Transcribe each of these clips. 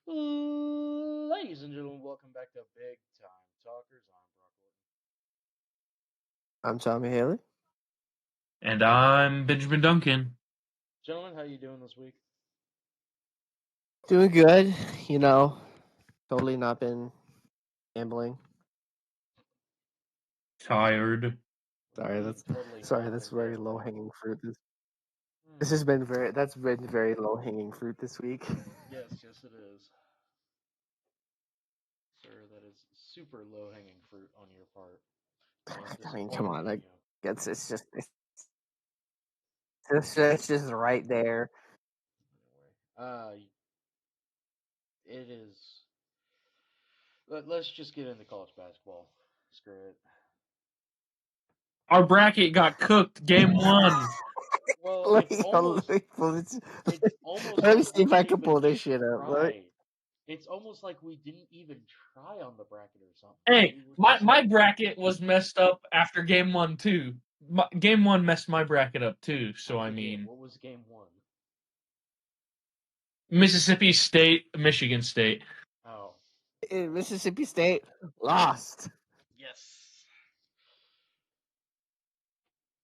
Ladies and gentlemen, welcome back to Big Time Talkers. I'm Brock Orton. I'm Tommy Haley. And I'm Benjamin Duncan. Gentlemen, how you doing this week? Doing good, totally not been gambling. Tired. Sorry, We've totally not that's been very gambling. low hanging fruit. This has been very low hanging fruit this week. Yes, it is. Sir, that is super low hanging fruit on your part. I mean, come on, Disappointed in you. it's just right there. Anyway, it is. Let's just get into college basketball. Screw it. Our bracket got cooked game one. Well, Let it's me almost. It's almost let me like see we if I didn't can even pull this shit up. try. It's almost like we didn't even try on the bracket or something. Hey, We were my, just my like, bracket was messed up after game one, too. Game one messed my bracket up, too. So, I I forget, mean, what was game one? Mississippi State, Michigan State. Oh, Mississippi State lost. yes.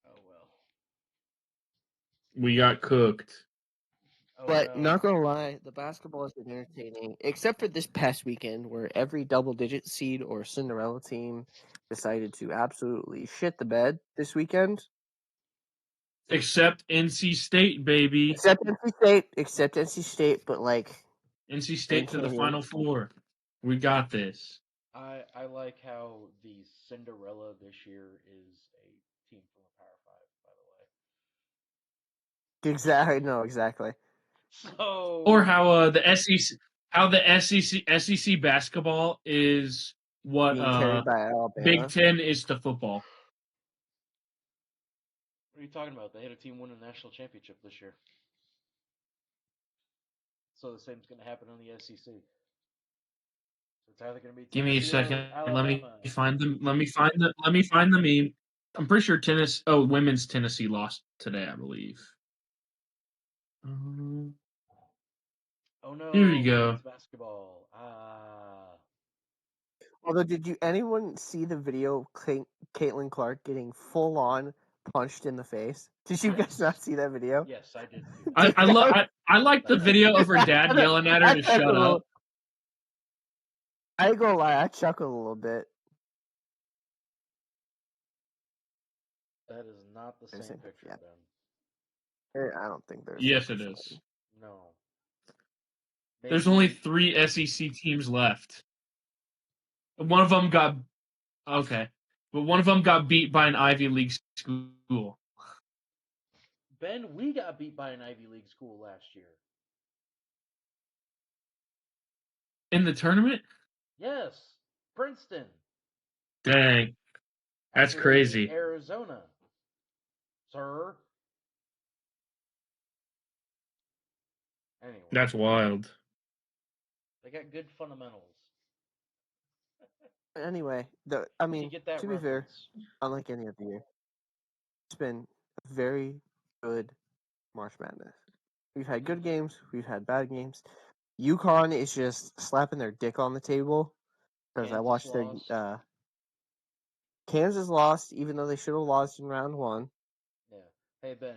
Oh well. We got cooked. Oh But no. not gonna lie, the basketball has been entertaining, except for this past weekend where every double-digit seed or Cinderella team decided to absolutely shit the bed this weekend. Except NC State, baby. Except NC State, but like NC State to the maintaining. Final Four. We got this. I like how the Cinderella this year is a team from the Power Five, by Exactly. the way. So. Or how the SEC basketball is what Being carried by Big Alabama. Ten is to football. What are you talking about? They had a team win a national championship this year. So the same's going to happen on the SEC. So it's either going to be Give me a Tennessee or second. Let me Alabama. find them. Let me find the meme. I'm pretty sure women's Tennessee lost today, I believe. Oh no, Here you go. women's basketball. Although, did anyone see the video of Caitlin Clark getting full on punched in the face? Did you guys not see that video? Yes, I did. I like the video of her dad yelling at her to shut up. I ain't gonna lie, I chuckled a little bit. That is not the same picture, Yeah. Ben. I don't think there's. Yes, it is. No. There's only 3 SEC teams left. One of them got but one of them got beat by an Ivy League school. Ben, we got beat by an Ivy League school last year. In the tournament? Yes, Princeton. Dang. That's After they beat crazy. Arizona, sir. Anyway. That's wild. They got good fundamentals. Anyway, to be fair, unlike any other year, it's been a very good March Madness. We've had good games, we've had bad games. UConn is just slapping their dick on the table because I watched their Kansas lost, even though they should have lost in round one. Yeah. Hey Ben.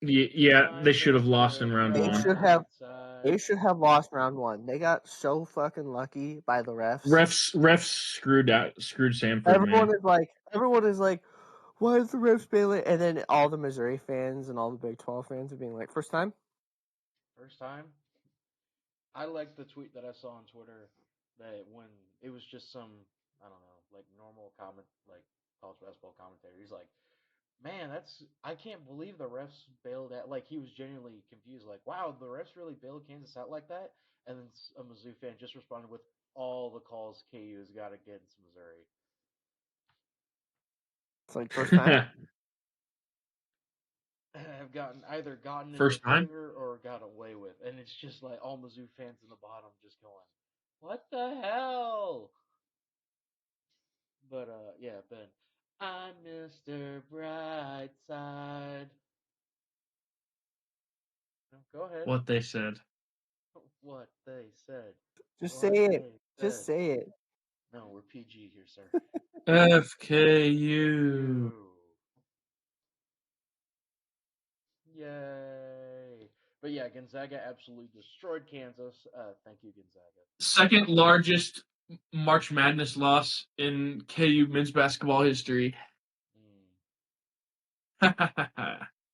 Yeah, they should have lost in round one. They should have lost round one. They got so fucking lucky by the refs. Refs screwed Samford. Everyone is like, why is the refs bail it? And then all the Missouri fans and all the Big 12 fans are being like, first time? First time? I like the tweet that I saw on Twitter that when it was just some, I don't know, like normal comment, like college basketball commentator. He's like, man, I can't believe the refs bailed out. Like, he was genuinely confused. Like, wow, the refs really bailed Kansas out like that? And then a Mizzou fan just responded with all the calls KU has got against Missouri. It's like, first time? Have either gotten into First time? favor or got away with. And it's just like all Mizzou fans in the bottom just going, what the hell? But, yeah, Ben. I'm Mr. Brightside. Go ahead. What they said. What they said. Just say it. Just say it. No, we're PG here, sir. FKU. Yay. But yeah, Gonzaga absolutely destroyed Kansas. Thank you, Gonzaga. Second largest March Madness loss in KU men's basketball history.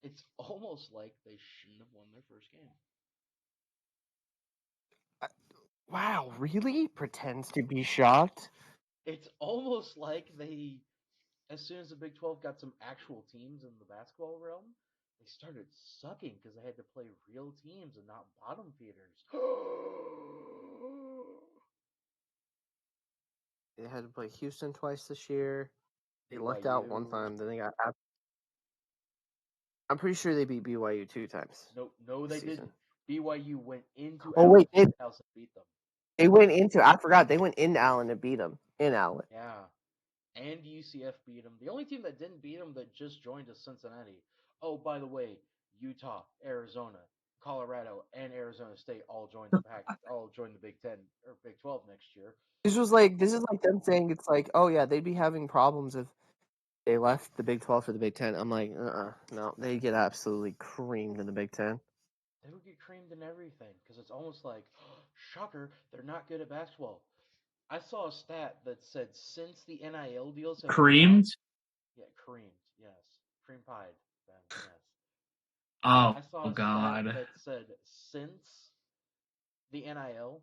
It's almost like they shouldn't have won their first game. Wow, really? Pretends to be shocked? It's almost like they, as soon as the Big 12 got some actual teams in the basketball realm, they started sucking because they had to play real teams and not bottom feeders. They had to play Houston twice this year. They lucked out one time. Then they got. I'm pretty sure they beat BYU 2 times. No, they didn't. BYU went into Allen's house and beat them. They went into. I forgot. They went into Allen to beat them in Allen. Yeah, and UCF beat them. The only team that didn't beat them that just joined is Cincinnati. Oh, by the way, Utah, Arizona, Colorado, and Arizona State all joined the all joined the Big 10 or Big 12 next year. This is like them saying it's like, oh yeah, they'd be having problems if they left the Big 12 for the Big 10. I'm like, no, they get absolutely creamed in the Big 10. They would get creamed in everything because it's almost like, shocker, they're not good at basketball. I saw a stat that said since the NIL deals have creamed. Creamed, yes, cream pied, then yes. Oh, I saw a God. stat that said since the NIL,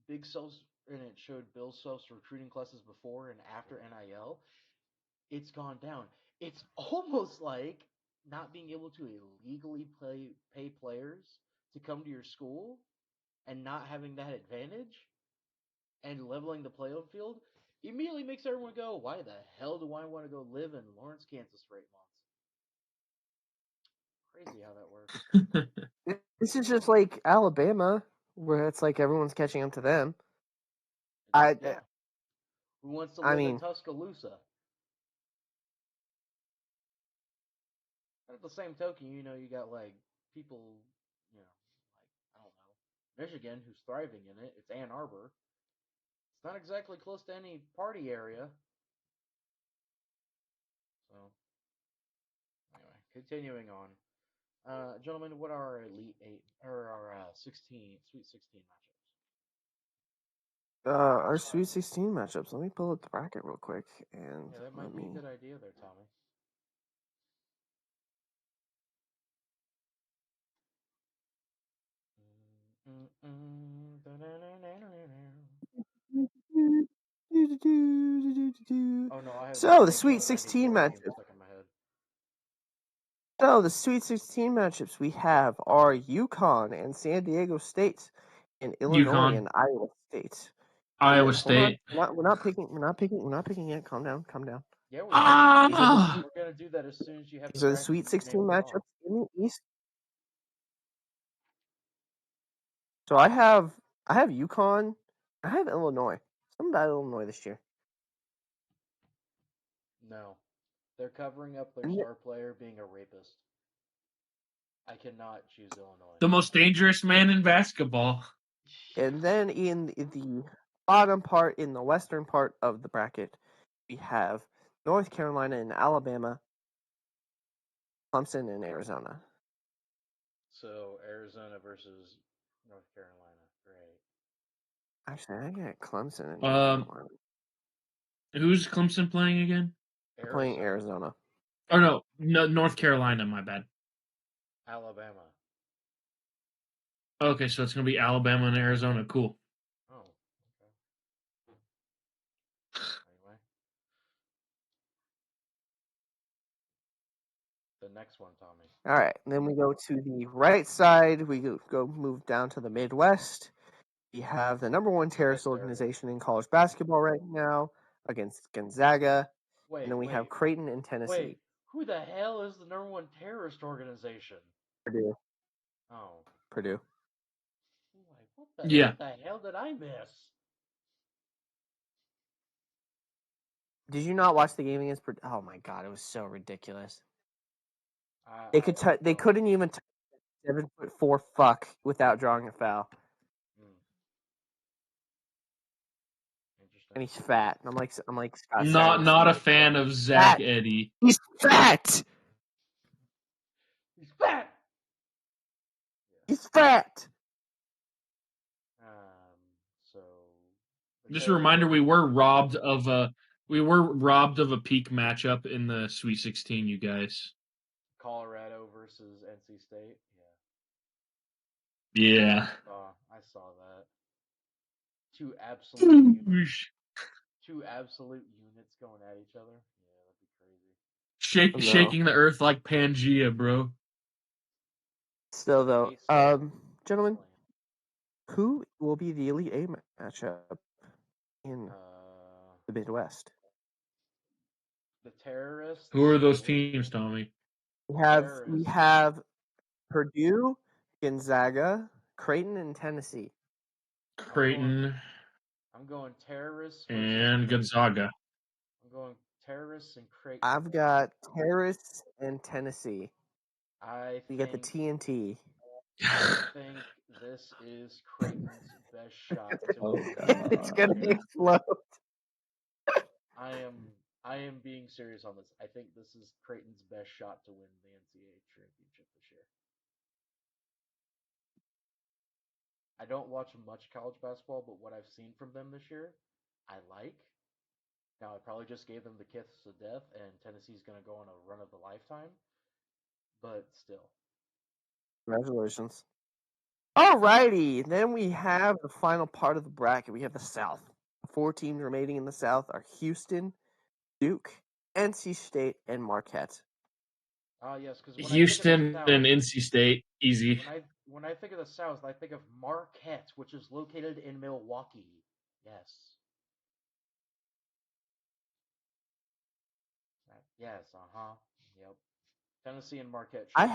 Big Self's, and it showed Bill Self's recruiting classes before and after NIL, it's gone down. It's almost like not being able to illegally pay players to come to your school and not having that advantage and leveling the playing field immediately makes everyone go, why the hell do I want to go live in Lawrence, Kansas for 8 months? Crazy how that works. This is just like Alabama, where it's like everyone's catching up to them. Who wants to live in Tuscaloosa? At the same token, you got like people, like I don't know, Michigan, who's thriving in it. It's Ann Arbor. It's not exactly close to any party area. So, anyway, continuing on. Gentlemen, what are our Elite 8 or our 16, Sweet 16 matchups? Our Sweet 16 matchups. Let me pull up the bracket real quick. And yeah, that might be a good idea there, Tommy. Oh no, I have so the Sweet 16 matchups. So the Sweet 16 matchups we have are UConn and San Diego State, and Illinois and Iowa State. Iowa State. We're not picking yet. Calm down. Yeah, we are. We're gonna do that as soon as you have. These are the Sweet 16 matchups in the East. So I have UConn. I have Illinois. Something about Illinois this year. No, they're covering up their star player being a rapist. I cannot choose Illinois. The most dangerous man in basketball. And then in the bottom part, in the western part of the bracket, we have North Carolina and Alabama, Clemson and Arizona. So Arizona versus North Carolina. Great. Actually, I got Clemson and North Carolina. Who's Clemson playing again? They're playing Arizona. Oh no, North Carolina. My bad. Alabama. Okay, so it's gonna be Alabama and Arizona. Cool. Oh, okay. Anyway, the next one, Tommy. All right, then we go to the right side. We go move down to the Midwest. We have the number one terrorist organization in college basketball right now against Gonzaga. And then we have Creighton in Tennessee. Wait, who the hell is the number one terrorist organization? Purdue. Oh. Purdue. What the hell did I miss? Did you not watch the game against Purdue? Oh my god, it was so ridiculous. They couldn't even touch 7'4" fuck without drawing a foul. And he's fat. And I'm like Scott. Not a fan of Zach Edey. He's fat. He's fat. He's fat. So. Just a reminder, we were robbed of a peak matchup in the Sweet 16. You guys. Colorado versus NC State. Yeah. I saw that. Two absolute units going at each other. Yeah, that'd be crazy. Shaking the earth like Pangea, bro. Still though, gentlemen, who will be the Elite Eight matchup in the Midwest? The terrorists. Who are those teams, Tommy? We have Purdue, Gonzaga, Creighton, and Tennessee. Creighton. I'm going terrorists and Gonzaga. I'm going terrorists and Creighton. I've got terrorists and Tennessee. You get the TNT. I think this is Creighton's best shot to win. It's gonna explode. I am being serious on this. I think this is Creighton's best shot to win the NCAA championship this year. I don't watch much college basketball, but what I've seen from them this year, I like. Now, I probably just gave them the kiss of death, and Tennessee's going to go on a run of a lifetime. But still. Congratulations. Alrighty, then we have the final part of the bracket. We have the South. 4 teams remaining in the South are Houston, Duke, NC State, and Marquette. Yes, because Houston and NC State, easy. When I think of the South, I think of Marquette, which is located in Milwaukee. Yes. Yes. Yep. Tennessee and Marquette. I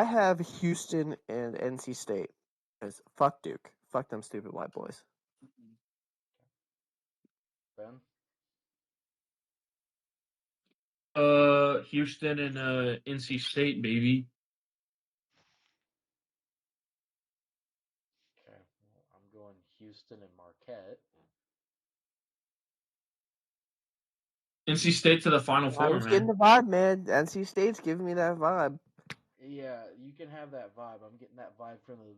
have Houston and NC State. Because fuck Duke. Fuck them stupid white boys. Ben? Houston and NC State, baby. Okay. Well, I'm going Houston and Marquette. NC State to the Final Four, I'm getting the vibe, man. NC State's giving me that vibe. Yeah, you can have that vibe. I'm getting that vibe from the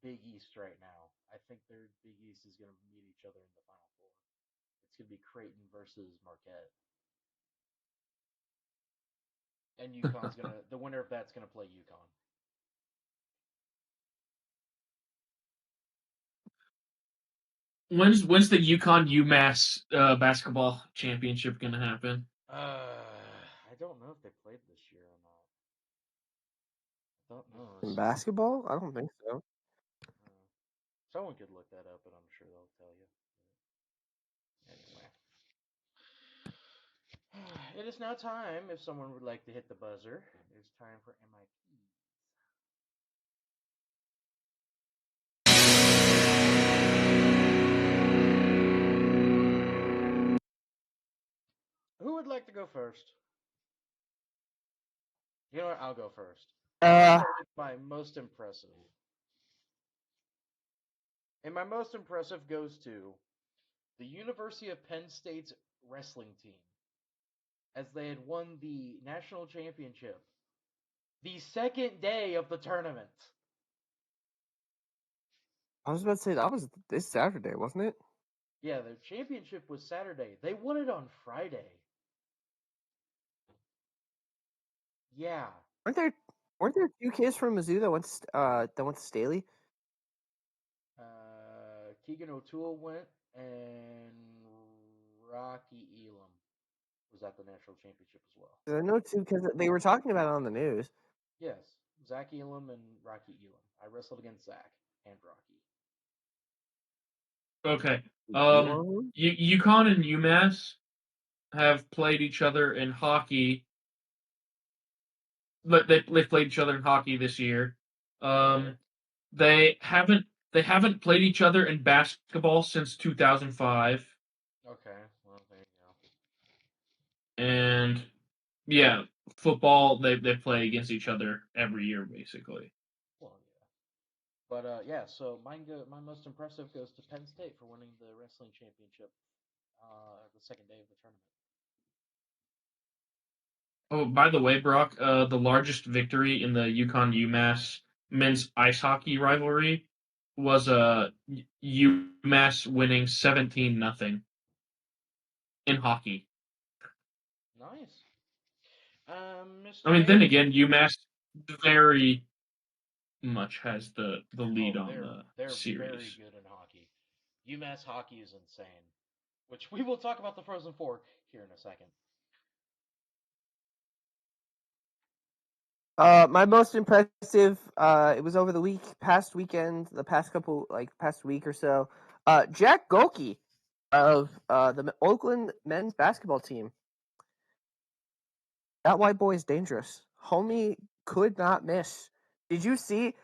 Big East right now. I think their Big East is going to meet each other in the Final Four. It's going to be Creighton versus Marquette. And UConn's going to... the winner of that's going to play UConn. When's the UConn UMass basketball championship going to happen? I don't know if they played this year or not. I don't know. In basketball? I don't think so. Someone could look that up, and I'm sure they'll tell you. Anyway. It is now time, if someone would like to hit the buzzer, it is time for MIPs. Who would like to go first? You know what? I'll go first. My most impressive. And my most impressive goes to the University of Penn State's wrestling team, as they had won the national championship the second day of the tournament. I was about to say, that was this Saturday, wasn't it? Yeah, their championship was Saturday. They won it on Friday. Yeah. Weren't there 2 kids from Mizzou that went to Staley? Keegan O'Toole went, and Rocky Elam was at the national championship as well. I know too, because they were talking about it on the news. Yes, Zach Elam and Rocky Elam. I wrestled against Zach and Rocky. Okay. UConn and UMass have played each other in hockey. But they've played each other in hockey this year. They haven't played each other in basketball since 2005. Okay, well there you go. And yeah, football they play against each other every year basically. Well, yeah, But yeah, so my most impressive goes to Penn State for winning the wrestling championship the second day of the tournament. Oh, by the way, Brock, the largest victory in the UConn-UMass men's ice hockey rivalry was UMass winning 17-0 in hockey. Nice. I mean, then again, UMass very much has the lead on the series. They're very good in hockey. UMass hockey is insane, which we will talk about the Frozen Four here in a second. My most impressive, it was over the past weekend, the past week or so. Jack Golke of the Oakland men's basketball team. That white boy is dangerous. Homie could not miss. Did you see?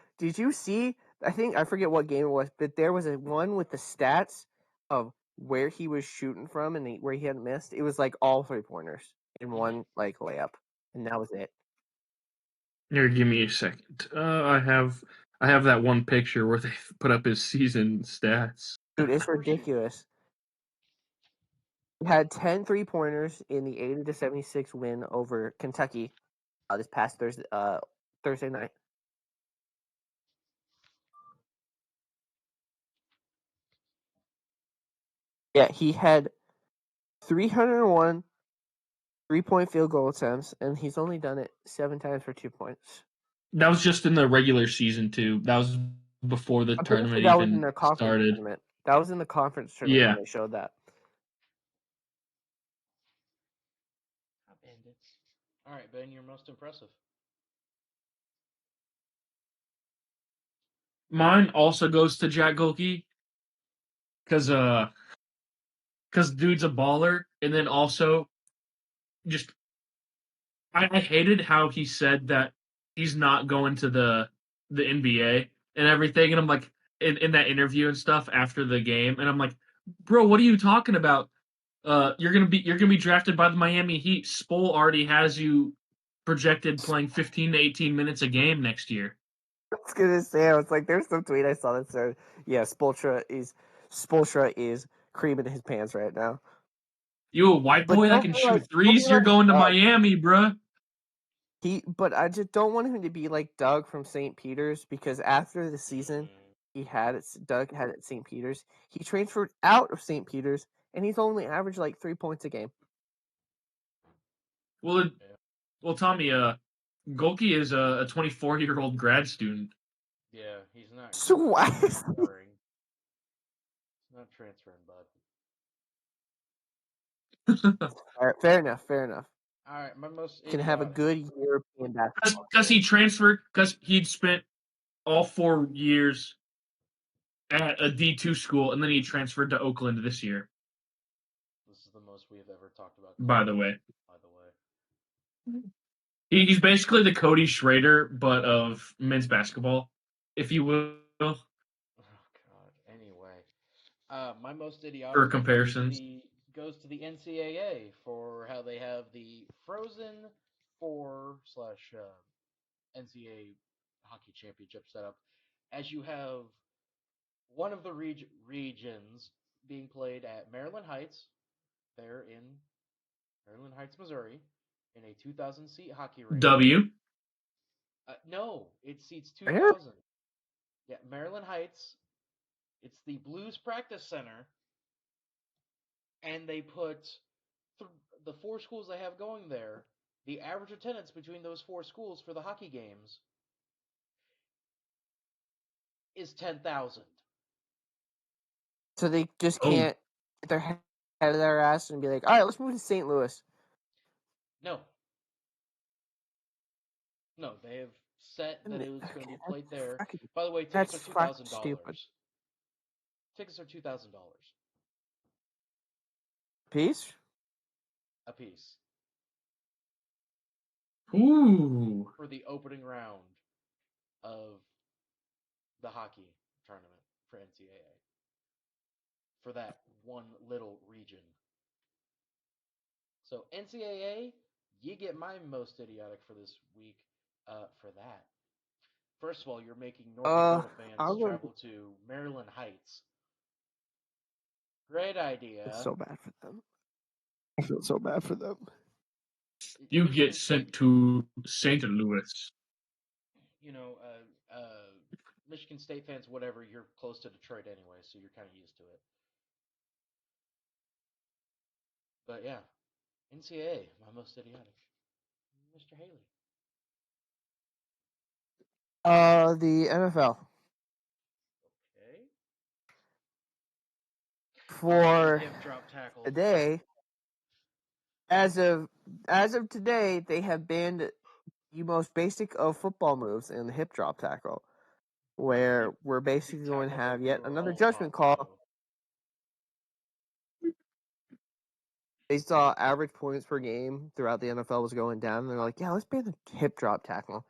I forget what game it was, but there was a one with the stats of where he was shooting from and where he hadn't missed. It was like all 3-pointers in one like layup, and that was it. Here, give me a second. I have that one picture where they put up his season stats. Dude, it's ridiculous. He had 10 3-pointers in the 80-76 win over Kentucky this past Thursday night. Yeah, he had 301 3-point field goal attempts, and he's only done it 7 times for 2 points. That was just in the regular season too. That was before the tournament that even was in their conference started. Tournament. That was in the conference tournament when they showed that. Bandits. All right, Ben, you're most impressive. Mine also goes to Jack Golke because dude's a baller, and then also just I hated how he said that he's not going to the NBA and everything, and I'm like in that interview and stuff after the game, and I'm like, bro, what are you talking about? You're gonna be drafted by the Miami Heat. Sproul already has you projected playing 15 to 18 minutes a game next year. I was gonna say, I was like, there's some tweet I saw that said, yeah, Spoelstra is creaming his pants right now. You a white boy that can shoot threes? You're going to Miami, bruh. But I just don't want him to be like Doug from St. Peter's, because after the season Doug had at St. Peter's, he transferred out of St. Peter's, and he's only averaged like 3 points a game. Well, Tommy, Golke is a 24-year-old grad student. Yeah, he's not. So why? He's not transferring, bud. All right, fair enough. All right, my most can have a good European basketball. Because he transferred, because he'd spent all 4 years at a D2 school, and then he transferred to Oakland this year. This is the most we have ever talked about. By the way. He's basically the Cody Schrader, but of men's basketball, if you will. Oh, God. Anyway, my most idiotic for comparisons goes to the NCAA for how they have the Frozen 4 / NCAA hockey championship set up, as you have one of the regions being played at Maryland Heights, there in Maryland Heights, Missouri, in a 2,000-seat hockey rink. No, it seats 2,000. Yeah, Maryland Heights. It's the Blues Practice Center, and they put the 4 schools they have going there. The average attendance between those 4 schools for the hockey games is 10,000. So they just can't get their head out of their ass and be like, all right, let's move to St. Louis. No, they have set that it was going to be played there. By the way, tickets are $2,000. Tickets are $2,000. Piece? A piece. Ooh. For the opening round of the hockey tournament for NCAA. For that one little region. So NCAA, you get my most idiotic for this week for that. First of all, you're making North Dakota fans travel to Maryland Heights. Great idea. It's so bad for them. I feel so bad for them. You get sent to St. Louis. Michigan State fans, whatever, you're close to Detroit anyway, so you're kind of used to it. But yeah, NCAA, my most idiotic. Mr. Haley. The NFL. Okay. For hip drop tackle. Today, as of today, they have banned the most basic of football moves in the hip drop tackle, where we're basically going to have yet another judgment call. They saw average points per game throughout the NFL was going down, and they're like, yeah, let's ban the hip drop tackle.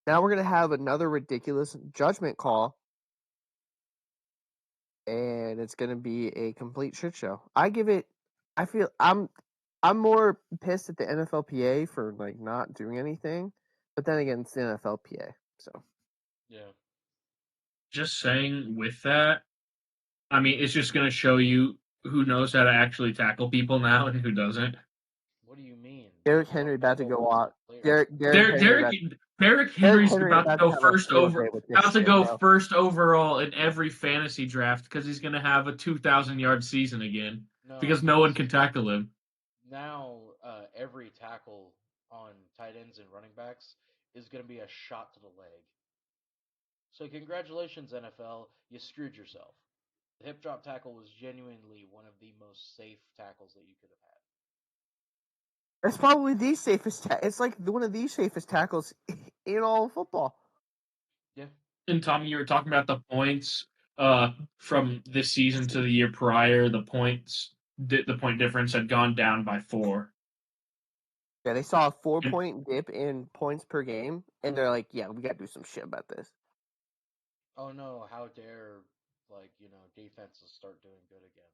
Now we're going to have another ridiculous judgment call, and it's going to be a complete shit show. I feel I'm more pissed at the NFLPA for like not doing anything, but then again, it's the NFLPA, so. Yeah. Just saying with that, I mean, it's just going to show you who knows how to actually tackle people now and who doesn't. What do you mean? Derrick Henry about to go out. Derrick Henry's about to go first overall in every fantasy draft because he's going to have a 2,000-yard season again because no one can tackle him. Now, every tackle on tight ends and running backs is going to be a shot to the leg. So congratulations, NFL. You screwed yourself. The hip drop tackle was genuinely one of the most safe tackles that you could have had. It's probably the safest. It's like one of the safest tackles in all of football. Yeah. And Tommy, you were talking about the points from this season to the year prior. The point difference had gone down by 4. Yeah, they saw a 4-point dip in points per game, and they're like, "Yeah, we got to do some shit about this." Oh no! How dare defenses start doing good again?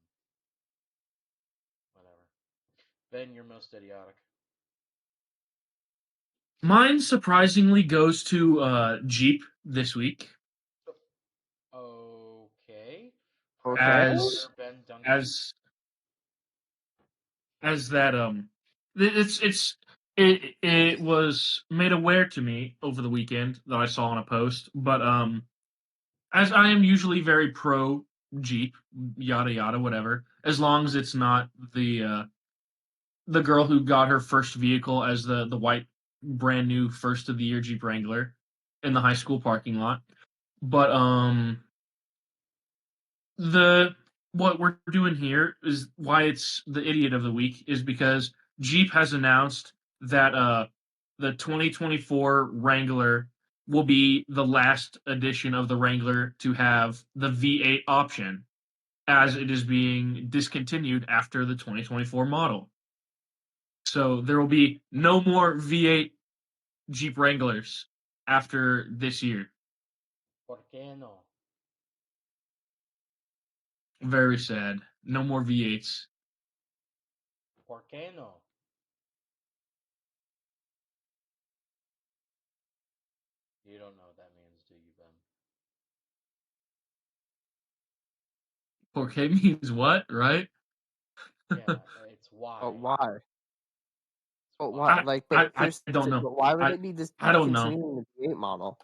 Whatever. Ben, you're most idiotic. Mine surprisingly goes to Jeep this week. Okay. As that it was made aware to me over the weekend that I saw on a post, but as I am usually very pro Jeep, yada yada, whatever, as long as it's not the girl who got her first vehicle as the white brand new first of the year Jeep Wrangler in the high school parking lot. But what we're doing here is why it's the idiot of the week is because Jeep has announced that the 2024 Wrangler will be the last edition of the Wrangler to have the V8 option, as it is being discontinued after the 2024 model. So there will be no more V8 Jeep Wranglers after this year. ¿Por qué no? Very sad. No more V8s. ¿Por qué no? You don't know what that means, do you, Ben? ¿Por qué means what, right? Yeah, it's why. But why? But why? I don't know. Why would they be just continuing the V8 model?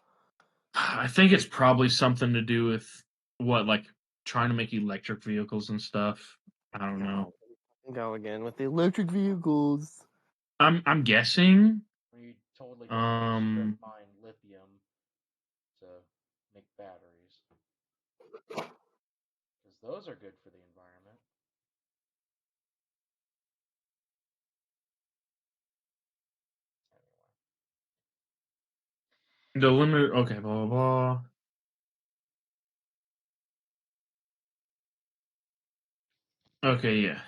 I think it's probably something to do with trying to make electric vehicles and stuff. I don't know. Go again with the electric vehicles. I'm guessing. You totally mine lithium to make batteries, because those are good for the environment. The limit. Okay, blah blah blah. Okay, yeah.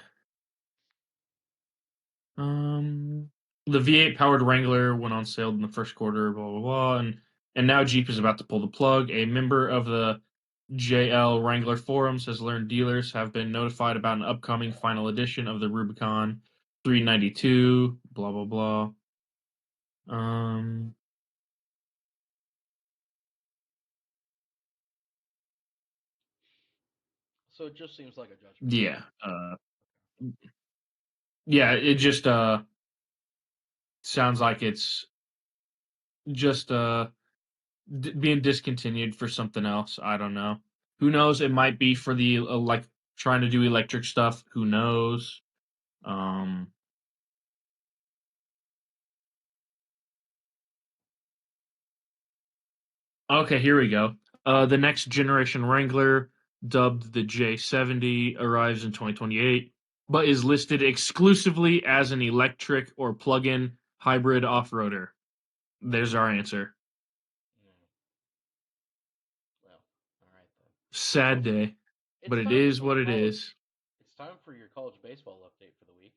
The V8 powered Wrangler went on sale in the first quarter, blah blah blah, and now Jeep is about to pull the plug. A member of the JL Wrangler forums has learned dealers have been notified about an upcoming final edition of the Rubicon 392. Blah blah blah. So it just seems like a judgment. Yeah. Yeah, it just sounds like it's just being discontinued for something else. I don't know. Who knows? It might be for the like trying to do electric stuff. Who knows? Okay, here we go. The next generation Wrangler, dubbed the J70, arrives in 2028, but is listed exclusively as an electric or plug-in hybrid off-roader. There's our answer. Well, all right then. Sad day, but it is what it is. It's time for your college baseball update for the week.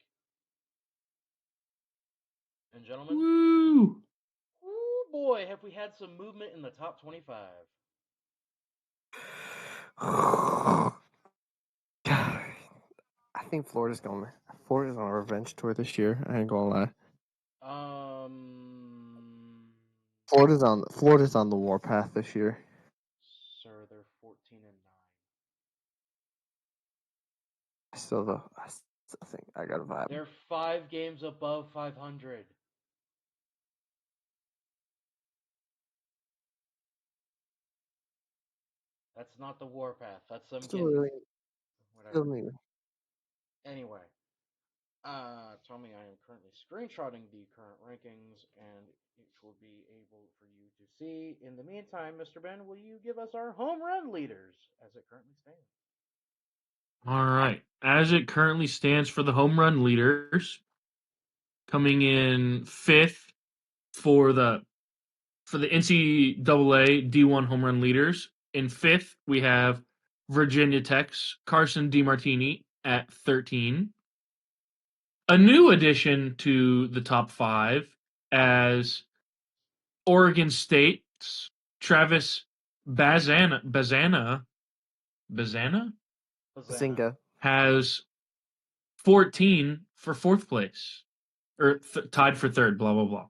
And gentlemen, woo boy, have we had some movement in the top 25. I think Florida's on a revenge tour this year. I ain't gonna lie. Florida's on the warpath this year. Sir, they're 14-9. I still think I got a vibe. They're 5 games above 500. That's not the warpath. That's them getting whatever. Anyway, tell me, I am currently screenshotting the current rankings, and it will be able for you to see. In the meantime, Mr. Ben, will you give us our home run leaders as it currently stands? All right. As it currently stands for the home run leaders, coming in 5th for the NCAA D1 home run leaders. In 5th, we have Virginia Tech's Carson DeMartini at 13. A new addition to the top 5 as Oregon State's Travis Bazinga has 14 for 4th place, or tied for 3rd. Blah blah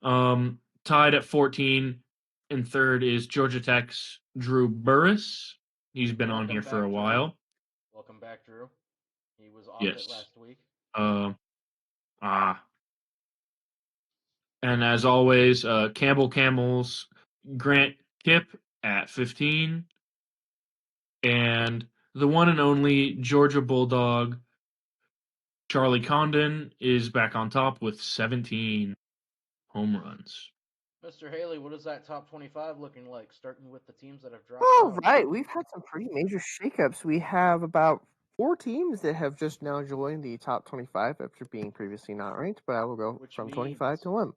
blah. Tied at 14 in 3rd is Georgia Tech's Drew Burris. He's been on here for a while. Welcome back, Drew. He was off it last week. And as always, Campbell Camels Grant Kipp at 15. And the one and only Georgia Bulldog Charlie Condon is back on top with 17 home runs. Mr. Haley, what is that top 25 looking like, starting with the teams that have dropped out? All right. We've had some pretty major shakeups. We have about 4 teams that have just now joined the top 25 after being previously not ranked, but I will go from 25 to 1.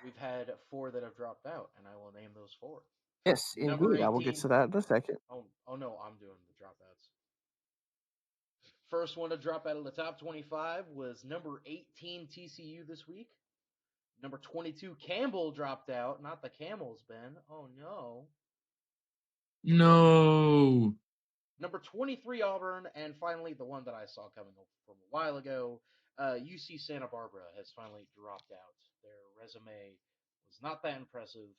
We've had 4 that have dropped out, and I will name those 4. Yes, indeed. 18, I will get to that in a second. Oh no, I'm doing the dropouts. First one to drop out of the top 25 was number 18 TCU this week. Number 22 Campbell dropped out, not the Camels, Ben. Oh no. No. Number 23 Auburn, and finally the one that I saw coming from a while ago, UC Santa Barbara has finally dropped out. Their resume was not that impressive,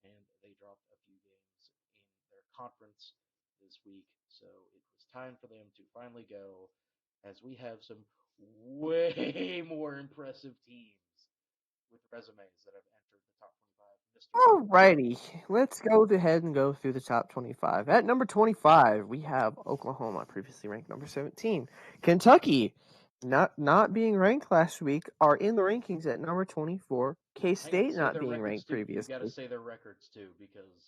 and they dropped a few games in their conference this week. So it was time for them to finally go, as we have some way more impressive teams with resumes that have entered the top 25. Alrighty, let's go ahead and go through the top 25. At number 25, we have Oklahoma, previously ranked number 17. Kentucky, not being ranked last week, are in the rankings at number 24. K-State not being ranked previously. You got to say their records too, because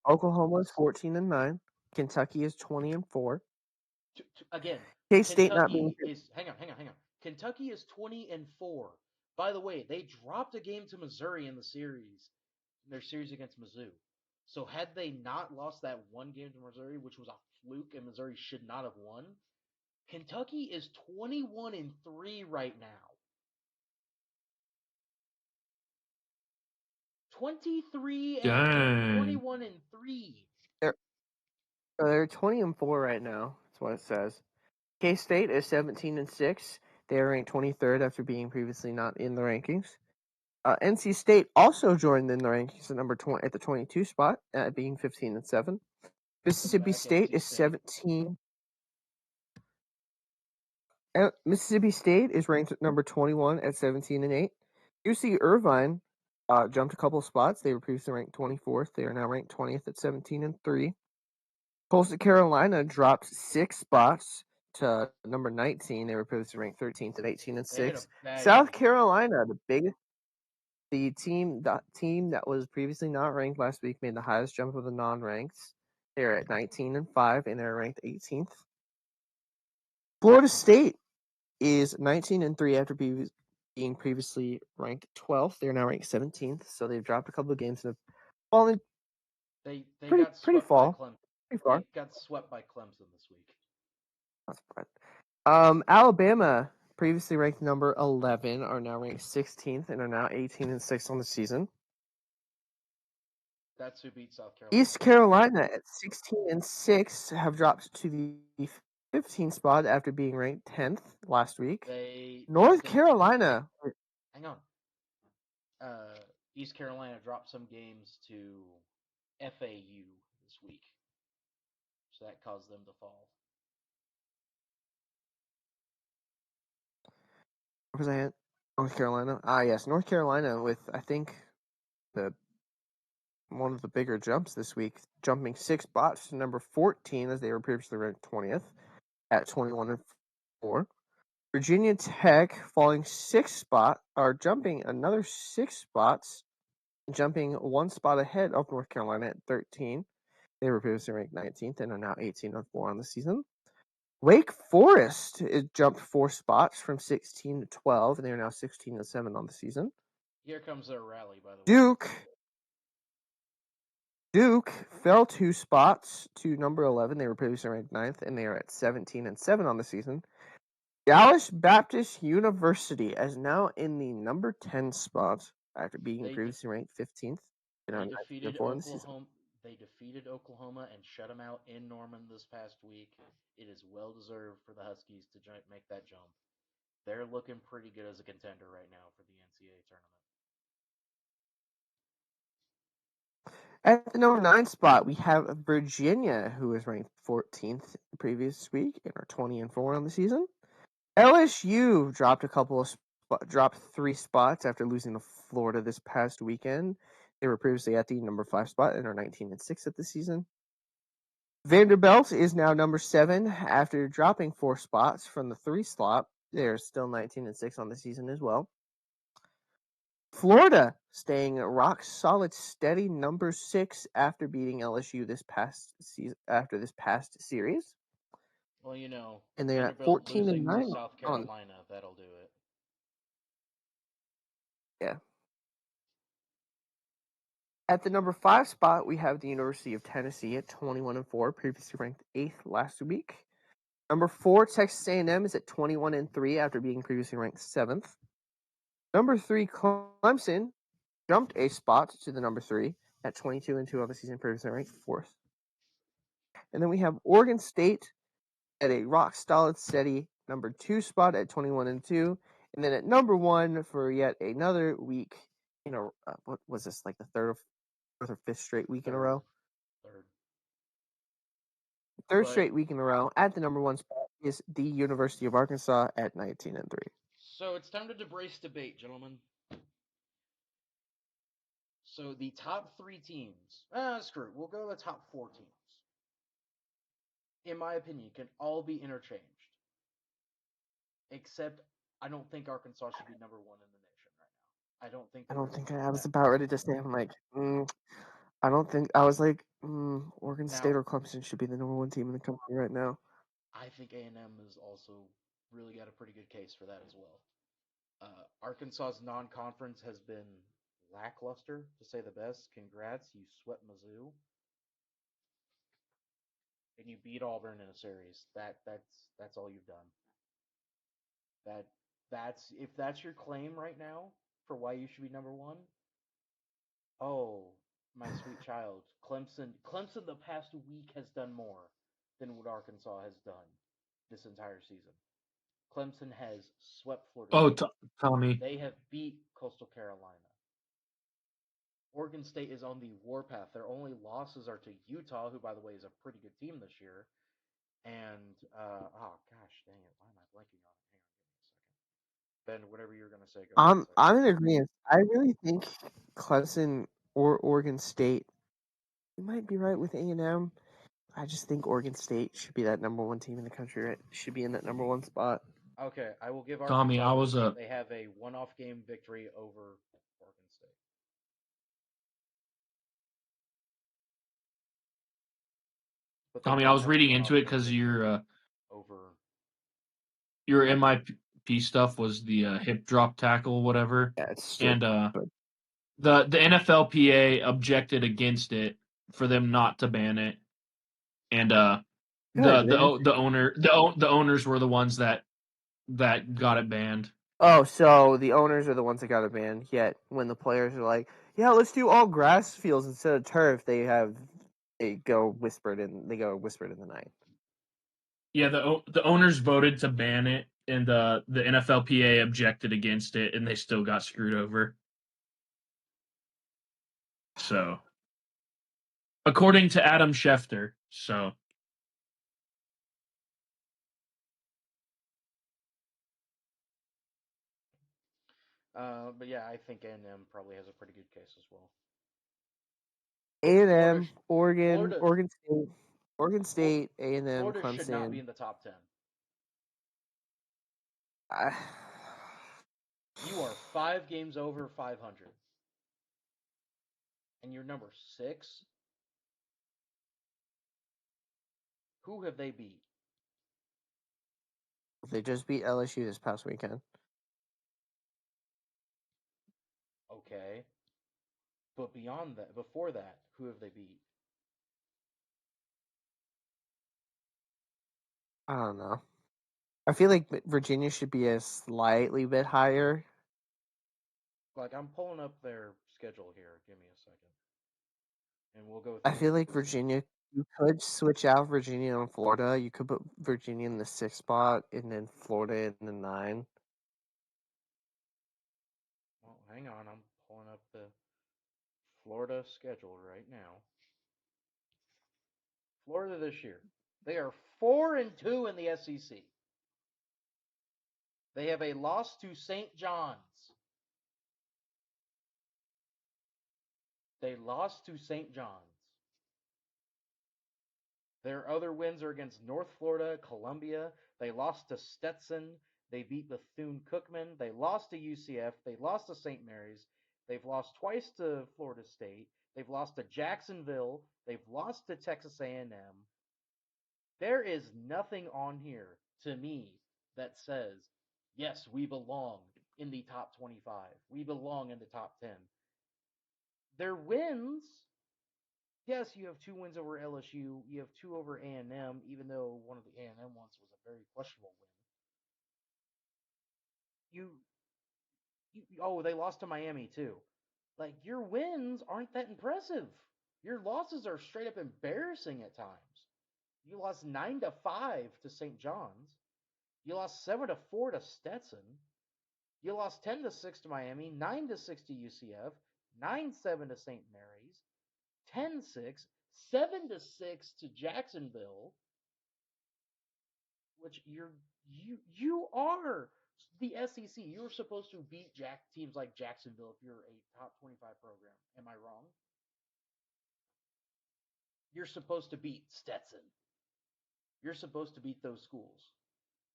Oklahoma is 14-9. Kentucky is 20-4. Again, K-State not being. Hang on. Kentucky is 20-4. By the way, they dropped a game to Missouri in their series against Mizzou. So had they not lost that one game to Missouri, which was a fluke and Missouri should not have won, Kentucky is 21-3 right now. 21-3. They're 20-4 right now. That's what it says. K-State is 17-6. They are ranked 23rd after being previously not in the rankings. NC State also joined in the rankings at number 20 at the 22 spot, being 15-7. Mississippi State is 17. Mississippi State is ranked number 21 at 17-8. UC Irvine jumped a couple of spots. They were previously ranked 24th. They are now ranked 20th at 17-3. Coastal Carolina dropped 6 spots to number 19. They were previously ranked 13th at 18-6. South Carolina, the team that was previously not ranked last week, made the highest jump of the non-ranked. They're at 19-5 and they're ranked 18th. Florida State is 19-3 after being previously ranked 12th. They're now ranked 17th, so they've dropped a couple of games and have fallen. They pretty, got pretty swept fall. by Clemson. Pretty far. They got swept by Clemson this week. Not surprised. Alabama, previously ranked number 11, are now ranked 16th and are now 18-6 on the season. That's who beat South Carolina. East Carolina at 16-6 have dropped to the 15th spot after being ranked 10th last week. North Carolina. Hang on. East Carolina dropped some games to FAU this week, so that caused them to fall. Where was I at? North Carolina. Yes, North Carolina with I think one of the bigger jumps this week, jumping 6 spots to number 14 as they were previously ranked 20th at 21-4. Virginia Tech falling 6 spot, or jumping another 6 spots, jumping 1 spot ahead of North Carolina at 13. They were previously ranked 19th and are now 18-4 on the season. Wake Forest jumped 4 spots from 16-12, and they are now 16-7 on the season. Here comes their rally, by the way. Duke fell 2 spots to number 11. They were previously ranked 9th, and they are at 17-7 on the season. Dallas Baptist University is now in the number 10 spot after being previously ranked 15th. They defeated Oklahoma. They defeated Oklahoma and shut them out in Norman this past week. It is well deserved for the Huskies to make that jump. They're looking pretty good as a contender right now for the NCAA tournament. At the number 9 spot, we have Virginia, who was ranked 14th the previous week and are 20-4 on the season. LSU dropped 3 spots after losing to Florida this past weekend. They were previously at the number 5 spot and are 19-6 at the season. Vanderbilt is now number 7 after dropping 4 spots from the 3 slot. They're still 19-6 on the season as well. Florida staying rock solid, steady number 6 after beating LSU this past season. After this past series. Well, you know, and they're at 14-9. South Carolina, that'll do it. Yeah. At the number 5 spot, we have the University of Tennessee at 21-4, previously ranked 8th last week. Number 4, Texas A&M is at 21-3 after being previously ranked 7th. Number 3, Clemson jumped a spot to the number 3 at 22-2 on the season, previously ranked 4th. And then we have Oregon State at a rock solid, steady number 2 spot at 21-2, and then at number 1 for yet another week. What was this, like the third or fifth straight week in a row? Third straight week in a row. At the number 1 spot is the University of Arkansas at 19-3. So it's time to embrace debate, gentlemen. So the top 3 teams, screw it, we'll go to the top 4 teams. In my opinion, can all be interchanged. Except, I don't think Arkansas should be number 1 in the nation right now. I don't think I was about ready to say, I'm like, I don't think, I was like, Oregon State or Clemson should be the number 1 team in the country right now. I think A&M has also really got a pretty good case for that as well. Arkansas's non-conference has been lackluster, to say the best. Congrats, you swept Mizzou. And you beat Auburn in a series. That's all you've done. That's if that's your claim right now for why you should be number 1. Oh, my sweet child. Clemson the past week has done more than what Arkansas has done this entire season. Clemson has swept Florida. Oh, Tommy. They have beat Coastal Carolina. Oregon State is on the warpath. Their only losses are to Utah, who, by the way, is a pretty good team this year, And oh gosh, dang it, why am I blanking on it? Hang on, give me a second. Ben, whatever you're gonna say, go ahead. I'm in agreement. I really think Clemson or Oregon State. You might be right with A&M. I just think Oregon State should be that number one team in the country. Right? Should be in that number one spot. Okay, I will give Tommy, Arkansas I was this. They have a one-off game victory over Oregon State. But Tommy, I was reading into it because over your MIP stuff was the hip drop tackle, whatever. Yeah, it's stupid. And the NFLPA objected against it for them not to ban it, and the owners were the ones that got it banned. Oh, so the owners are the ones that got it banned. Yet when the players are like, "Yeah, let's do all grass fields instead of turf," they go whispered in the night. Yeah, the owners voted to ban it, and the NFLPA objected against it, and they still got screwed over. So, according to Adam Schefter, so. But yeah, I think A&M probably has a pretty good case as well. A&M, Oregon State, A&M, Florida Clemson should not be in the top 10. You are 5 games over 500, and you're number 6. Who have they beat? They just beat LSU this past weekend. Okay. But beyond that, before that, who have they beat? I don't know. I feel like Virginia should be a slightly bit higher. Like, I'm pulling up their schedule here. Give me a second. And we'll go through. I feel like Virginia, you could switch out Virginia and Florida. You could put Virginia in the 6th spot and then Florida in the 9. Well, hang on. I'm pulling up the Florida schedule right now. Florida this year, they are 4-2 in the SEC. They have a loss to St. John's. They lost to St. John's. Their other wins are against North Florida, Columbia. They lost to Stetson. They beat Bethune-Cookman. They lost to UCF. They lost to St. Mary's. They've lost twice to Florida State. They've lost to Jacksonville. They've lost to Texas A&M. There is nothing on here to me that says, yes, we belong in the top 25. We belong in the top 10. Their wins, yes, you have 2 wins over LSU. You have 2 over A&M, even though one of the A&M ones was a very questionable win. They lost to Miami too. Like, your wins aren't that impressive. Your losses are straight up embarrassing at times. You lost 9-5 to St. John's. You lost 7-4 to Stetson. You lost 10-6 to Miami, 9-6 to UCF, 9-7 to St. Mary's, 10-6, 7-6 to Jacksonville, which you are the SEC. You're supposed to beat teams like Jacksonville if you're a top 25 program. Am I wrong? You're supposed to beat Stetson. You're supposed to beat those schools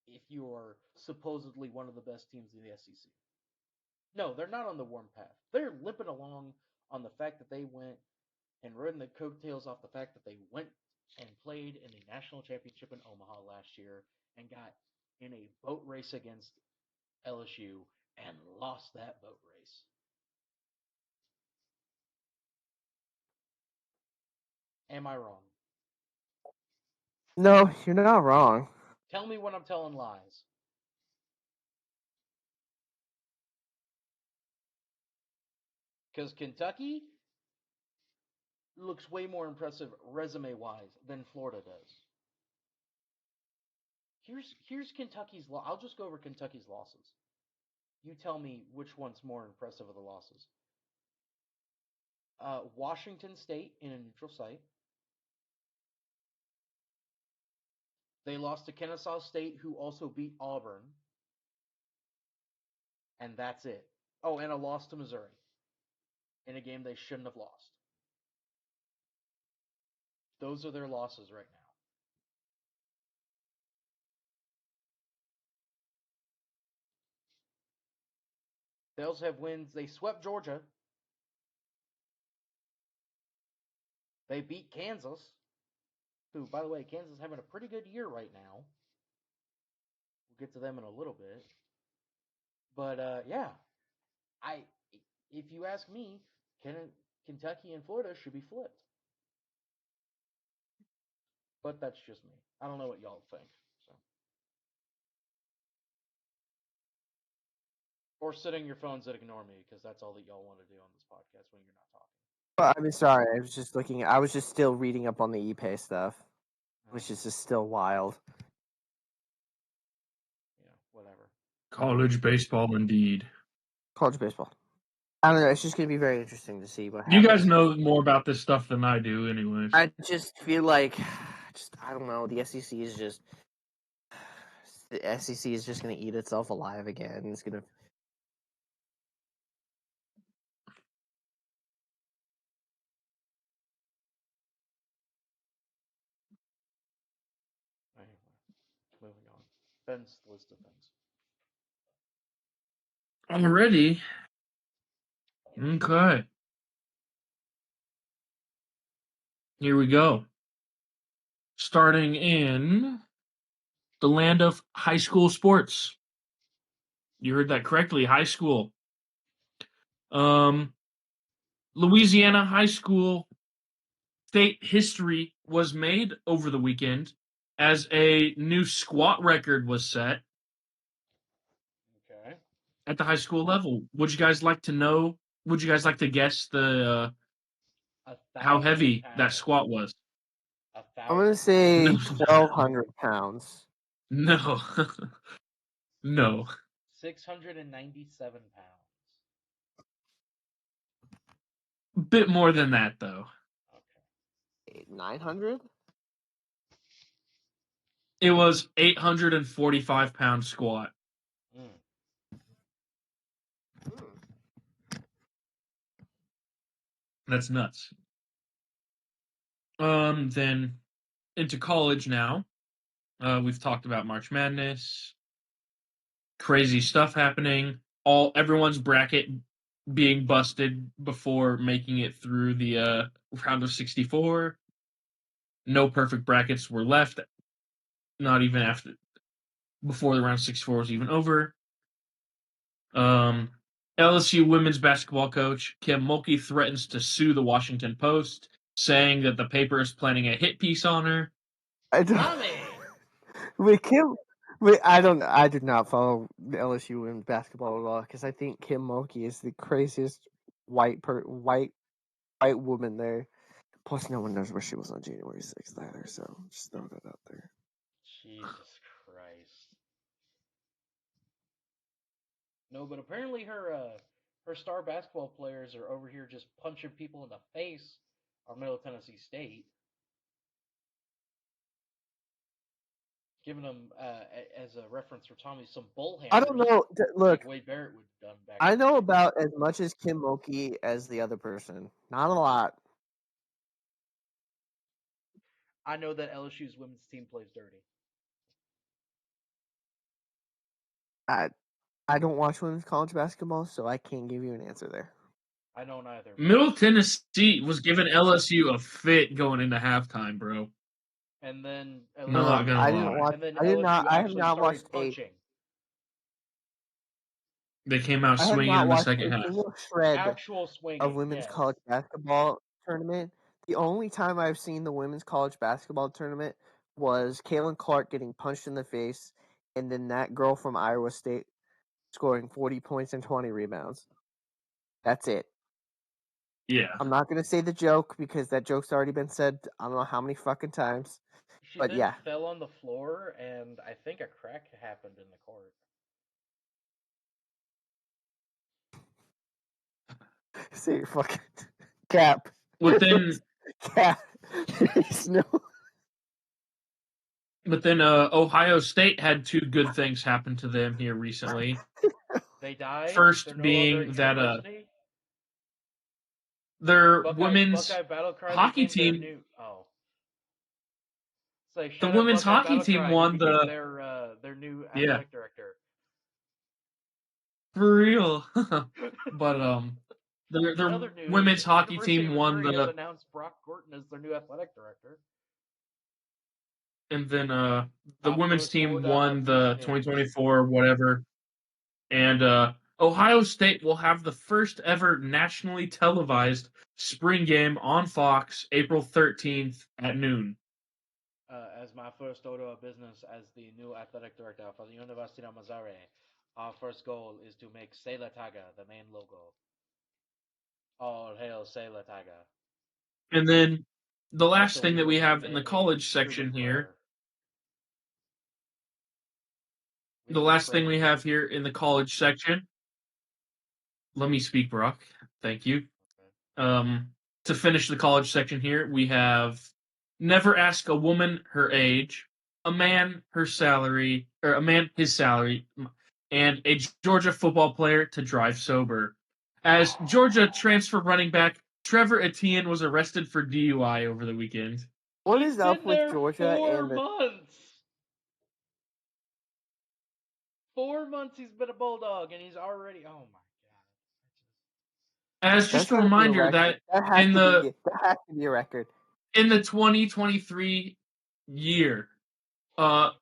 if you are supposedly one of the best teams in the SEC. No, they're not on the warm path. They're limping along on the fact that they went and riding the coattails off the fact that they went and played in the national championship in Omaha last year and got in a boat race against LSU and lost that boat race. Am I wrong? No, you're not wrong. Tell me when I'm telling lies. Because Kentucky looks way more impressive resume-wise than Florida does. Here's Kentucky's loss. I'll just go over Kentucky's losses. You tell me which one's more impressive of the losses. Washington State in a neutral site. They lost to Kennesaw State, who also beat Auburn. And that's it. Oh, and a loss to Missouri in a game they shouldn't have lost. Those are their losses right now. They also have wins. They swept Georgia. They beat Kansas, who, by the way, Kansas is having a pretty good year right now. We'll get to them in a little bit. But, yeah. If you ask me, Kentucky and Florida should be flipped. But that's just me. I don't know what y'all think. So. Or sit on your phones and ignore me, because that's all that y'all want to do on this podcast when you're not talking. Well, I mean, sorry. I was just looking. I was just still reading up on the ePay stuff, which is just still wild. Yeah, whatever. College baseball, indeed. College baseball. I don't know. It's just going to be very interesting to see what happens. You guys know more about this stuff than I do, anyways. I just feel like, I don't know. The SEC is just going to eat itself alive again. It's going to. Anyway, moving on. Ben's list of things. Already? Okay. Here we go. Starting in the land of high school sports. You heard that correctly, high school. Louisiana high school state history was made over the weekend as a new squat record was set. Okay. At the high school level. Would you guys like to know? Would you guys like to guess the how heavy that squat was? I'm going to say 1,200 pounds. No. No. 697 pounds. A bit more than that, though. Okay. 900? It was 845-pound squat. That's nuts. Then into college now. We've talked about March Madness. Crazy stuff happening. Everyone's bracket being busted before making it through the round of 64. No perfect brackets were left. Not even before the round of 64 was even over. LSU women's basketball coach Kim Mulkey threatens to sue the Washington Post, saying that the paper is planning a hit piece on her. I don't. Wait, Kim. Wait, I don't. I did not follow the LSU women's basketball at all because I think Kim Mulkey is the craziest white woman there. Plus, no one knows where she was on January 6th either. So just throw that out there. Jesus Christ. No, but apparently her star basketball players are over here just punching people in the face on Middle Tennessee State. Giving them, as a reference for Tommy, some bull hammers. I don't know. Look, like Wade Barrett would have done back. I know about as much as Kim Mulkey as the other person. Not a lot. I know that LSU's women's team plays dirty. I don't watch women's college basketball, so I can't give you an answer there. I don't either. Middle Tennessee was giving LSU a fit going into halftime, bro. And then no, not gonna I lie. didn't watch. And then I did LSU not. I have not watched punching. They came out swinging in the second half. Actual swinging of women's college basketball tournament. The only time I've seen the women's college basketball tournament was Caitlin Clark getting punched in the face, and then that girl from Iowa State scoring 40 points and 20 rebounds. That's it. Yeah. I'm not going to say the joke because that joke's already been said I don't know how many fucking times. She but then yeah. fell on the floor, and I think a crack happened in the court. Say fucking cap. Within cap. No. But then Ohio State had two good things happen to them here recently. They died. First no being that their women's hockey team. New, oh. So the women's hockey team won their new athletic director. For real. But their women's hockey team won the announced Brock Gorton as their new athletic director. And then the women's team won the 2024 whatever. And Ohio State will have the first ever nationally televised spring game on Fox April 13th at noon. As my first order of business as the new athletic director for the University of Missouri, our first goal is to make Sailor Tiger the main logo. All hail Sailor Tiger. And then the last thing that we have in the college section here. The last thing we have here in the college section. Let me speak, Brock. Thank you. To finish the college section here, we have never ask a woman her age, a man her salary, or a man his salary, and a Georgia football player to drive sober. As Georgia transfer running back Trevor Etienne was arrested for DUI over the weekend. What is up with Georgia 4 months? 4 months he's been a Bulldog, and he's already. Oh my god! As just a reminder that has to be a record. In the 2023 year,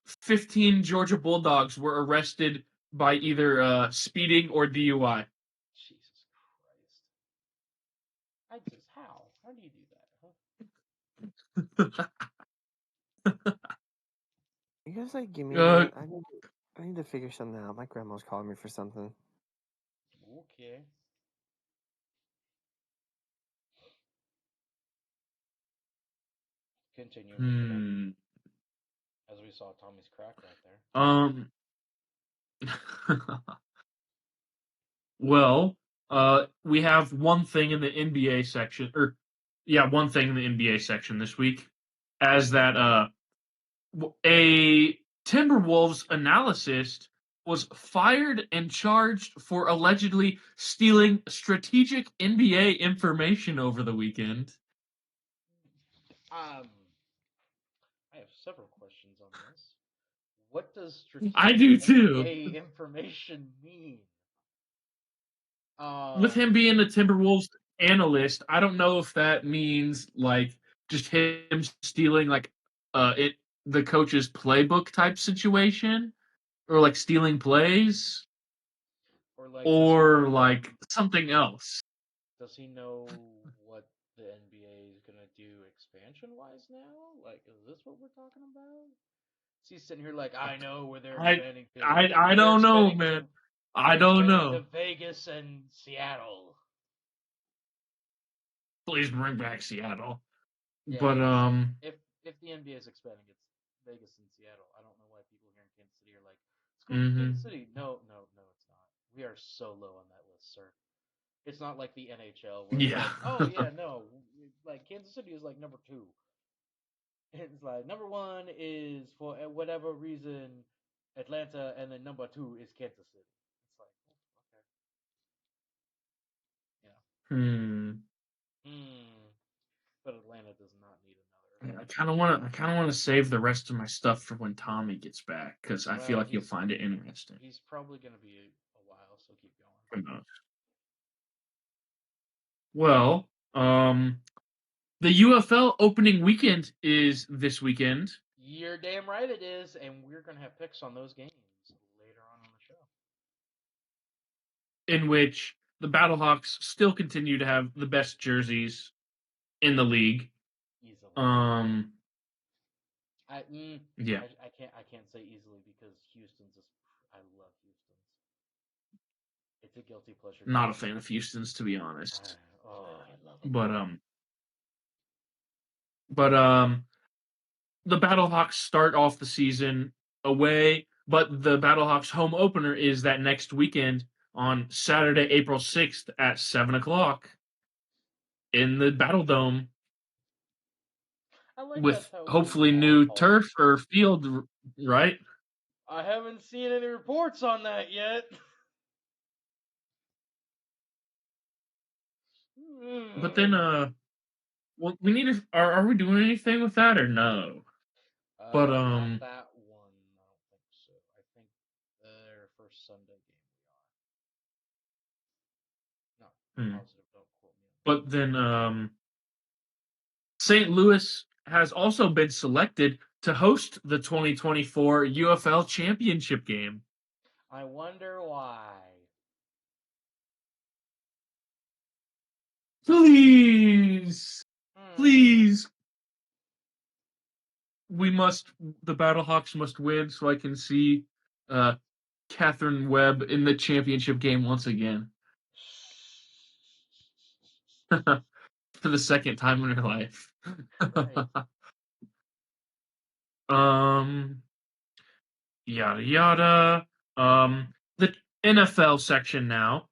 15 Georgia Bulldogs were arrested by either speeding or DUI. Jesus Christ! How do you do that? Huh? You guys give me. I need to figure something out. My grandma's calling me for something. Okay. Continue. As we saw Tommy's crack right there. Well, we have one thing in the NBA section, one thing in the NBA section this week, as that a Timberwolves analyst was fired and charged for allegedly stealing strategic NBA information over the weekend. I have several questions on this. What does strategic I do too. NBA information mean? With him being a Timberwolves analyst, I don't know if that means just him stealing the coach's playbook type situation, or stealing plays, or something else. Does he know what the NBA is gonna do expansion-wise now? Is this what we're talking about? He's sitting here I know where they're expanding to. I don't know, man. I don't know. To Vegas and Seattle. Please bring back Seattle. Yeah, but if the NBA is expanding, it's Vegas and Seattle. I don't know why people here in Kansas City are let's go to Kansas City. No, it's not. We are so low on that list, sir. It's not like the NHL. Where Kansas City is number 2. It's number 1 is for whatever reason Atlanta, and then number 2 is Kansas City. It's okay. But Atlanta does not need another. I kind of want to save the rest of my stuff for when Tommy gets back, because I feel like you'll find it interesting. He's probably going to be a while, so keep going. Who knows? Well, the UFL opening weekend is this weekend. You're damn right it is, and we're going to have picks on those games later on the show. In which the Battlehawks still continue to have the best jerseys in the league. Easily. I can't say easily because Houston's I love Houston's. It's a guilty pleasure. Not a fan of Houston's, to be honest. I love them. But the Battlehawks start off the season away, but the Battlehawks home opener is that next weekend on Saturday, April 6th at 7:00 in the Battle Dome. with hopefully new turf or field, right? I haven't seen any reports on that yet. But then, well, we need to. Are we doing anything with that or no? But not that one. I don't think so. I think their first Sunday game we are. No, positive. Don't quote me. But then, St. Louis has also been selected to host the 2024 UFL Championship game. I wonder why. Please. The Battlehawks must win so I can see Catherine Webb in the championship game once again. For the second time in her life. Yada yada. The NFL section now.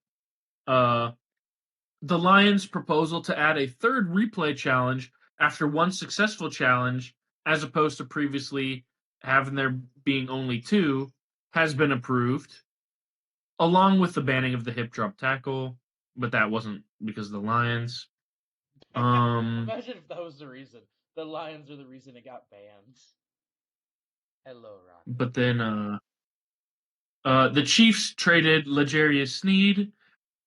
The Lions' proposal to add a third replay challenge after one successful challenge, as opposed to previously having there being only two, has been approved, along with the banning of the hip drop tackle, but that wasn't because of the Lions. Imagine if that was the reason. The Lions are the reason it got banned. Hello, Rocket. But then the Chiefs traded L'Jarius Sneed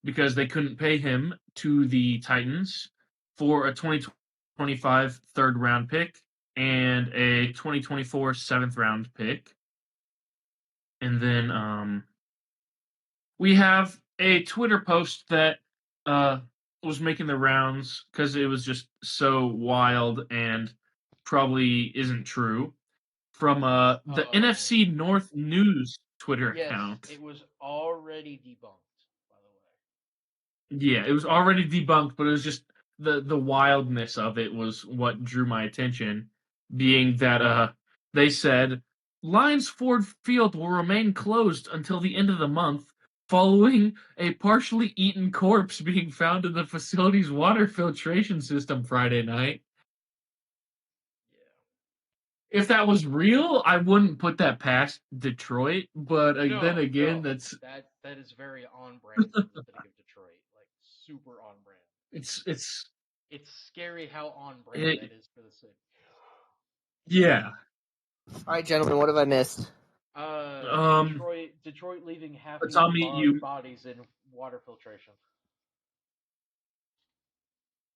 because they couldn't pay him to the Titans for a 2025 third round pick and a 2024 seventh round pick. And then we have a Twitter post that was making the rounds because it was just so wild and probably isn't true, from the NFC North News Twitter account. It was already debunked. Yeah, it was already debunked, but it was just the wildness of it was what drew my attention, being that they said Lions Ford Field will remain closed until the end of the month following a partially eaten corpse being found in the facility's water filtration system Friday night. Yeah. If that was real, I wouldn't put that past Detroit, but then again, that is very on brand for the city of Detroit. Super on brand. It's scary how on brand that is for the city. Yeah. All right, gentlemen, what have I missed? Detroit leaving half bodies in water filtration.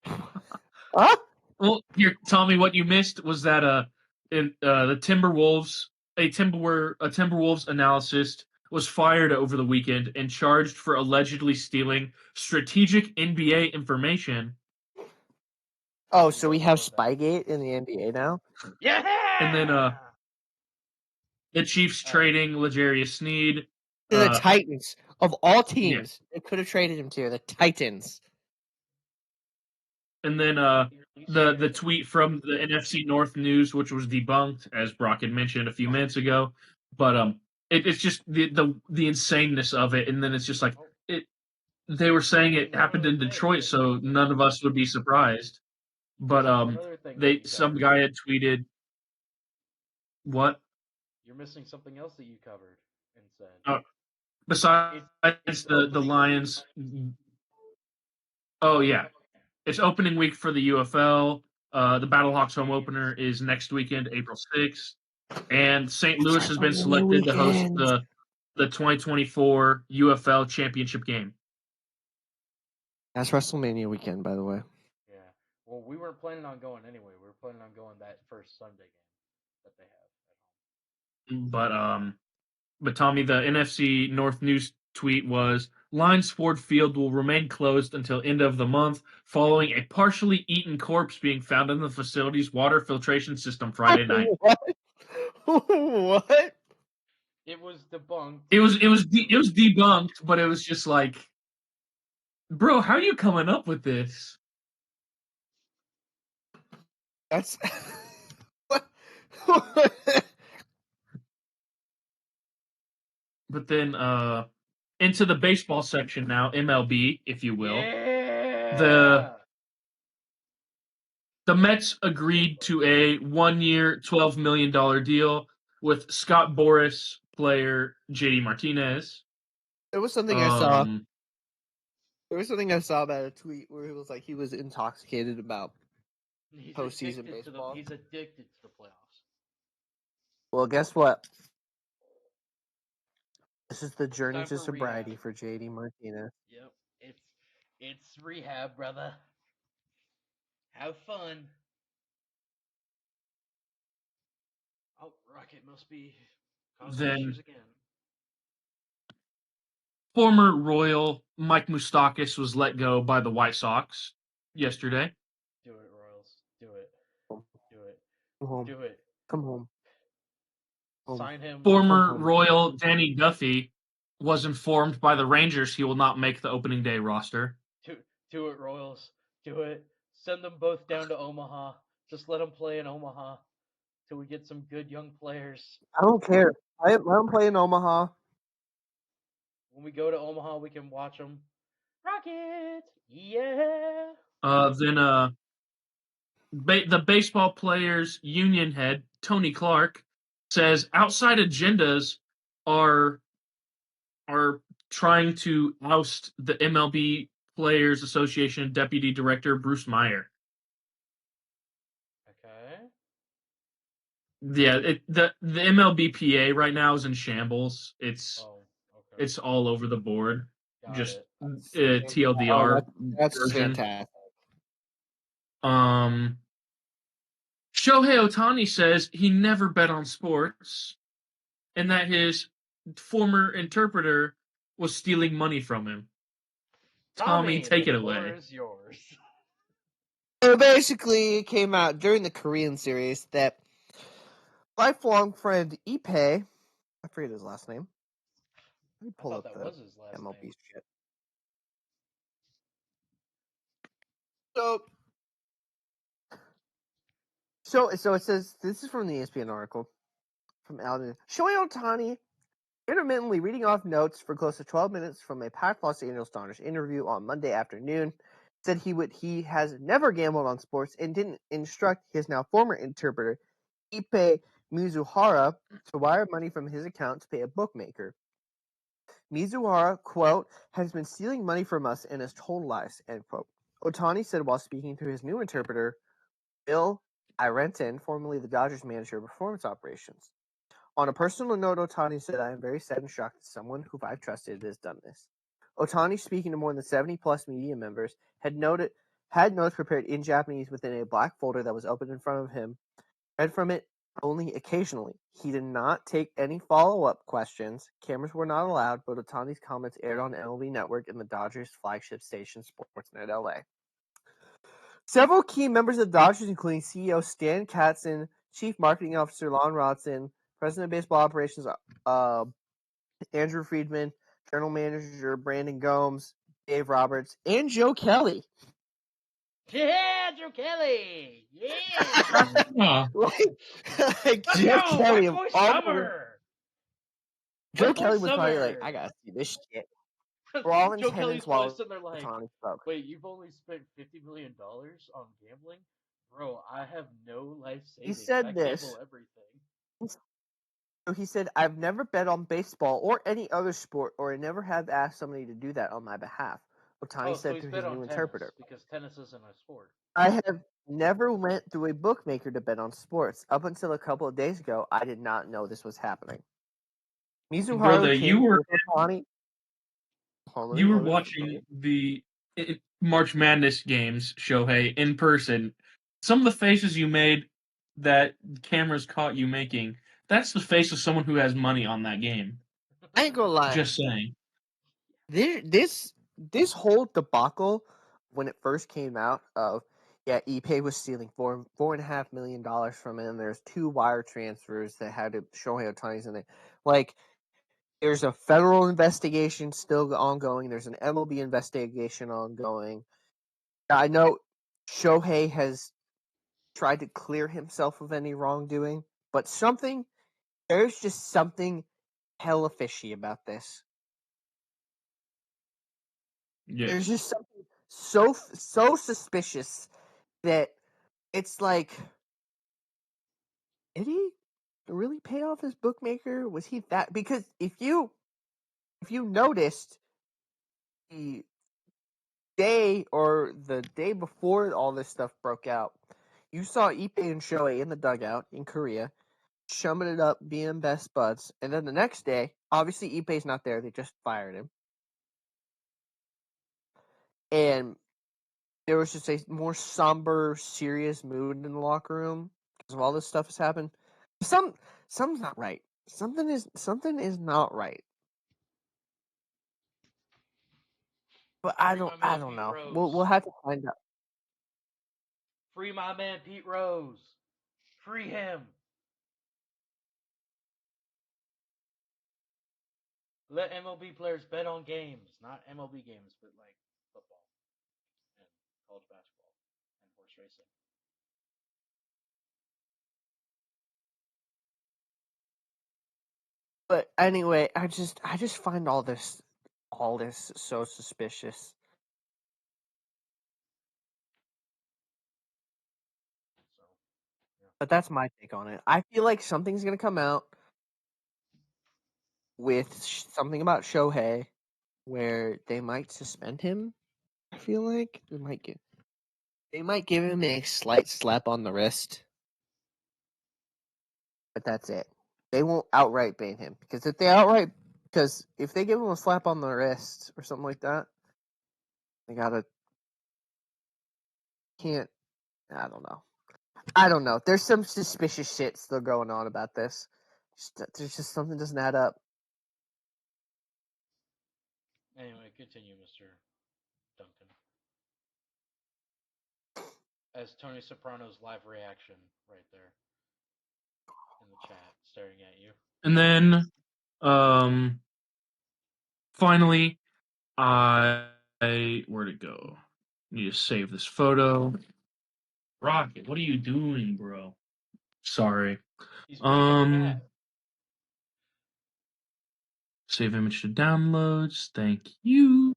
Huh? Well, here, Tommy, what you missed was that the Timberwolves, a Timberwolves analyst was fired over the weekend and charged for allegedly stealing strategic NBA information. Oh, so we have Spygate in the NBA now? Yeah! And then the Chiefs trading L'Jarius Sneed. To the Titans. Of all teams, they could have traded him to the Titans. And then the tweet from the NFC North News, which was debunked, as Brock had mentioned a few minutes ago. But it's just the insaneness of it, and then it's just like it. They were saying it happened in Detroit, so none of us would be surprised. But some guy had tweeted, "What? You're missing something else that you covered and said." Besides the Lions. Oh yeah, it's opening week for the UFL. The Battlehawks home opener is next weekend, April 6th, and St. Louis has been selected to host the 2024 UFL Championship game. That's WrestleMania weekend, by the way. Yeah. Well, we weren't planning on going anyway. We were planning on going that first Sunday game that they have at home. But Tommy, the NFC North News tweet was, Lions Ford Field will remain closed until end of the month, following a partially eaten corpse being found in the facility's water filtration system Friday night. What? It was debunked. It was debunked, but it was just like, bro, how are you coming up with this? That's But then into the baseball section now, MLB, if you will. Yeah. the Mets agreed to a 1-year, $12 million deal with Scott Boras player JD Martinez. There was something I saw. There was something I saw about a tweet where it was like he was intoxicated about postseason baseball. He's addicted to the playoffs. Well, guess what? This is the journey to sobriety for JD Martinez. Yep, it's rehab, brother. Have fun. Oh, Rocket must be causing issues again. Former Royal Mike Moustakas was let go by the White Sox yesterday. Do it, Royals. Do it. Do it. Come home. Do it. Come home. Sign him. Former Royal Danny Duffy was informed by the Rangers he will not make the opening day roster. Do it, Royals. Do it. Send them both down to Omaha. Just let them play in Omaha till we get some good young players. I don't care. Let them play in Omaha. When we go to Omaha, we can watch them. Rockets! Yeah! Then the baseball players union head, Tony Clark, says outside agendas are trying to oust the MLB Players Association Deputy Director Bruce Meyer. Okay. Yeah, the MLBPA right now is in shambles. It's all over the board. Got just it. TLDR that's version. Fantastic. Shohei Ohtani says he never bet on sports, and that his former interpreter was stealing money from him. Tommy, take it away. The floor is yours. So basically, it came out during the Korean series that lifelong friend Ippei, I forget his last name. Let me pull up the was his last MLB name. shit. So it says, this is from the ESPN article from Alden. Shohei Ohtani intermittently reading off notes for close to 12 minutes from a packed Los Angeles Dodgers interview on Monday afternoon, said he has never gambled on sports and didn't instruct his now former interpreter, Ippei Mizuhara, to wire money from his account to pay a bookmaker. Mizuhara, quote, has been stealing money from us and has told lies, end quote. Ohtani said while speaking to his new interpreter, Bill Irenton, formerly the Dodgers manager of performance operations. On a personal note, Ohtani said, I am very sad and shocked that someone who I've trusted has done this. Ohtani, speaking to more than 70-plus media members, had notes prepared in Japanese within a black folder that was open in front of him, read from it only occasionally. He did not take any follow-up questions. Cameras were not allowed, but Ohtani's comments aired on MLB Network and the Dodgers' flagship station, Sportsnet LA. Several key members of the Dodgers, including CEO Stan Katzen, Chief Marketing Officer Lon Rodson, President of Baseball Operations Andrew Friedman, General Manager Brandon Gomes, Dave Roberts, and Joe Kelly. Yeah, Joe Kelly! Yeah! like Joe Kelly of all Joe Kelly was probably like, I gotta see this shit. We're all in Joe Kelly's probably sitting there like, wait, you've only spent $50 million on gambling? Bro, I have no life savings. He said I this. gamble everything. So he said, I've never bet on baseball or any other sport, or I never have asked somebody to do that on my behalf. Ohtani said to his new interpreter. Because tennis isn't a sport. I have never went through a bookmaker to bet on sports. Up until a couple of days ago, I did not know this was happening. Brother, you were watching the March Madness games, Shohei, in person. Some of the faces you made that cameras caught you making, that's the face of someone who has money on that game. I ain't gonna lie. Just saying. This whole debacle, when it first came out, of Ippei was stealing $4.5 million from it, and there's 2 wire transfers that had Shohei Ohtani's in it. Like, there's a federal investigation still ongoing. There's an MLB investigation ongoing. I know Shohei has tried to clear himself of any wrongdoing, but there's just something hella fishy about this. Yeah. There's just something so suspicious that it's like, did he really pay off his bookmaker? Was he that? Because if you noticed, the day before all this stuff broke out, you saw Ippei and Shohei in the dugout in Korea, chumming it up, being best buds. And then the next day, obviously Ippei's not there; they just fired him, and there was just a more somber, serious mood in the locker room because of all this stuff has happened. Something's not right. Something is not right. But I don't know. We'll have to find out. Free my man Pete Rose. Free him. Let MLB players bet on games, not MLB games, but like football and college basketball and horse racing. But anyway, I just find all this so suspicious. So, yeah. But that's my take on it. I feel like something's gonna come out with something about Shohei where they might suspend him. I feel like they might give him a slight slap on the wrist. But that's it. They won't outright ban him because if they give him a slap on the wrist or something like that, they can't. I don't know. There's some suspicious shit still going on about this. There's just something doesn't add up. Anyway, continue, Mr. Duncan. As Tony Soprano's live reaction right there in the chat, staring at you. And then, finally, where'd it go? Need to save this photo. Rocket, what are you doing, bro? Sorry. He's being a cat. Save image to downloads. Thank you.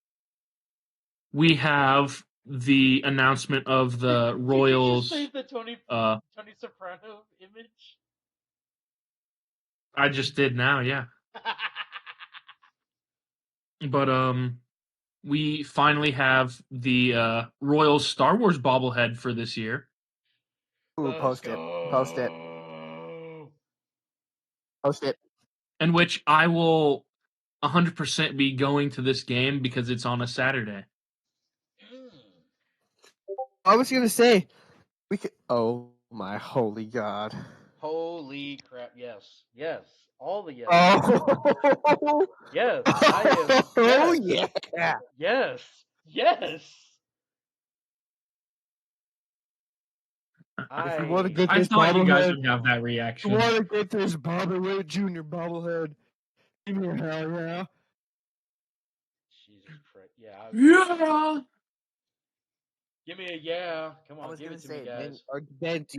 We have the announcement of the Royals. Did you just save the Tony Soprano image? I just did now, yeah. But we finally have the Royals Star Wars bobblehead for this year. Ooh, post it. In which I will 100% be going to this game because it's on a Saturday. I was gonna say we could. Oh my holy god! Holy crap! Yes, all the yes. Oh yes, I am. Oh yes. yeah! Yes. If you want to get I this thought you guys bobblehead, would have that reaction. you want to get this Bobby Witt Jr. bobblehead? Give me a hell yeah! Jesus Christ! Yeah. Yeah. Give me a yeah! Come on, give it to me, guys. Ben, do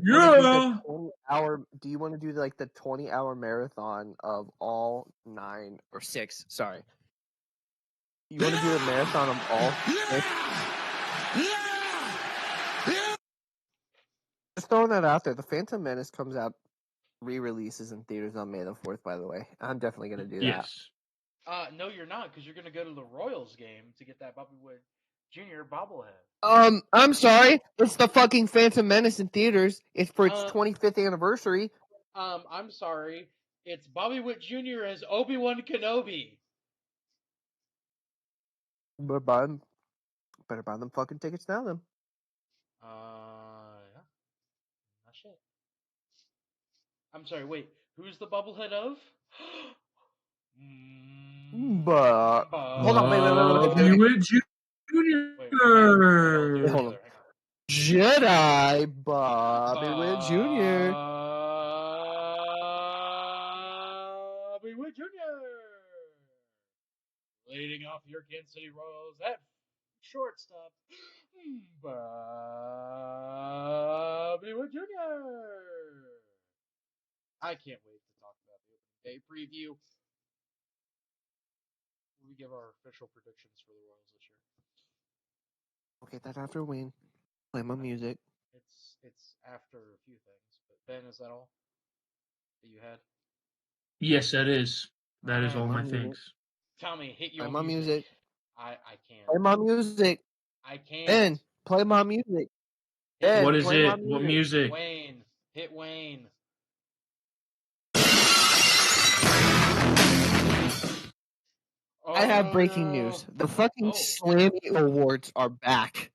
you want to do like the 20-hour marathon of all 9 or 6? Sorry. You want to do a marathon of all 6? Just throwing that out there. The Phantom Menace comes out, re-releases in theaters on May the 4th, by the way. I'm definitely going to do that. Yes. No, you're not, because you're going to go to the Royals game to get that Bobby Witt Jr. bobblehead. I'm sorry. It's the fucking Phantom Menace in theaters. It's for its 25th anniversary. I'm sorry. It's Bobby Witt Jr. as Obi-Wan Kenobi. Better buy them fucking tickets now, then. Yeah. Not shit. I'm sorry, wait. Who's the bobblehead of? Hold on, wait. Bobby Witt Jr. Hold on. Jedi Bobby Witt Jr. Bobby Witt Jr. Leading off your Kansas City Royals at shortstop, Bobby Witt Jr. I can't wait to talk about the opening day preview. We give our official predictions for the Royals this year. Okay, that after Wayne. Play my music. It's after a few things. But Ben, is that all that you had? Yes, that is. That is all my things. Tommy, hit your play my music. I can't. Play my music. I can't. Ben, play my music. Ben, what is play my it? music. What music? Wayne, hit Wayne. I have breaking news. The fucking Slammy Awards are back.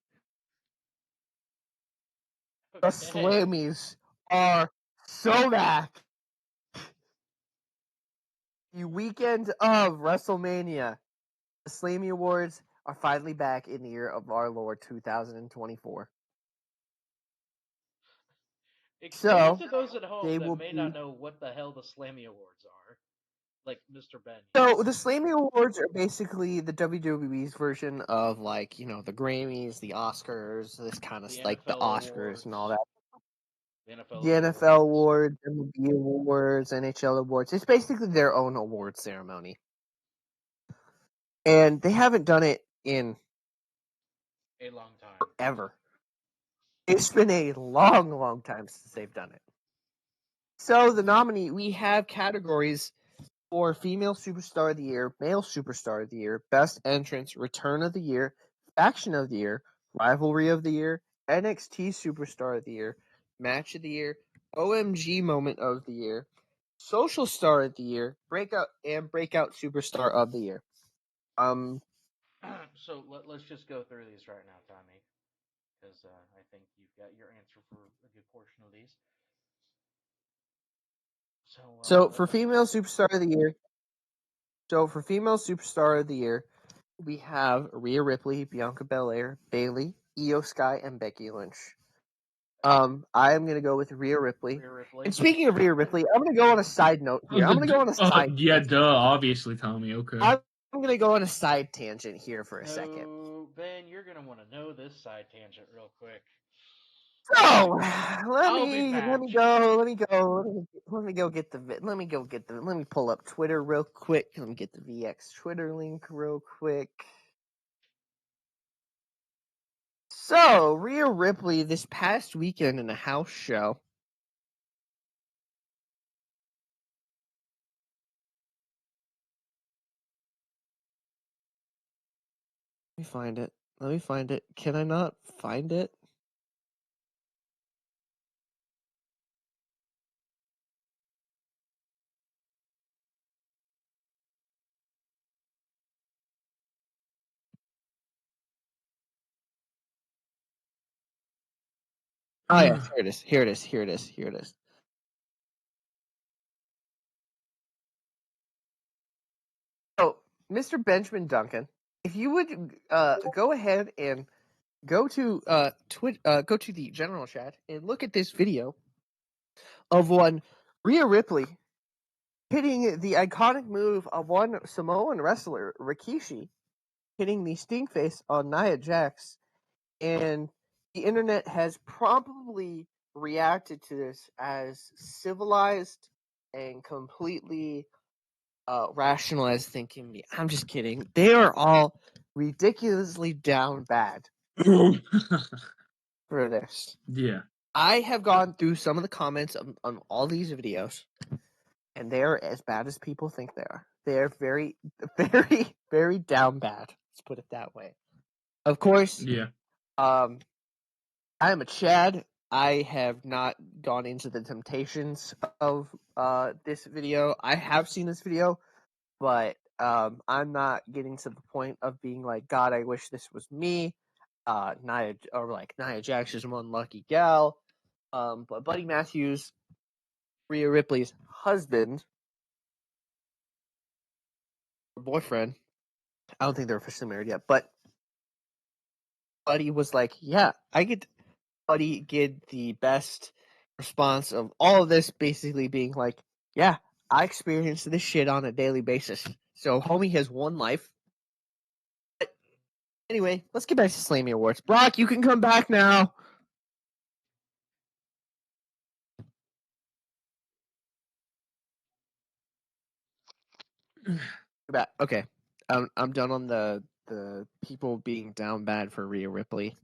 The Slammies are so back. The weekend of WrestleMania, the Slammy Awards are finally back in the year of our Lord 2024. Explain to those at home that may not know what the hell the Slammy Awards are. Like Mr. Ben. So the Slammy Awards are basically the WWE's version of the Grammys, the Oscars, this kind of like the Oscars awards, and all that. The NFL awards, MLB awards, NHL awards. It's basically their own award ceremony. And they haven't done it in a long time. Forever. It's been a long, long time since they've done it. So we have categories for Female Superstar of the Year, Male Superstar of the Year, Best Entrance, Return of the Year, Faction of the Year, Rivalry of the Year, NXT Superstar of the Year, Match of the Year, OMG Moment of the Year, Social Star of the Year, Breakout Superstar of the Year. So let's just go through these right now, Tommy, because I think you've got your answer for a good portion of these. So for Female Superstar of the Year, we have Rhea Ripley, Bianca Belair, Bayley, Io Sky, and Becky Lynch. I am gonna go with Rhea Ripley. And speaking of Rhea Ripley, I'm gonna go on a side note here. Obviously, Tommy. Okay. I'm gonna go on a side tangent here for a second. Ben, you're gonna want to know this side tangent real quick. So let me pull up Twitter real quick. Let me get the VX Twitter link real quick. So Rhea Ripley this past weekend in a house show. Let me find it. Can I not find it? Oh yeah, here it is. So, Mr. Benjamin Duncan, if you would go ahead and go to the general chat and look at this video of one Rhea Ripley hitting the iconic move of one Samoan wrestler, Rikishi, hitting the stink face on Nia Jax, and the internet has probably reacted to this as civilized and completely rationalized thinking. I'm just kidding. They are all ridiculously down bad for this. Yeah. I have gone through some of the comments on all these videos, and they are as bad as people think they are. They are very, very, very down bad. Let's put it that way. Of course, yeah. I am a Chad. I have not gone into the temptations of this video. I have seen this video, but I'm not getting to the point of being like, God, I wish this was me. Nia Jax is one lucky gal. But Buddy Matthews, Rhea Ripley's husband or boyfriend, I don't think they're officially married yet, but Buddy was like, yeah, Buddy get the best response of all of this, basically being like, yeah, I experience this shit on a daily basis. So homie has one life. But anyway, let's get back to Slammy Awards. Brock, you can come back now. Okay. I'm done on the people being down bad for Rhea Ripley.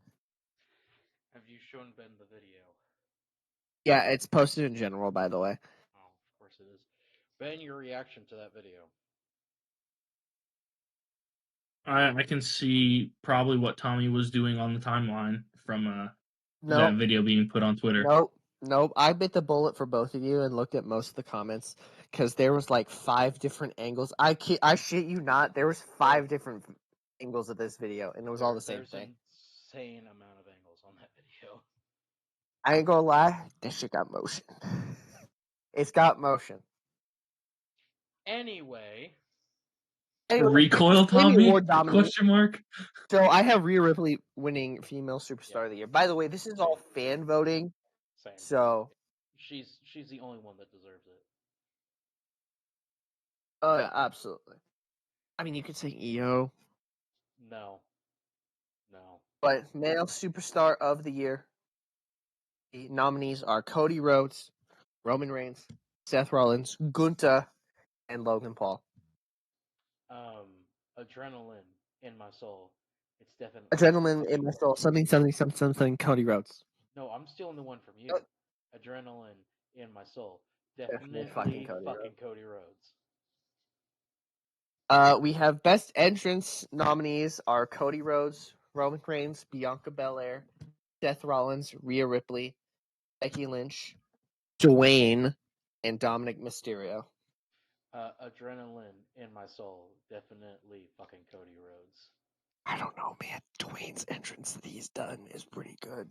Have you showing Ben the video? Yeah, it's posted in general, by the way. Oh, of course it is. Ben, your reaction to that video? I can see probably what Tommy was doing on the timeline from that video being put on Twitter. Nope. I bit the bullet for both of you and looked at most of the comments because there was like 5 different angles. I shit you not. There was 5 different angles of this video, and it was all the same thing. There's an insane amount of angles on that video. I ain't gonna lie, this shit got motion. It's got motion. Anyway, recoil, Tommy? Question mark. So I have Rhea Ripley winning Female Superstar of the Year. By the way, this is all fan voting. Same. So she's the only one that deserves it. Oh yeah, absolutely. I mean, you could say EO. No. But Male Superstar of the Year, the nominees are Cody Rhodes, Roman Reigns, Seth Rollins, Gunther, and Logan Paul. Adrenaline in my soul. It's definitely Adrenaline in my soul. Something. Cody Rhodes. No, I'm stealing the one from you. Adrenaline in my soul. Definitely fucking Cody Rhodes. We have Best Entrance nominees are Cody Rhodes, Roman Reigns, Bianca Belair, Seth Rollins, Rhea Ripley, Becky Lynch, Dwayne, and Dominic Mysterio. Adrenaline in my soul. Definitely fucking Cody Rhodes. I don't know, man. Dwayne's entrance that he's done is pretty good.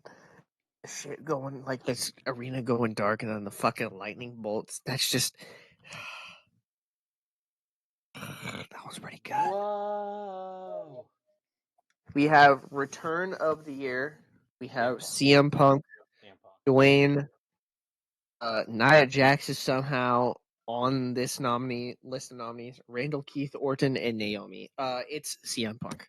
The shit going, like this arena going dark and then the fucking lightning bolts. That's just... that was pretty good. Whoa. We have Return of the Year. We have CM Punk. Dwayne. Nia Jax is somehow on this list of nominees. Randall Keith Orton and Naomi. It's CM Punk.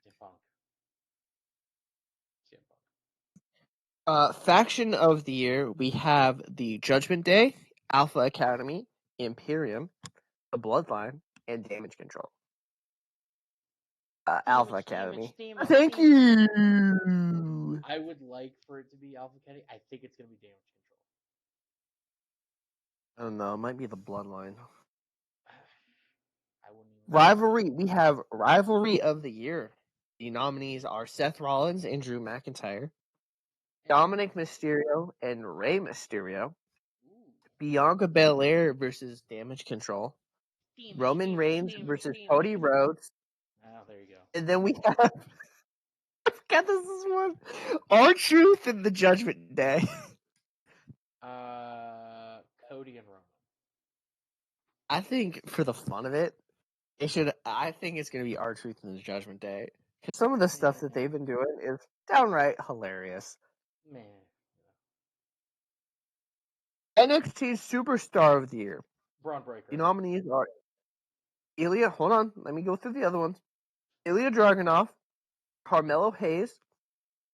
Faction of the Year, we have the Judgment Day, Alpha Academy, Imperium, the Bloodline, and Damage Control. Alpha Academy. Thank you! I would like for it to be Alpha Academy. I think it's going to be Damage Control. I don't know. It might be the Bloodline. I wouldn't even Rivalry. We have Rivalry of the Year. The nominees are Seth Rollins and Drew McIntyre, Dominic Mysterio and Rey Mysterio, Bianca Belair versus Damage Control, Roman Reigns versus Cody Rhodes. Oh, there you go. And then we have, I forgot this is one, R-Truth and the Judgment Day. Cody and Roman. I think for the fun of it, I think it's going to be R-Truth and the Judgment Day. Because some of the stuff that they've been doing is downright hilarious. Man. NXT Superstar of the Year. Braun Breaker. The nominees are Ilya. Hold on, let me go through the other ones. Ilya Dragunov, Carmelo Hayes,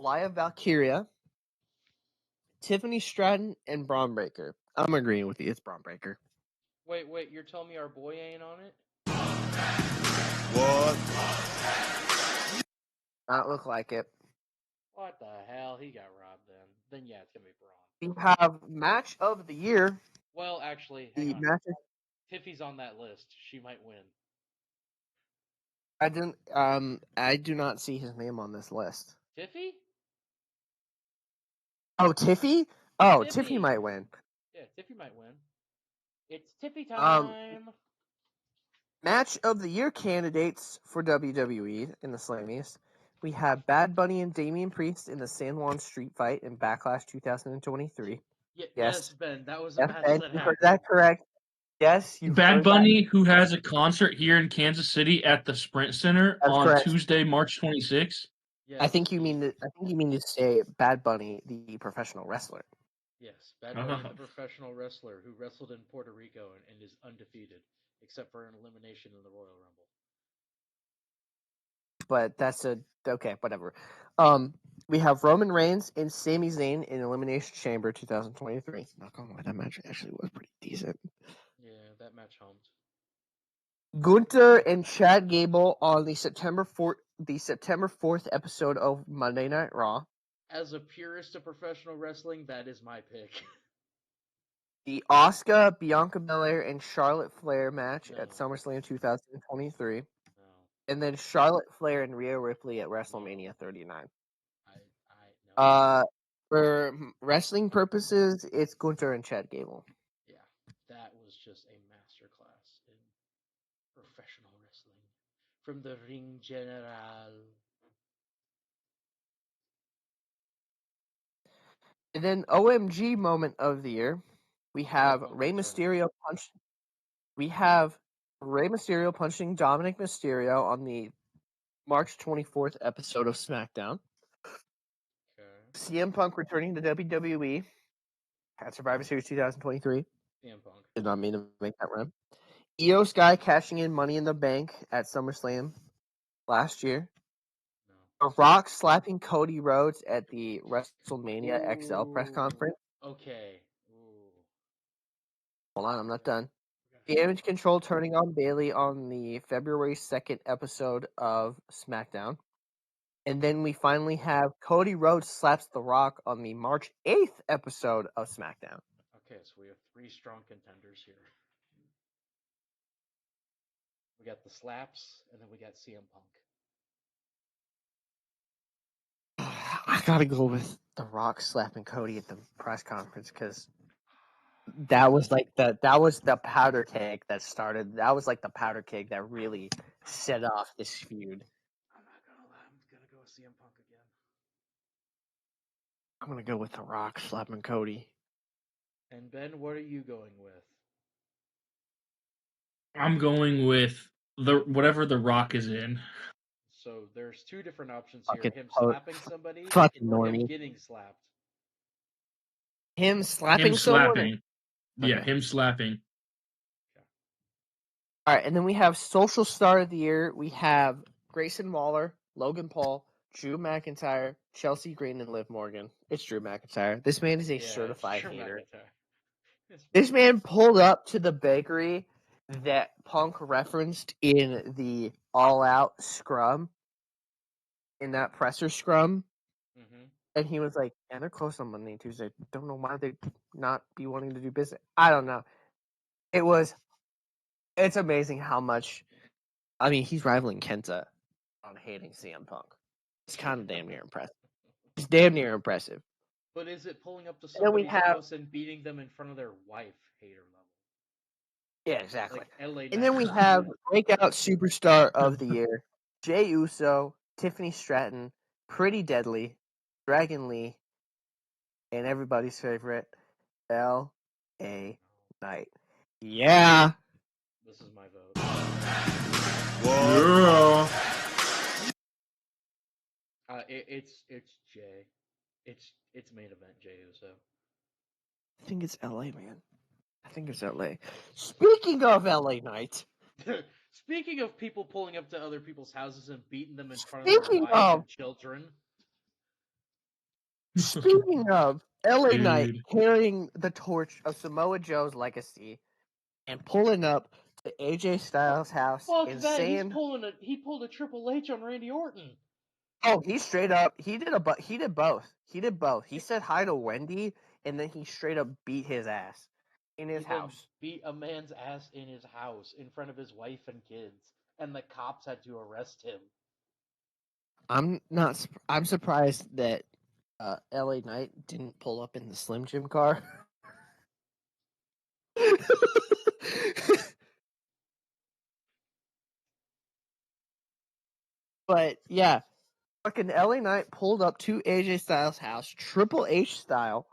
Laya Valkyria, Tiffany Stratton, and Braun Breaker. I'm agreeing with you. It's Braun Breaker. Wait, you're telling me our boy ain't on it? What? Not look like it. What the hell? He got robbed then. Then yeah, it's going to be Braun. You have Match of the Year. Well, actually, hang on. Tiffy's on that list. She might win. I do not see his name on this list. Tiffy? Oh, Tiffy? Oh, Tiffy might win. Yeah, Tiffy might win. It's Tiffy time. Match of the Year candidates for WWE in the Slammies. We have Bad Bunny and Damian Priest in the San Juan Street Fight in Backlash 2023. Yes, Ben. That was a match that happened. Is that correct? Yes, you Bad Bunny, who has a concert here in Kansas City at the Sprint Center on Tuesday, March 26th. Yes. I think you mean to say Bad Bunny, the professional wrestler. Yes, Bad Bunny, the professional wrestler who wrestled in Puerto Rico and is undefeated, except for an elimination in the Royal Rumble. But that's okay, whatever. We have Roman Reigns and Sami Zayn in Elimination Chamber 2023. Not gonna lie, that match actually was pretty decent. Yeah, that match hummed. Gunther and Chad Gable on the September 4th episode of Monday Night Raw. as a purist of professional wrestling, that is my pick. The Asuka, Bianca Belair, and Charlotte Flair match at SummerSlam 2023. No. And then Charlotte Flair and Rhea Ripley at WrestleMania 39. No. For wrestling purposes, it's Gunther and Chad Gable. Yeah, that was just a masterclass in professional wrestling from the Ring General. And then OMG moment of the year, we have Rey Mysterio punch. We have Rey Mysterio punching Dominic Mysterio on the March 24th episode of SmackDown. Okay. CM Punk returning to WWE at Survivor Series 2023. CM Punk did not mean to make that rhyme. Io Sky cashing in Money in the Bank at SummerSlam last year. The Rock slapping Cody Rhodes at the WrestleMania XL press conference. Okay. Hold on, I'm not done. Damage Control turning on Bayley on the February 2nd episode of SmackDown. And then we finally have Cody Rhodes slaps The Rock on the March 8th episode of SmackDown. Okay, so we have 3 strong contenders here. We got the slaps, and then we got CM Punk. I gotta go with The Rock slapping Cody at the press conference because that was the powder keg that started. That was like the powder keg that really set off this feud. I'm not gonna lie. I'm gonna go with CM Punk again. I'm gonna go with The Rock slapping Cody. And Ben, what are you going with? I'm going with whatever The Rock is in. So there's 2 different options here: him slapping somebody, or him getting slapped. Him slapping someone. Yeah, him slapping. Okay. All right, and then we have Social Star of the Year. We have Grayson Waller, Logan Paul, Drew McIntyre, Chelsea Green, and Liv Morgan. It's Drew McIntyre. This man is a certified hater. This man pulled up to the bakery that Punk referenced in the All Out scrum, in that presser scrum. Mm-hmm. And he was like, "And they're closed on Monday and Tuesday. Don't know why they not be wanting to do business." I don't know. It's amazing how much. I mean, he's rivaling Kenta on hating CM Punk. It's kind of damn near impressive. It's damn near impressive. But is it pulling up to somebody's house and beating them in front of their wife hater level? Yeah, exactly. Like LA and then we have breakout superstar of the year, Jey Uso, Tiffany Stratton, Pretty Deadly, Dragon Lee, and everybody's favorite, L.A. Knight. Yeah. This is my vote. Whoa. It's Jay. It's main event Jey Uso. I think it's LA, man. I think it's LA. Speaking of LA Knight. Speaking of people pulling up to other people's houses and beating them in front of their wives and children. Speaking of LA Knight carrying the torch of Samoa Joe's legacy and pulling up to AJ Styles' house and saying, he pulled a Triple H on Randy Orton. Oh, he straight up he did both. He did both. He said hi to Wendy and then he straight up beat his ass in his house. Beat a man's ass in his house in front of his wife and kids, and the cops had to arrest him. I'm surprised that LA Knight didn't pull up in the Slim Jim car. But yeah, fucking LA Knight pulled up to AJ Styles' house, Triple H style,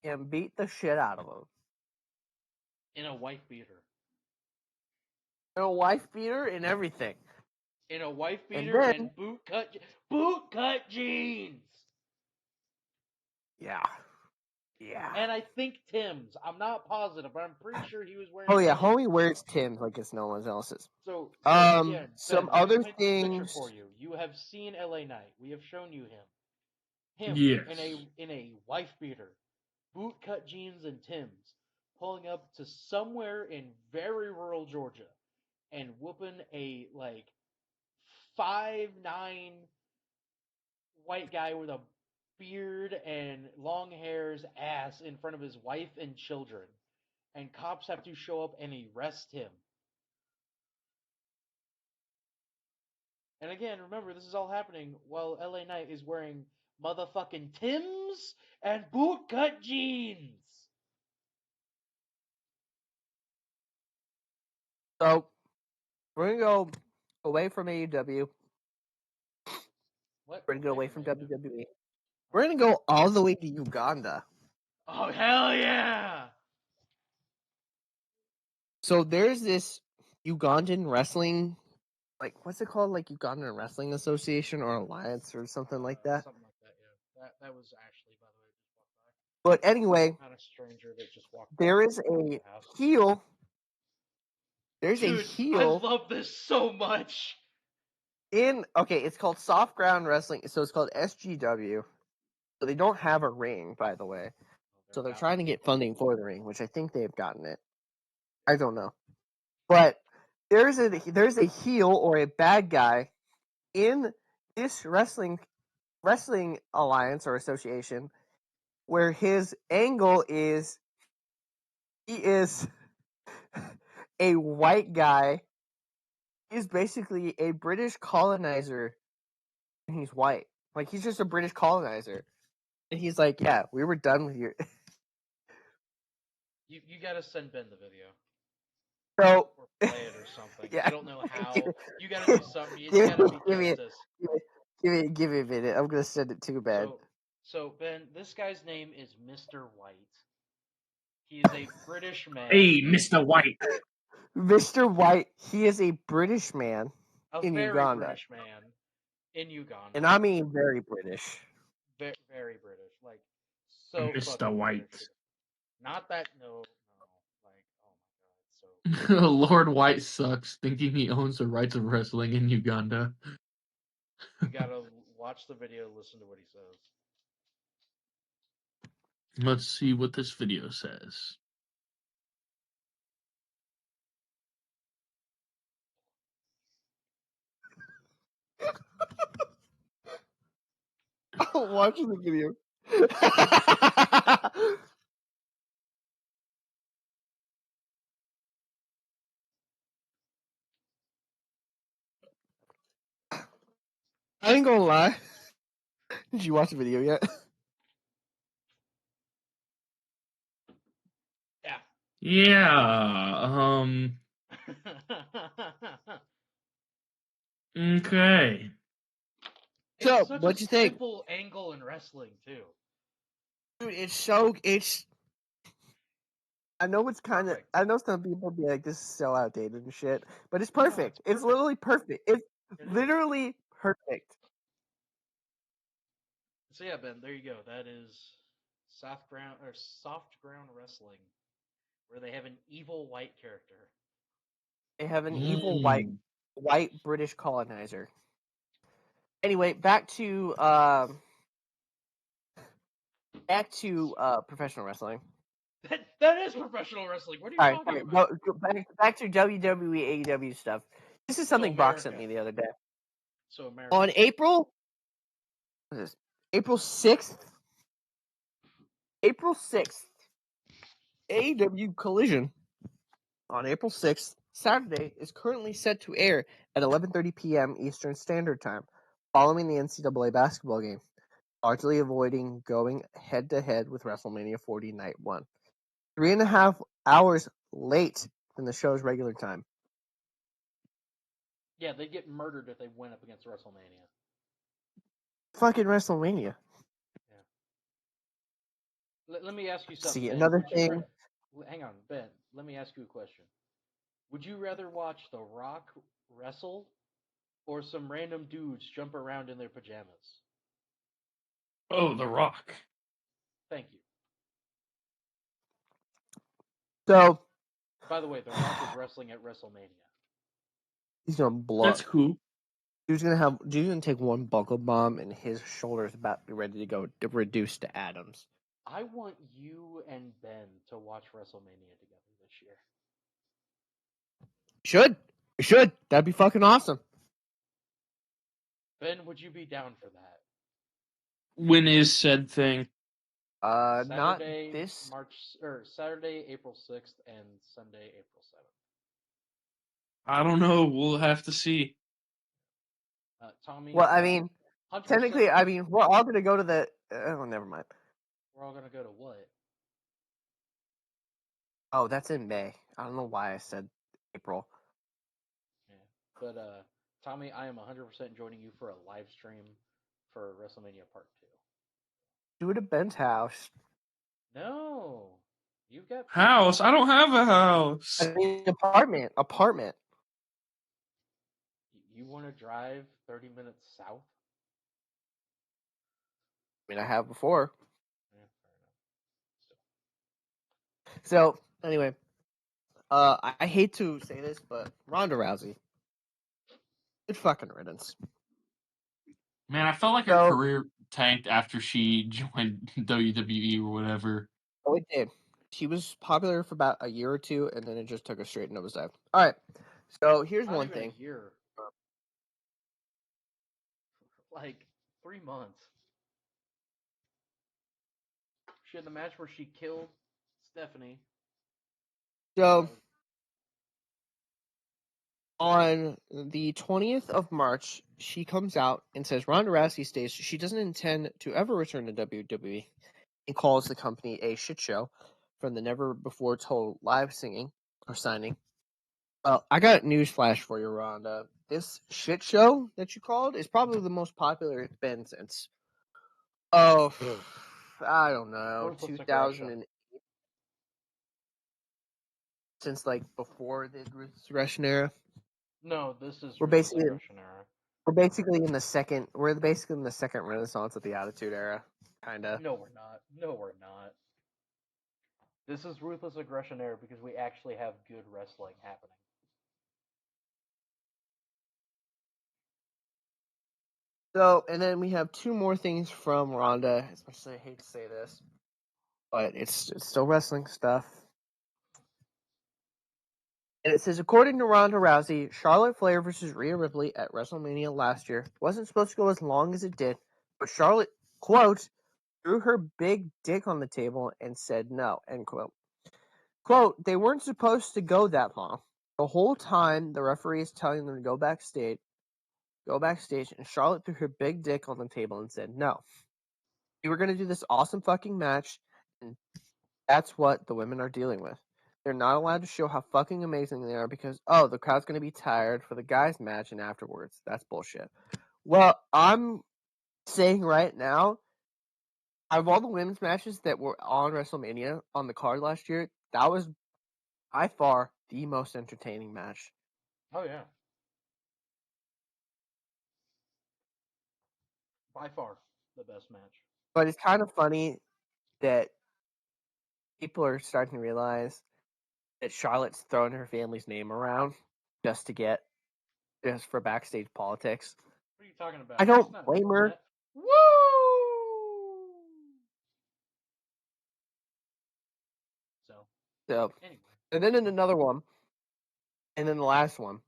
and beat the shit out of him. In a wife beater. In a wife beater and everything. In a wife beater and boot cut jeans. Yeah. Yeah. And I think Tim's. I'm not positive, but I'm pretty sure he was wearing. Oh yeah, homie wears Tim's like it's no one else's. So again, some Ben, other paint things picture for you. You have seen LA Knight. We have shown you him. Yes. in a wife beater, boot cut jeans and Tim's, pulling up to somewhere in very rural Georgia, and whooping a 5'9" white guy with a beard and long hair's ass in front of his wife and children, and cops have to show up and arrest him. And again, remember, this is all happening while LA Knight is wearing motherfucking Timbs and bootcut jeans. So, we're going to go away from AEW. What? We're going to go away from WWE. We're going to go all the way to Uganda. Oh, hell yeah! So, there's this Ugandan wrestling, like, what's it called? Like, Ugandan Wrestling Association or Alliance or something like that? Something like that, yeah. That was Ashley, by the way, just walked by. But anyway, not a stranger that just walked there by is a heel. There's Dude, a heel. I love this so much. It's called Soft Ground Wrestling, so it's called SGW. So they don't have a ring, by the way. So they're trying to get funding for the ring, which I think they've gotten it. I don't know. But there's a heel or a bad guy in this wrestling alliance or association where his angle is he is a white guy. He's basically a British colonizer and he's white. Like, he's just a British colonizer. And he's like, yeah, we were done with your... You gotta send Ben the video. So... Or play it or something. Yeah. I don't know how. You gotta do something. You gotta be justice. Give me a minute. I'm gonna send it to Ben. So, Ben, this guy's name is Mr. White. He is a British man. Hey, Mr. White. Mr. White, he is a British man in Uganda. British man in Uganda. And I mean very British. Very British. Like, so Mr. White. British. Not that, no. Like, oh my god, so... Lord White sucks, thinking he owns the rights of wrestling in Uganda. You gotta watch the video, listen to what he says. Let's see what this video says. I'll watch the video. I ain't gonna lie. Did you watch the video yet? Yeah. Okay. So, what'd you think? Simple angle in wrestling too. Dude, I know it's kind of. I know some people be like, "This is so outdated and shit," but it's perfect. It's literally perfect. It's literally perfect. So yeah, Ben, there you go. That is soft ground wrestling, where they have an evil white character. They have an evil white British colonizer. Anyway, back to professional wrestling. That is professional wrestling. What are you talking about? Back to WWE, AEW stuff. This is something Brock sent me the other day. So America. On April 6th, AEW Collision on April 6th, Saturday, is currently set to air at 11:30 p.m. Eastern Standard Time, following the NCAA basketball game, largely avoiding going head-to-head with WrestleMania 40 Night 1. 3.5 hours late than the show's regular time. Yeah, they'd get murdered if they went up against WrestleMania. Fucking WrestleMania. Yeah. Let me ask you something. See, another thing. Hang on, Ben. Let me ask you a question. Would you rather watch The Rock wrestle or some random dudes jump around in their pajamas? Oh, The Rock. Thank you. So, by the way, The Rock is wrestling at WrestleMania. He's gonna blow. That's cool. Dude's gonna take one buckle bomb and his shoulder's about to be ready to go reduced to atoms. I want you and Ben to watch WrestleMania together this year. You should. That'd be fucking awesome. Ben, would you be down for that? When is said thing? Saturday, not this. Saturday, April 6th, and Sunday, April 7th. I don't know. We'll have to see. Tommy. Well, I mean, 100%. Technically, I mean, we're all gonna go to the. Oh, never mind. We're all gonna go to what? Oh, that's in May. I don't know why I said April. Yeah, but Tommy, I am 100% joining you for a live stream for WrestleMania Part 2. Do it at Ben's house. No, you've got house. I don't have a house. I mean, apartment. You want to drive 30 minutes south? I mean, I have before. Yeah, fair enough. So anyway, I hate to say this, but Ronda Rousey, good fucking riddance. Man, I felt like her career tanked after she joined WWE or whatever. Oh, it did. She was popular for about a year or two, and then it just took a straight nosedive. All right, so here's one thing. A year. Like 3 months. She had the match where she killed Stephanie. So on the 20th of March, she comes out and says Ronda Rousey states she doesn't intend to ever return to WWE and calls the company a shit show from the never before told live singing or signing. Well, I got news flash for you, Ronda. This shit show that you called is probably the most popular it's been since, I don't know, 2008. Since like before the Russian era. No, this is we're basically in the second. We're basically in the second renaissance of the Attitude Era, kind of. No, we're not. This is Ruthless Aggression Era because we actually have good wrestling happening. So, and then we have two more things from Ronda. Especially, I hate to say this, but it's still wrestling stuff. And it says, according to Ronda Rousey, Charlotte Flair versus Rhea Ripley at WrestleMania last year wasn't supposed to go as long as it did, but Charlotte, quote, threw her big dick on the table and said no, end quote. Quote, they weren't supposed to go that long. The whole time, the referee is telling them to go backstage, and Charlotte threw her big dick on the table and said no. We were going to do this awesome fucking match, and that's what the women are dealing with. They're not allowed to show how fucking amazing they are because, the crowd's going to be tired for the guys' match and afterwards. That's bullshit. Well, I'm saying right now, out of all the women's matches that were on WrestleMania on the card last year, that was by far the most entertaining match. Oh, yeah. By far the best match. But it's kind of funny that people are starting to realize that Charlotte's throwing her family's name around just for backstage politics. What are you talking about? I don't blame her. Woo! So anyway. And then in another one, and then the last one,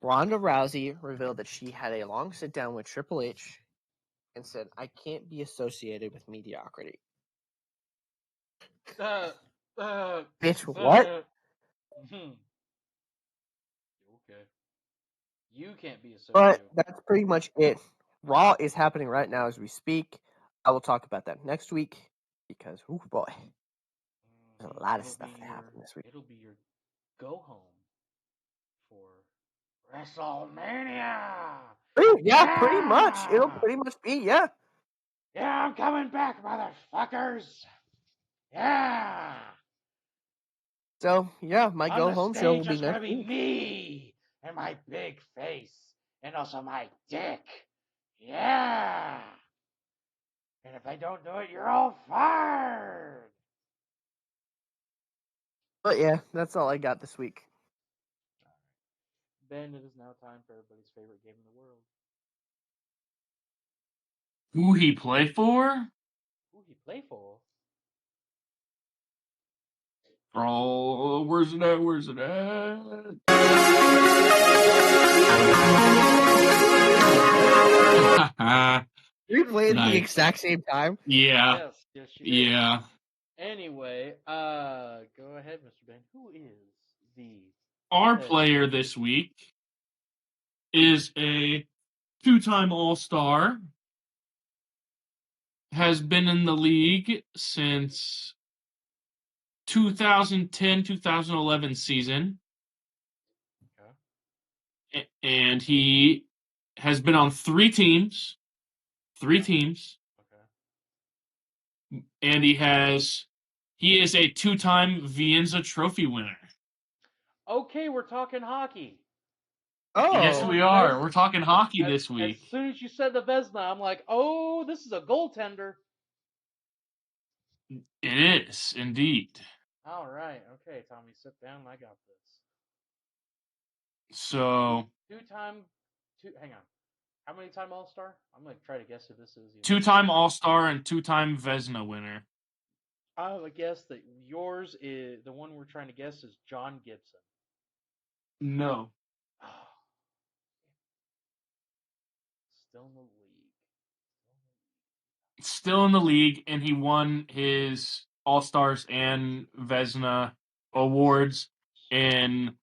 Ronda Rousey revealed that she had a long sit down with Triple H and said, I can't be associated with mediocrity. Bitch, what? Okay. You can't be associated. But that's pretty much it. Raw is happening right now as we speak. I will talk about that next week because, oh boy, there's a lot of stuff that happened this week. It'll be your go home for WrestleMania. Yeah, pretty much. It'll pretty much be, yeah. Yeah, I'm coming back, motherfuckers. Yeah. So, yeah, my go-home show will be next week. It's gonna be me and my big face and also my dick. Yeah. And if I don't do it, you're all fired. But yeah, that's all I got this week. Ben, it is now time for everybody's favorite game in the world. Who he play for? Who he play for? Oh, where's it at? We played at the exact same time. Yeah. Yes, you did. Yeah. Anyway, go ahead, Mr. Ben. Who is our player this week is a two-time All-Star, has been in the league since 2010-2011 season. Okay. And he has been on three teams. Okay. And he is a two-time Vienza Trophy winner. Okay, we're talking hockey. Oh, yes, we are. We're talking hockey this week. As soon as you said the Vezina, I'm like, oh, this is a goaltender. It is, indeed. All right. Okay, Tommy, sit down. I got this. So. Hang on. How many time All-Star? I'm going to try to guess who this is. Two-time All-Star and two-time Vezina winner. I would guess that yours is, the one we're trying to guess is John Gibson. No. Still in the league. Still in the league, and he won his All-Stars and Vezina awards in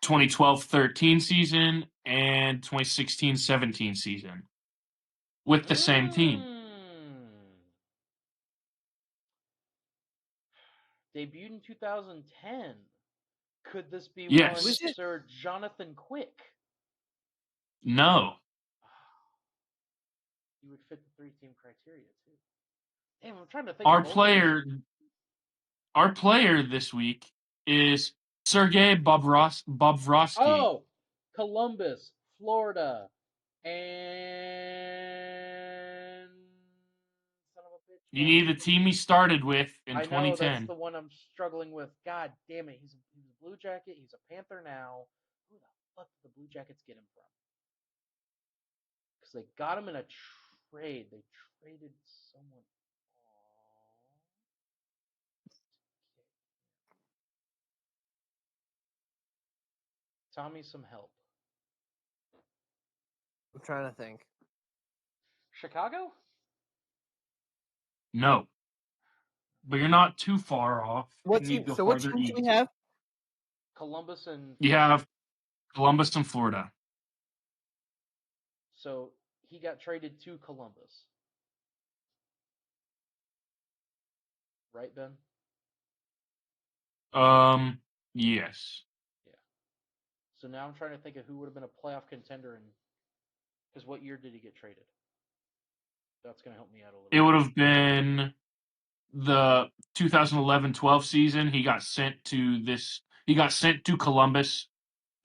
2012-13 season and 2016-17 season with the same team. Debuted in 2010. Could this be yes. one Sir Jonathan Quick? No. He would fit the three-team criteria too. Damn, I'm trying to think. Our player this week is Sergei Bobrovsky. Oh, Columbus, Florida, and son of a bitch. You need the team he started with in 2010. I know that's the one I'm struggling with. God damn it, he's a Blue Jacket. He's a Panther now. Who the fuck did the Blue Jackets get him from? Because they got him in a trade. They traded someone. Tommy, some help. I'm trying to think. Chicago? No. But you're not too far off. What team? So what team do we have? Columbus and. You have Columbus and Florida. So he got traded to Columbus. Right, Ben? Yes. Yeah. So now I'm trying to think of who would have been a playoff contender and because what year did he get traded? That's going to help me out a little bit. It would have been the 2011-12 season. He got sent to Columbus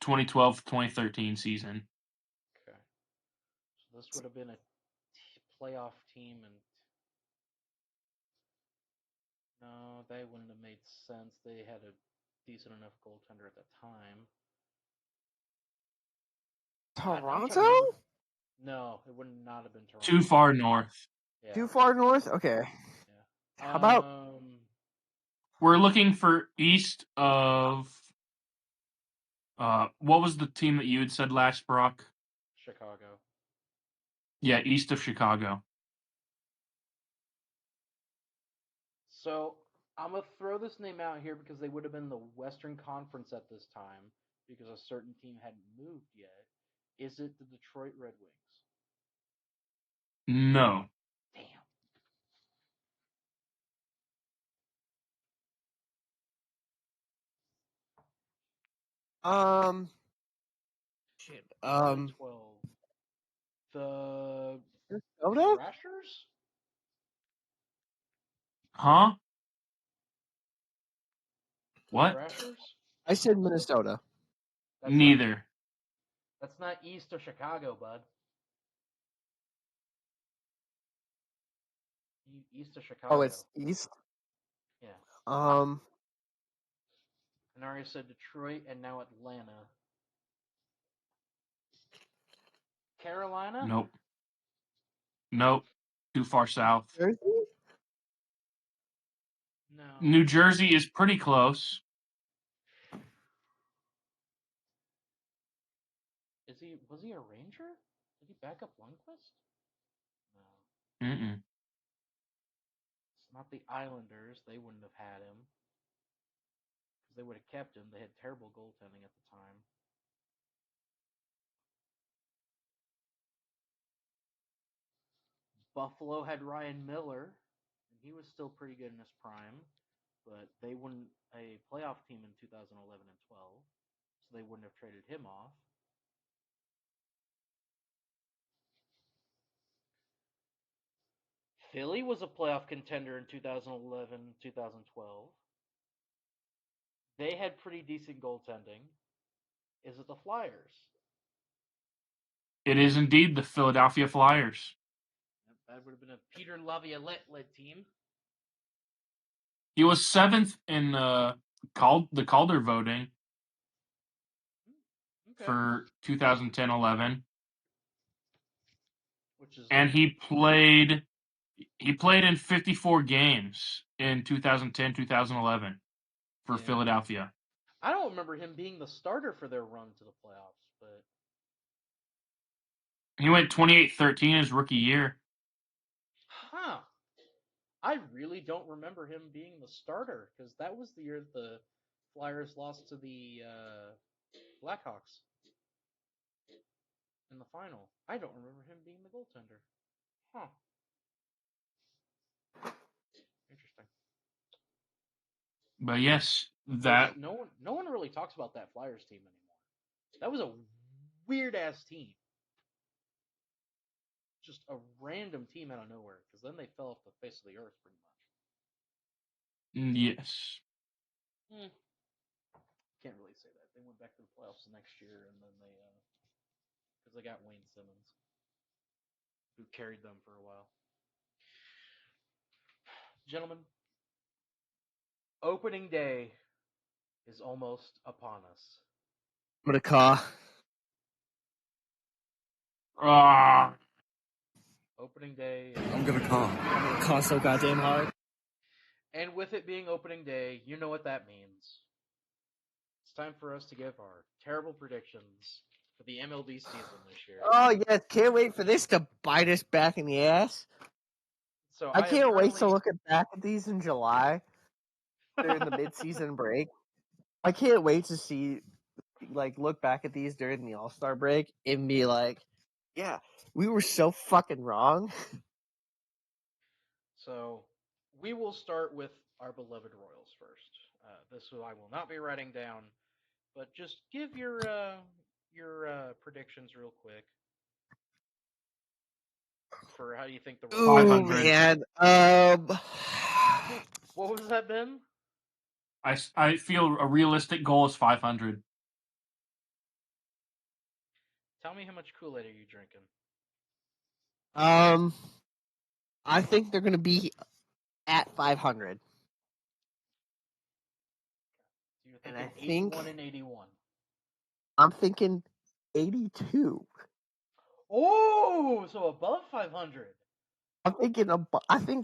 2012-2013 season. Okay. So this would have been a playoff team and no, they wouldn't have made sense. They had a decent enough goaltender at the time. Toronto? No, it would not have been Toronto. Too far north. Yeah. Too far north? Okay. Yeah. How about... We're looking for east of... what was the team that you had said last, Brock? Chicago. Yeah, east of Chicago. So, I'm going to throw this name out here because they would have been the Western Conference at this time because a certain team hadn't moved yet. Is it the Detroit Red Wings? No. Damn. Shit. 12. The Minnesota? Thrashers? Huh? What? Thrashers? I said Minnesota. Neither. That's not east of Chicago, bud. East of Chicago. Oh, it's east? Yeah. And I already said Detroit and now Atlanta. Carolina? Nope. Too far south. Jersey? No. New Jersey is pretty close. Was he a Ranger? Did he back up Lundqvist? No. Mm-mm. It's not the Islanders. They wouldn't have had him. Because they would have kept him. They had terrible goaltending at the time. Buffalo had Ryan Miller, and he was still pretty good in his prime, but they wouldn't a playoff team in 2011 and 12, so they wouldn't have traded him off. Philly was a playoff contender in 2011, 2012. They had pretty decent goaltending. Is it the Flyers? It is indeed the Philadelphia Flyers. That would have been a Peter Laviolette-led team. He was 7th in the Calder voting for 2010-11. And he played in 54 games in 2010-2011 for Philadelphia. I don't remember him being the starter for their run to the playoffs, but he went 28-13 his rookie year. Huh. I really don't remember him being the starter, because that was the year the Flyers lost to the Blackhawks in the final. I don't remember him being the goaltender. Huh. Interesting. But yes, no one really talks about that Flyers team anymore. That was a weird ass team. Just a random team out of nowhere, because then they fell off the face of the earth pretty much. Yes. Can't really say that. They went back to the playoffs the next year, and then because they got Wayne Simmons, who carried them for a while. Gentlemen, opening day is almost upon us. I'm gonna call. Opening day. I'm gonna call. I'm gonna call so goddamn hard. And with it being opening day, you know what that means. It's time for us to give our terrible predictions for the MLB season this year. Oh yes, can't wait for this to bite us back in the ass. So I can't wait to look back at these in July during the mid-season break. I can't wait to see, look back at these during the All-Star break and be like, yeah, we were so fucking wrong. So we will start with our beloved Royals first. This I will not be writing down, but just give your predictions real quick for how you think the Royals. Oh man, what was that, Ben? I feel a realistic goal is 500. Tell me how much Kool-Aid are you drinking? I think they're gonna be at 500. So you're thinking 81 and 81. I'm thinking 82. Oh, so above 500. I think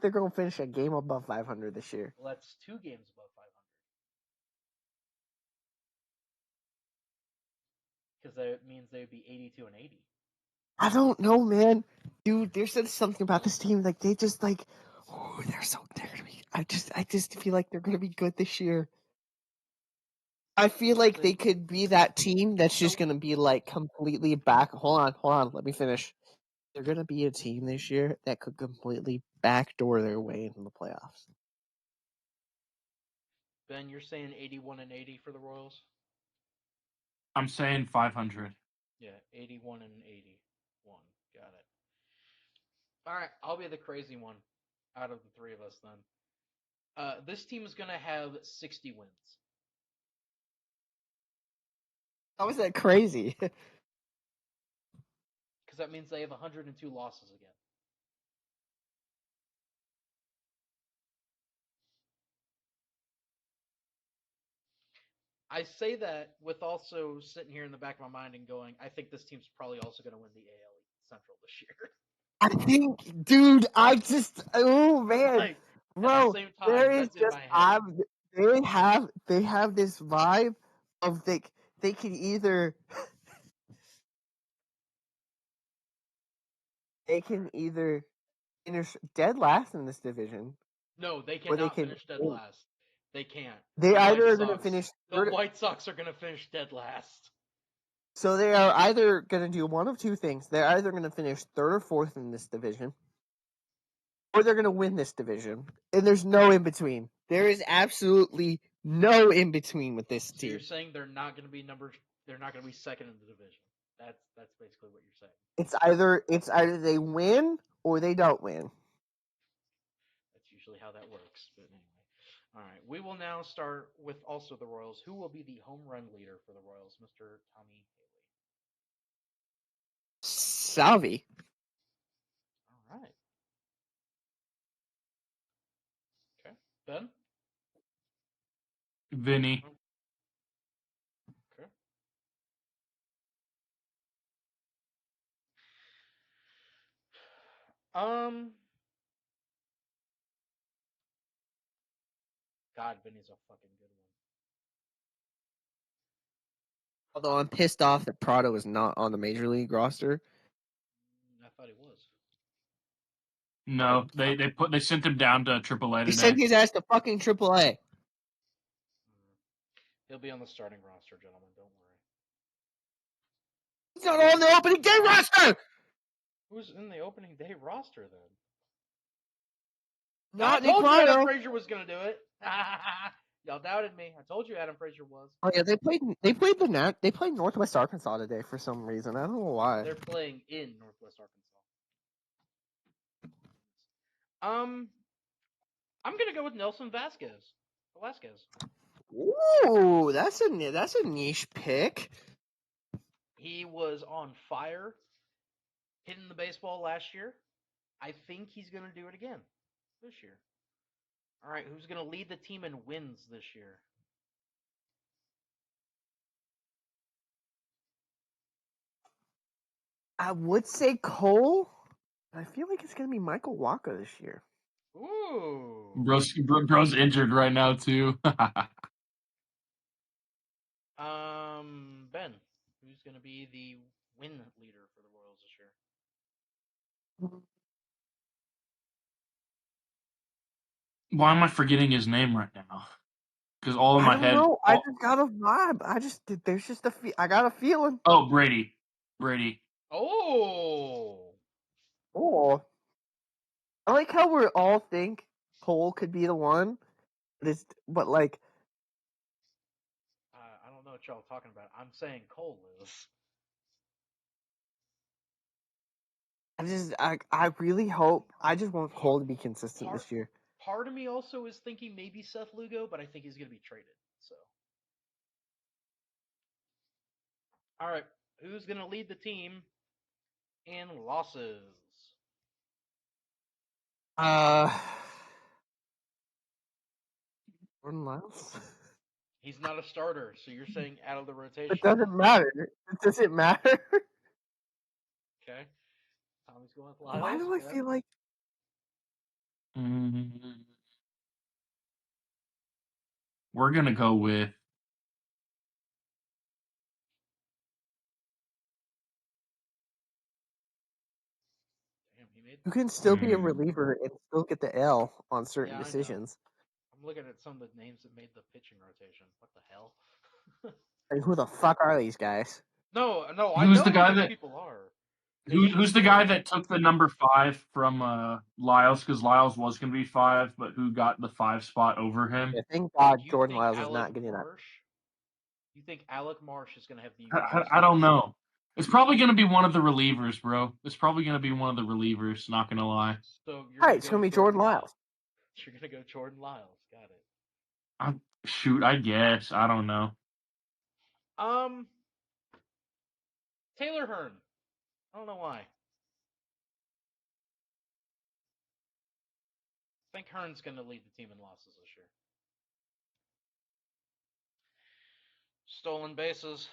they're going to finish a game above 500 this year. Well, that's 2 games above 500. Because that means they would be 82 and 80. I don't know, man. Dude, there's something about this team. Like, they just, they're gonna be, I just feel like they're gonna be good this year. I feel like they could be that team that's just gonna be, completely back. Hold on, let me finish. They're gonna be a team this year that could completely backdoor their way into the playoffs. Ben, you're saying 81 and 80 for the Royals? I'm saying 500. Yeah, 81 and 81. Got it. All right, I'll be the crazy one out of the 3 of us then. This team is going to have 60 wins. How is that crazy? Because that means they have 102 losses again. I say that with also sitting here in the back of my mind and going, I think this team's probably also going to win the AL Central this year. I think, dude, oh man, bro, the time, there is just they have this vibe of they can either they can either finish dead last in this division. No, they cannot finish dead last. They can't. They either are going to finish. The White Sox are going to finish dead last. So they are either going to do one of two things. They're either going to finish third or fourth in this division, or they're going to win this division. And there's no in between. There is absolutely no in between with this team. You're saying they're not going to be they're not going to be second in the division. That's basically what you're saying. It's either they win or they don't win. That's usually how that works. But anyway. All right. We will now start with also the Royals. Who will be the home run leader for the Royals? Mr. Tommy Haley. Salvi. All right. Okay. Ben? Vinny. Okay. God, Vinny's a fucking good one. Although I'm pissed off that Prado is not on the Major League roster. I thought he was. No, they sent him down to AAA today. They sent his ass to fucking AAA. He'll be on the starting roster, gentlemen. Don't worry. He's not on the opening day roster. Who's in the opening day roster then? Not I told you Adam Frazier was gonna do it. Y'all doubted me. I told you Adam Frazier was. Oh yeah, they played Northwest Arkansas today for some reason. I don't know why. They're playing in Northwest Arkansas. I'm gonna go with Nelson Velasquez. Ooh, that's a niche pick. He was on fire, hitting the baseball last year. I think he's gonna do it again this year. All right, who's gonna lead the team in wins this year? I would say Cole. I feel like it's gonna be Michael Wacha this year. Ooh. Bro's injured right now too. Ben, who's gonna be the win leader for the Royals this year? Why am I forgetting his name right now? Because all in my head. Know. I just got a vibe. There's just I got a feeling. Oh, Brady. Oh. I like how we all think Cole could be the one, but like. I don't know what y'all are talking about. I'm saying Cole is. I really hope. I just want Cole to be consistent this year. Part of me also is thinking maybe Seth Lugo, but I think he's going to be traded. So, all right, who's going to lead the team in losses? Jordan Lyles. He's not a starter, so you're saying out of the rotation. It doesn't matter. Does it matter? Okay. Tommy's going with Lyles. Why do I feel like? We're gonna go with. You can still be a reliever and still get the L on certain decisions. I'm looking at some of the names that made the pitching rotation. What the hell? Hey, who the fuck are these guys? No, I know who these people are. Who's the guy that took the number 5 from Lyles? Because Lyles was going to be 5, but who got the 5 spot over him? Yeah, thank God Jordan Lyles is not getting that. You think Alec Marsh is going to have the? I don't know. It's probably going to be one of the relievers, bro. It's probably going to be one of the relievers. Not going to lie. So it's going to be Jordan Lyles. You're going to go Jordan Lyles. Got it. I guess. I don't know. Taylor Hearn. I don't know why. I think Hearn's going to lead the team in losses this year. Stolen bases.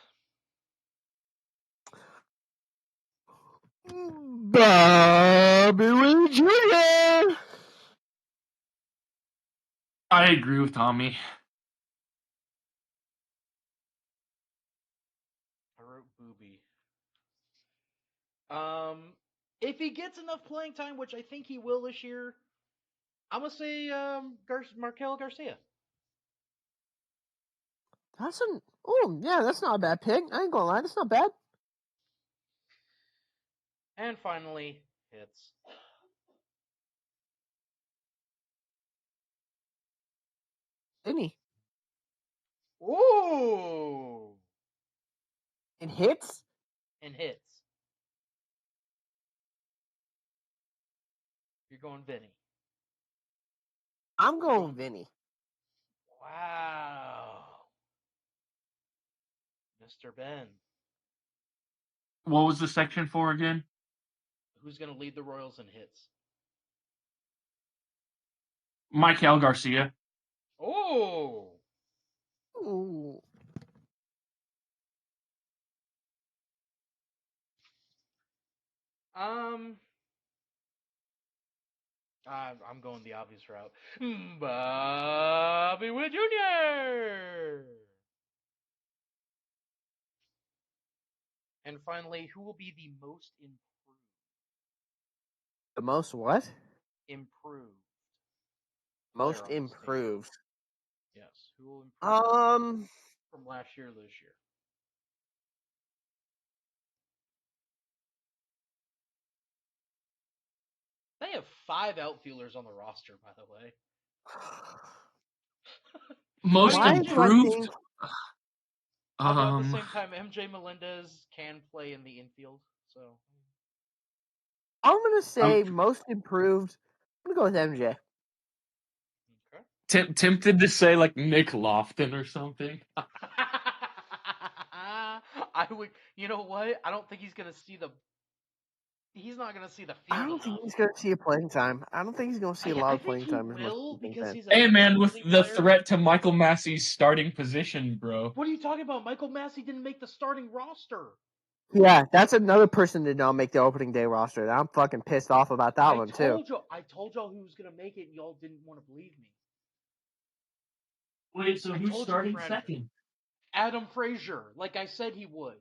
Bobby Witt Jr. I agree with Tommy. I wrote Booby. If he gets enough playing time, which I think he will this year, I'm gonna say Markel Garcia. That's that's not a bad pick. I ain't gonna lie, that's not bad. And finally, hits. Vinny. Ooh! In hits? In hits. You're going Vinny. I'm going Vinny. Wow. Mr. Ben. What was the section for again? Who's going to lead the Royals in hits? Maikel Garcia. Oh! Ooh. I'm going the obvious route. Bobby Witt Jr. And finally, who will be the most improved? The most what? Improved. Most improved. Yes. Who will improve from last year to this year? They have 5 outfielders on the roster, by the way. Most improved. Although at the same time, MJ Melendez can play in the infield, so I'm gonna say most improved. I'm gonna go with MJ. Okay. Tempted to say like Nick Lofton or something. I would. You know what? I don't think he's gonna see the. He's not gonna see the field. I don't think he's gonna see a playing time. I don't think he's gonna see a lot of playing time. I think he will because he's. Hey man, with the threat to Michael Massey's starting position, bro. What are you talking about? Michael Massey didn't make the starting roster. Yeah, that's another person that did not make the opening day roster. And I'm fucking pissed off about that one too. I told y'all who was gonna make it, and y'all didn't want to believe me. Wait, so who's starting second? Adam Frazier, like I said he would.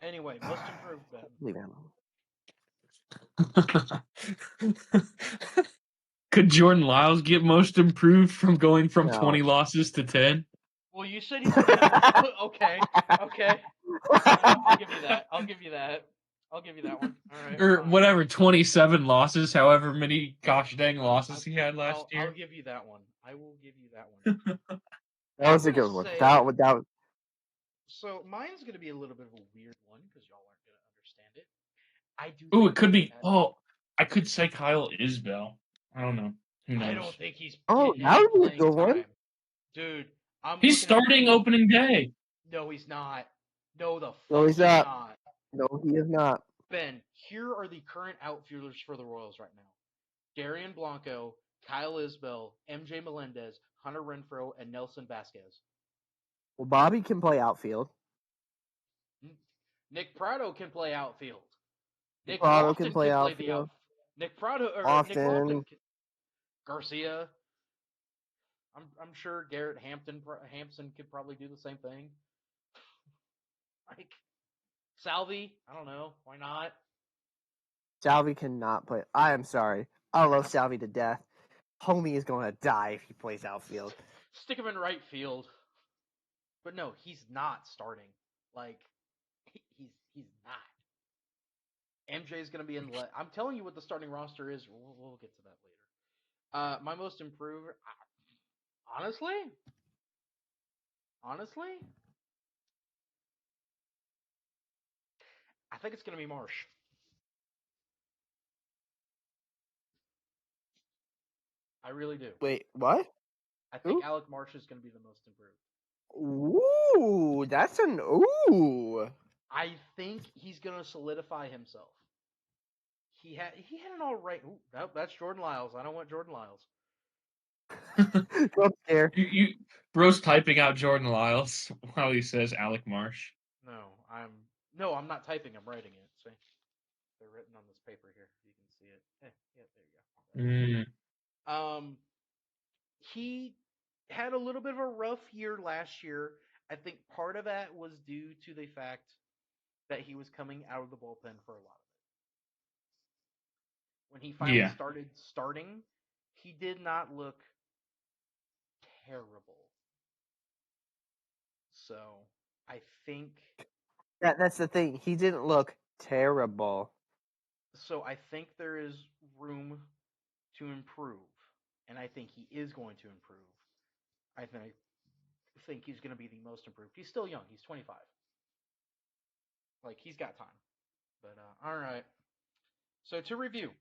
Anyway, most improved Ben. Leave him alone. Could Jordan Lyles get most improved from going from 20 losses to 10? Well, you said he's gonna. Okay. I'll give you that. I'll give you that one. All right. Or fine. whatever, 27 losses, however many gosh dang losses he had last year. I'll give you that one. I will give you that one. That was a good one. That was. So mine's gonna be a little bit of a weird one because y'all aren't gonna understand it. I do. Ooh, it could be. Oh, I could say Kyle Isbell. I don't know. Who knows? I don't think he's. Oh, that would be a good one, dude. He's starting opening day. No, he's not. No, he's not. No, he is not. Ben, here are the current outfielders for the Royals right now: Darian Blanco, Kyle Isbell, MJ Melendez, Hunter Renfroe, and Nelson Vasquez. Well, Bobby can play outfield. Nick Prado can play outfield. Nick Prado can play outfield. Nick Prado or Lofton. Nick Lofton. Garcia. I'm sure Garrett Hampson could probably do the same thing. Like Salvi, I don't know. Why not? Salvi cannot play. I am sorry. I love Salvi to death. Homie is going to die if he plays outfield. Stick him in right field. But no, he's not starting. Like he's not. MJ is going to be in. I'm telling you what the starting roster is. We'll get to that later. My most improved. Honestly, I think it's going to be Marsh. I really do. Wait, what? I think Alec Marsh is going to be the most improved. Ooh, that's an ooh. I think he's going to solidify himself. He had an all right. Ooh, that's Jordan Lyles. I don't want Jordan Lyles. Don't scare. Bro's typing out Jordan Lyles while he says Alec Marsh. No, I'm not typing. I'm writing it. See, they're written on this paper here. You can see it. There you go. He had a little bit of a rough year last year. I think part of that was due to the fact that he was coming out of the bullpen for a lot of it. When he finally started starting, he did not look terrible. So I think that's the thing. He didn't look terrible. So I think there is room to improve, and I think he is going to improve. I think he's going to be the most improved. He's still young. He's 25. Like, he's got time. But all right. So to review,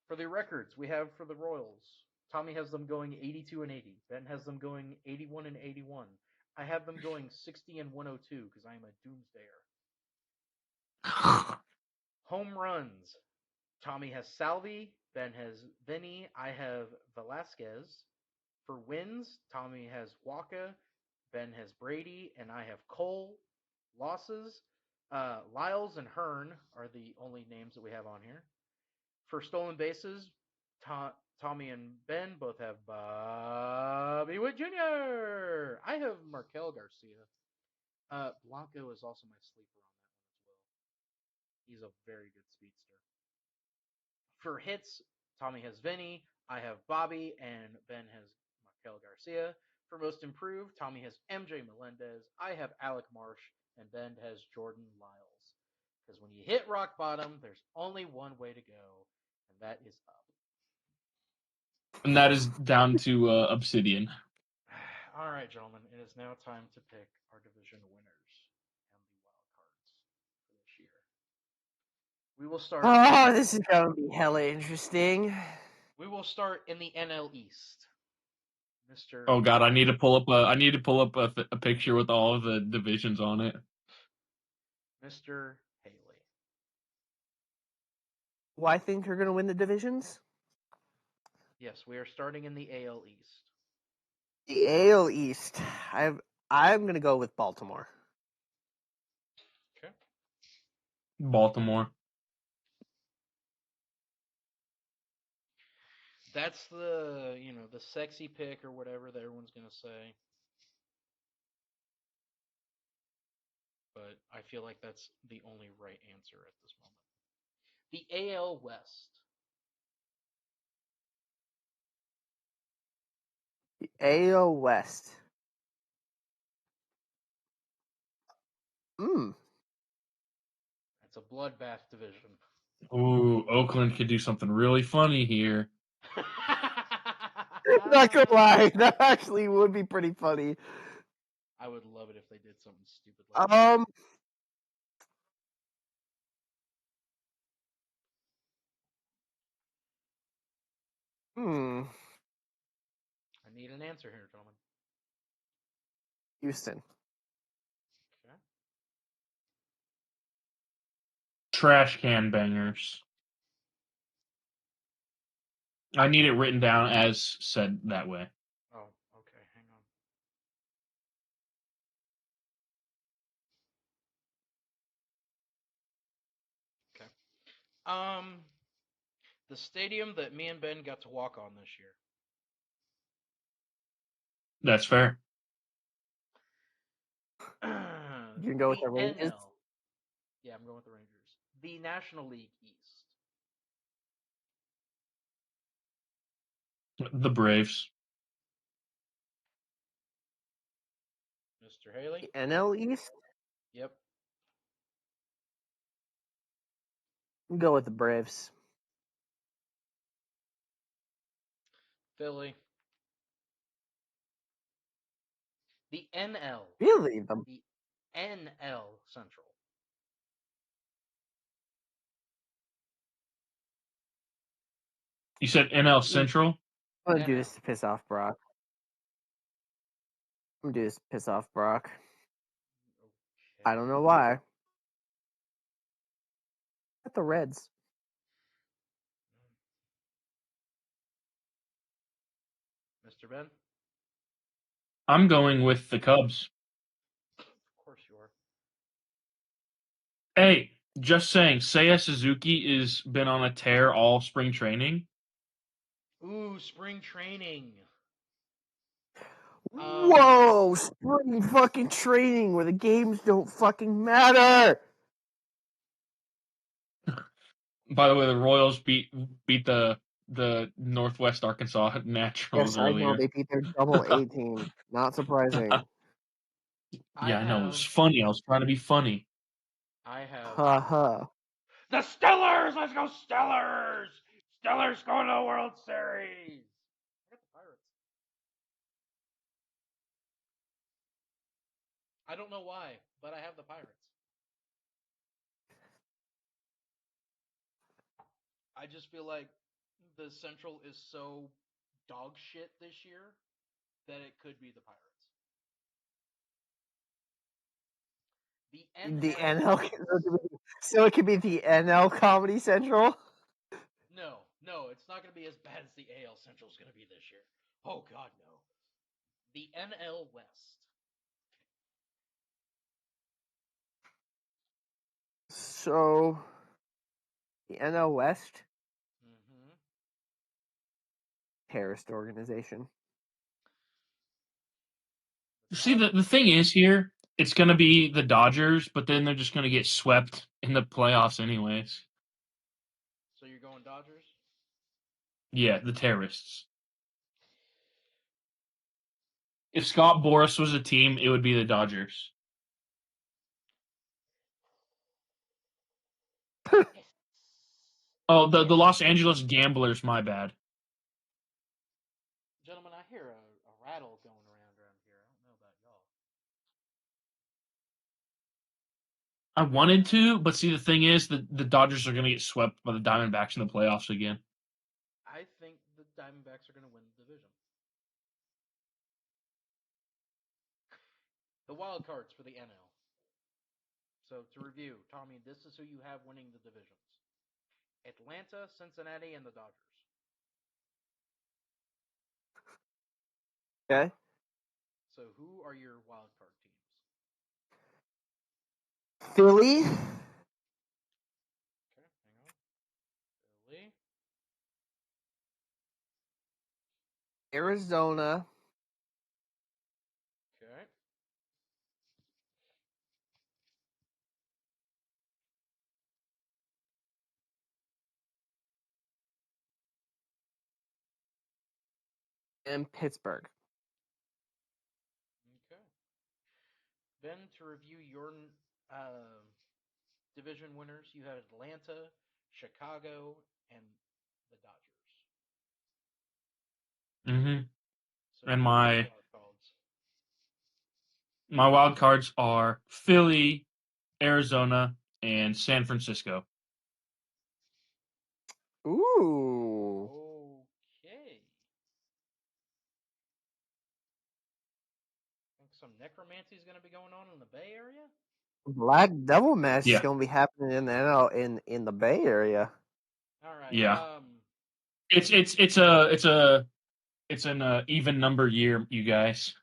for the records we have for the Royals, Tommy has them going 82 and 80. Ben has them going 81 and 81. I have them going 60 and 102 because I am a doomsdayer. Home runs. Tommy has Salvi. Ben has Vinny. I have Velasquez. For wins, Tommy has Waka. Ben has Brady. And I have Cole. Losses, Lyles and Hearn are the only names that we have on here. For stolen bases, Tommy and Ben both have Bobby Witt Jr. I have Markel Garcia. Blanco is also my sleeper on that one as well. He's a very good speedster. For hits, Tommy has Vinny. I have Bobby, and Ben has Markel Garcia. For most improved, Tommy has MJ Melendez. I have Alec Marsh, and Ben has Jordan Lyles. Because when you hit rock bottom, there's only one way to go, and that is up. And that is down to Obsidian. All right, gentlemen, it is now time to pick our division winners and the wild cards for this year. We will start. Oh, this is going to be hella interesting. We will start in the NL East. Mr. Oh God, I need to pull up a picture with all of the divisions on it. Mr. Haley. Well, I think you're going to win the divisions. Yes, we are starting in the AL East. The AL East. I'm going to go with Baltimore. Okay. Baltimore. That's the sexy pick or whatever that everyone's going to say. But I feel like that's the only right answer at this moment. The AL West. The AL West. It's a bloodbath division. Ooh, Oakland could do something really funny here. Not gonna lie, that actually would be pretty funny. I would love it if they did something stupid like that. I need an answer here, gentlemen. Houston. Okay. Trash can bangers. I need it written down as said that way. Oh, okay. Hang on. Okay. The stadium that me and Ben got to walk on this year. That's fair. You can go with the Rangers? NL. Yeah, I'm going with the Rangers. The National League East. The Braves. Mr. Haley? The NL East? Yep. Go with the Braves. Philly. The NL. Really? The NL Central. You said NL Central? I'm going to do this to piss off Brock. Okay. I don't know why. At the Reds. Mr. Ben? I'm going with the Cubs. Of course you are. Hey, just saying, Seiya Suzuki has been on a tear all spring training. Ooh, spring training. Whoa! Spring fucking training where the games don't fucking matter. By the way, the Royals beat the Northwest Arkansas Naturals earlier. I know they beat their double A team. Not surprising. Yeah, I know. It was funny. I was trying to be funny. I have. Haha. The Stellars! Let's go Stellars! Stellars going to the World Series! I got the Pirates. I don't know why, but I have the Pirates. I just feel like the Central is so dog shit this year that it could be the Pirates. The NL. So it could be the NL Comedy Central? No, it's not going to be as bad as the AL Central is going to be this year. Oh, God, no. The NL West. So, the NL West? Mm-hmm. Terrorist organization. See, the thing is here, it's going to be the Dodgers, but then they're just going to get swept in the playoffs anyways. So you're going Dodgers? Yeah, the terrorists. If Scott Boras was a team, it would be the Dodgers. Oh, the Los Angeles Gamblers, my bad. Gentlemen, I hear a rattle going around here. I don't know about y'all. I wanted to, but see, the thing is that the Dodgers are going to get swept by the Diamondbacks in the playoffs again. I think the Diamondbacks are going to win the division. The wild cards for the NL. So to review, Tommy, this is who you have winning the divisions: Atlanta, Cincinnati, and the Dodgers. Okay. So who are your wild card teams? Philly. Okay, hang on. Philly. Arizona. Okay. And Pittsburgh. Okay. Then to review your division winners, you have Atlanta, Chicago, and the Dodgers. Mm-hmm. So And who are your wild cards? my wild cards are Philly, Arizona, and San Francisco. Ooh. Okay. Think some necromancy is going to be going on in the Bay Area? Black Devil match is Yeah. going to be happening in the NL in the Bay Area. All right. Yeah. It's an even number year, you guys.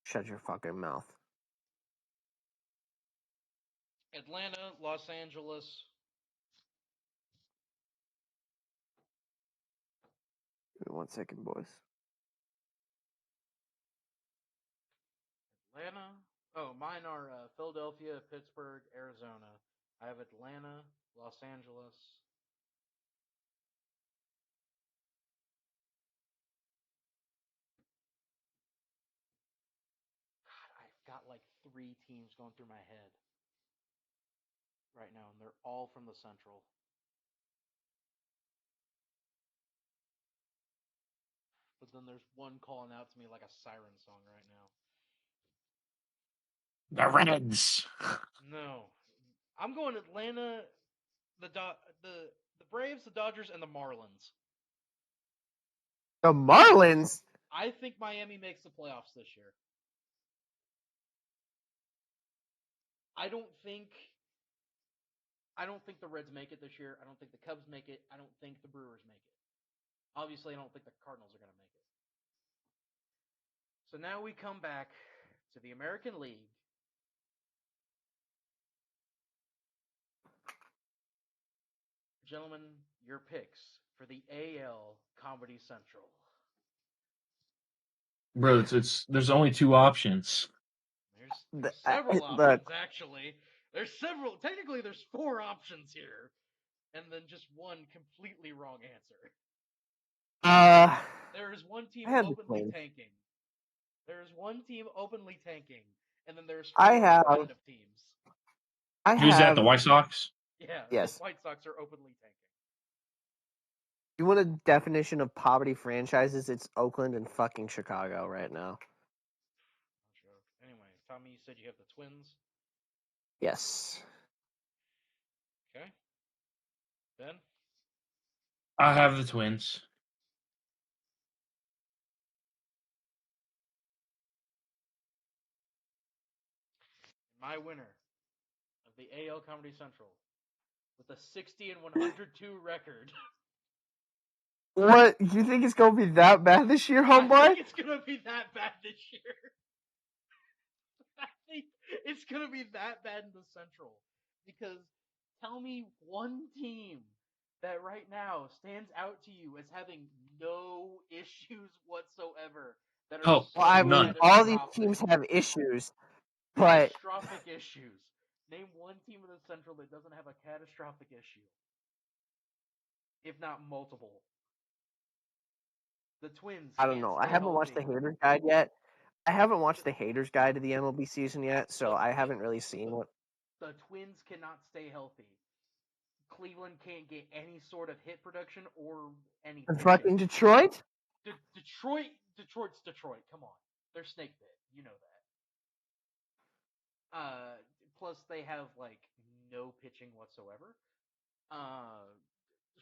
Shut your fucking mouth. Atlanta, Los Angeles. Give me 1 second, boys. Atlanta. Oh, mine are Philadelphia, Pittsburgh, Arizona. I have Atlanta, Los Angeles. God, I've got like 3 teams going through my head right now, and they're all from the Central. But then there's one calling out to me like a siren song right now. The Reds. No, I'm going Atlanta, the Braves, the Dodgers, and the Marlins. The Marlins. I think Miami makes the playoffs this year. I don't think the Reds make it this year. I don't think the Cubs make it. I don't think the Brewers make it. Obviously, I don't think the Cardinals are going to make it. So now we come back to the American League. Gentlemen, your picks for the AL Comedy Central. Bro, there's only two options. There's several options, actually. Technically, there's 4 options here, and then just one completely wrong answer. There is one team openly tanking. There is one team openly tanking, and then there's 4 competitive teams. Who's that? The White Sox? Yeah, yes. The White Sox are openly tanking. You want a definition of poverty franchises? It's Oakland and fucking Chicago right now. Anyway, Tommy, you said you have the Twins? Yes. Okay. Ben? I have the Twins. My winner of the AL Comedy Central with a 60-102 record. What? You think it's gonna be that bad this year, homeboy? I think it's gonna be that bad this year. I think it's gonna be that bad in the Central. Because tell me one team that right now stands out to you as having no issues whatsoever. That are none. All these teams have issues, but catastrophic issues. Name one team in the Central that doesn't have a catastrophic issue, if not multiple. The Twins. I don't know. I haven't watched the Haters Guide yet. I haven't watched the Haters Guide to the MLB season yet, so I haven't really seen what. The Twins cannot stay healthy. Cleveland can't get any sort of hit production or anything. And fucking Detroit? Detroit's Detroit. Come on. They're snake bit. You know that. Plus, they have, like, no pitching whatsoever.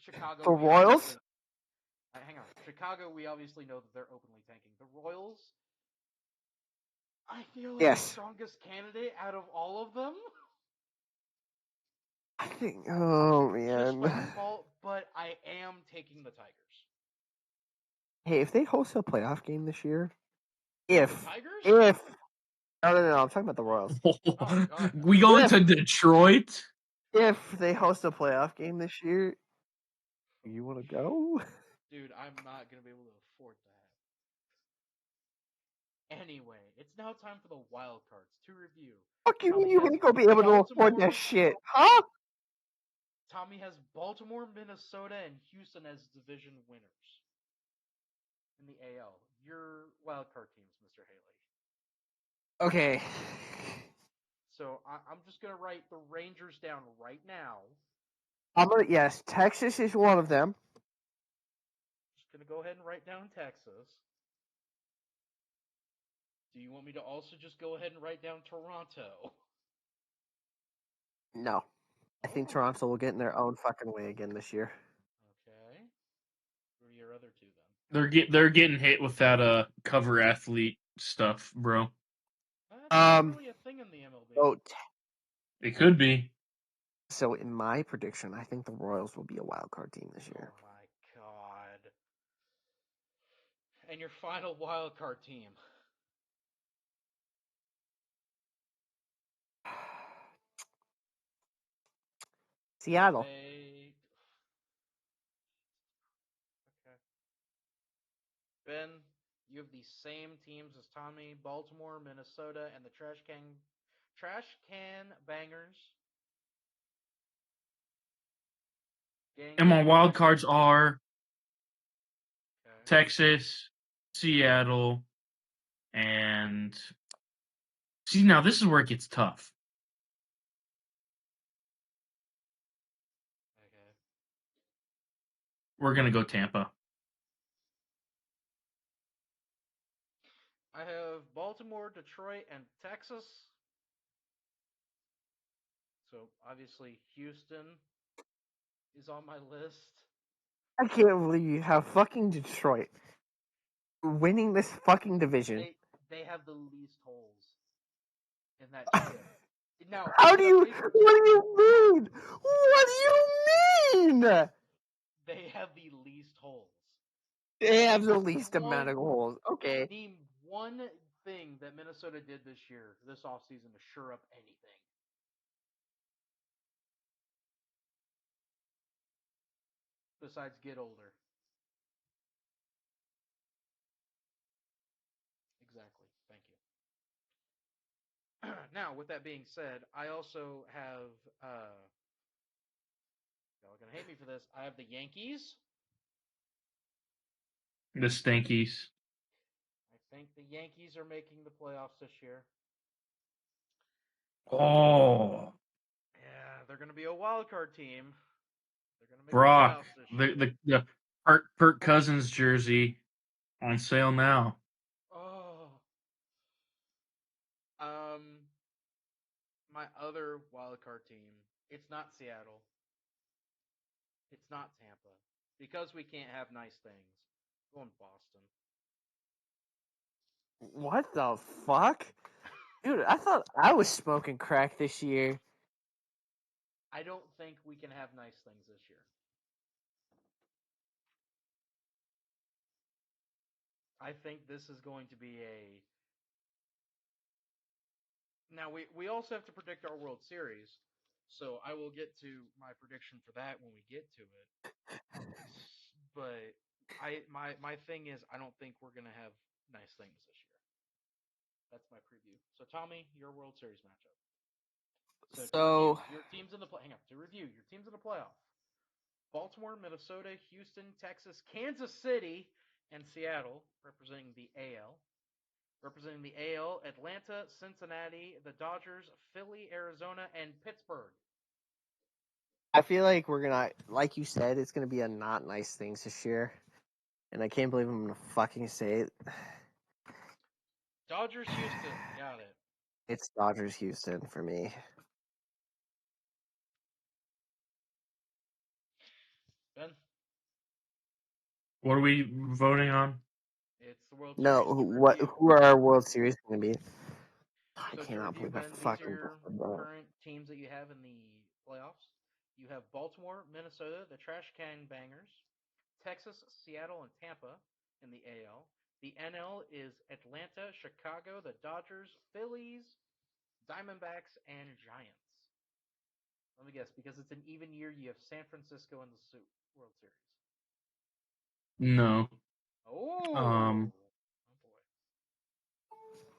Chicago. The Royals? Hang on. Chicago, we obviously know that they're openly tanking. The Royals, I feel like the strongest candidate out of all of them. I think, oh man. Just by default, but I am taking the Tigers. Hey, if they host a playoff game this year, No, I'm talking about the Royals. We going to Detroit? If they host a playoff game this year, you want to go? Dude, I'm not going to be able to afford that. Anyway, it's now time for the wild cards to review. Fuck you mean you ain't going to be able to afford that shit, huh? Tommy has Baltimore, Minnesota, and Houston as division winners in the AL. Your wild card teams, Mr. Haley. Okay. So I'm just going to write the Rangers down right now. Yes, Texas is one of them. Just going to go ahead and write down Texas. Do you want me to also just go ahead and write down Toronto? No. I think Toronto will get in their own fucking way again this year. Okay. Who are your other two then? They're getting hit with that cover athlete stuff, bro. That's not really a thing in the MLB. It could be. So in my prediction, I think the Royals will be a wild card team this year. Oh my god. And your final wild card team. Seattle. Okay. Ben, you have the same teams as Tommy: Baltimore, Minnesota, and the Trash Can Bangers. And my wild cards are Texas, Seattle, and see, now this is where it gets tough. Okay. We're gonna go Tampa. I have Baltimore, Detroit, and Texas. So obviously Houston is on my list. I can't believe you have fucking Detroit winning this fucking division. They have the least holes in that ship. Now, what do you mean? What do you mean? They have the least holes. They have the least amount of holes. Okay. Name one thing that Minnesota did this year, this offseason, to shore up anything. Besides get older. Now, with that being said, I also have y'all are gonna hate me for this. I have the Yankees. The Stankies. I think the Yankees are making the playoffs this year. Oh. Yeah, they're gonna be a wild card team. They're gonna make Brock, the playoffs this year. the Kirk Cousins jersey on sale now. Oh. My other wild card team. It's not Seattle. It's not Tampa. Because we can't have nice things. I'm going Boston. What the fuck? Dude, I thought I was smoking crack this year. I don't think we can have nice things this year. I think this is going to be a... Now, we also have to predict our World Series, so I will get to my prediction for that when we get to it. But my thing is, I don't think we're going to have nice things this year. That's my preview. So, Tommy, your World Series matchup. So your teams in the hang on, to review, your teams in the playoff. Baltimore, Minnesota, Houston, Texas, Kansas City, and Seattle representing the AL. Representing the AL, Atlanta, Cincinnati, the Dodgers, Philly, Arizona, and Pittsburgh. I feel like we're gonna, like you said, it's gonna be a not nice things this year, and I can't believe I'm gonna fucking say it. Dodgers, Houston, got it. It's Dodgers, Houston for me. Ben? What are we voting on? It's the World No, Series. who are our World Series going to be? I So cannot believe Ben, I these are fucking your current teams that you have in the playoffs. You have Baltimore, Minnesota, the Trash Can Bangers, Texas, Seattle, and Tampa in the AL. The NL is Atlanta, Chicago, the Dodgers, Phillies, Diamondbacks, and Giants. Let me guess, because it's an even year, you have San Francisco in the World Series. No. Oh. Oh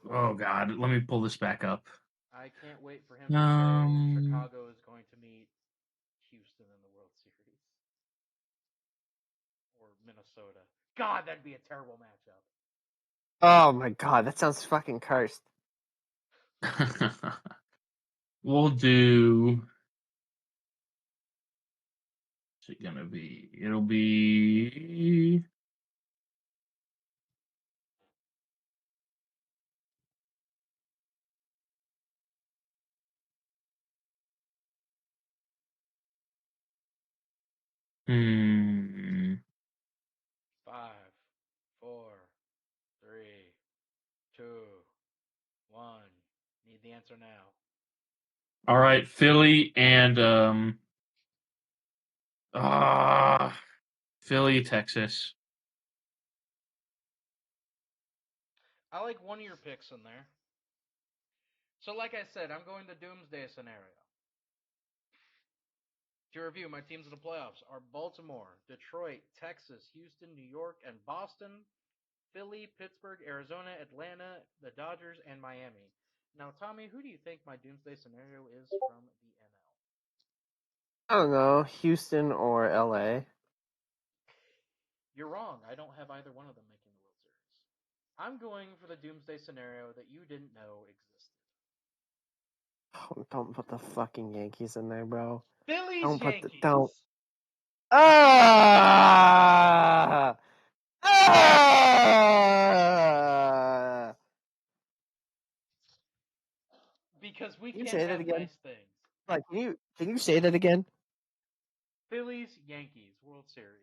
boy. Oh God, let me pull this back up. I can't wait for him to say Chicago is going to meet Houston in the World Series. Or Minnesota. God, that'd be a terrible matchup. Oh my God, that sounds fucking cursed. We'll do. What's it gonna be? It'll be. Hmm. 5, 4, 3, 2, 1. Need the answer now. All right, Philly and Philly, Texas. I like one of your picks in there. So, like I said, I'm going the doomsday scenario. To review, my teams in the playoffs are Baltimore, Detroit, Texas, Houston, New York, and Boston, Philly, Pittsburgh, Arizona, Atlanta, the Dodgers, and Miami. Now, Tommy, who do you think my doomsday scenario is from the NL? I don't know, Houston or LA. You're wrong. I don't have either one of them making the World Series. I'm going for the doomsday scenario that you didn't know existed. Oh, don't put the fucking Yankees in there, bro. Phillies, don't put Yankees. Don't. Ah! Ah! Because we Can you can't say that have again? nice things. Like, can you say that again? Phillies, Yankees, World Series.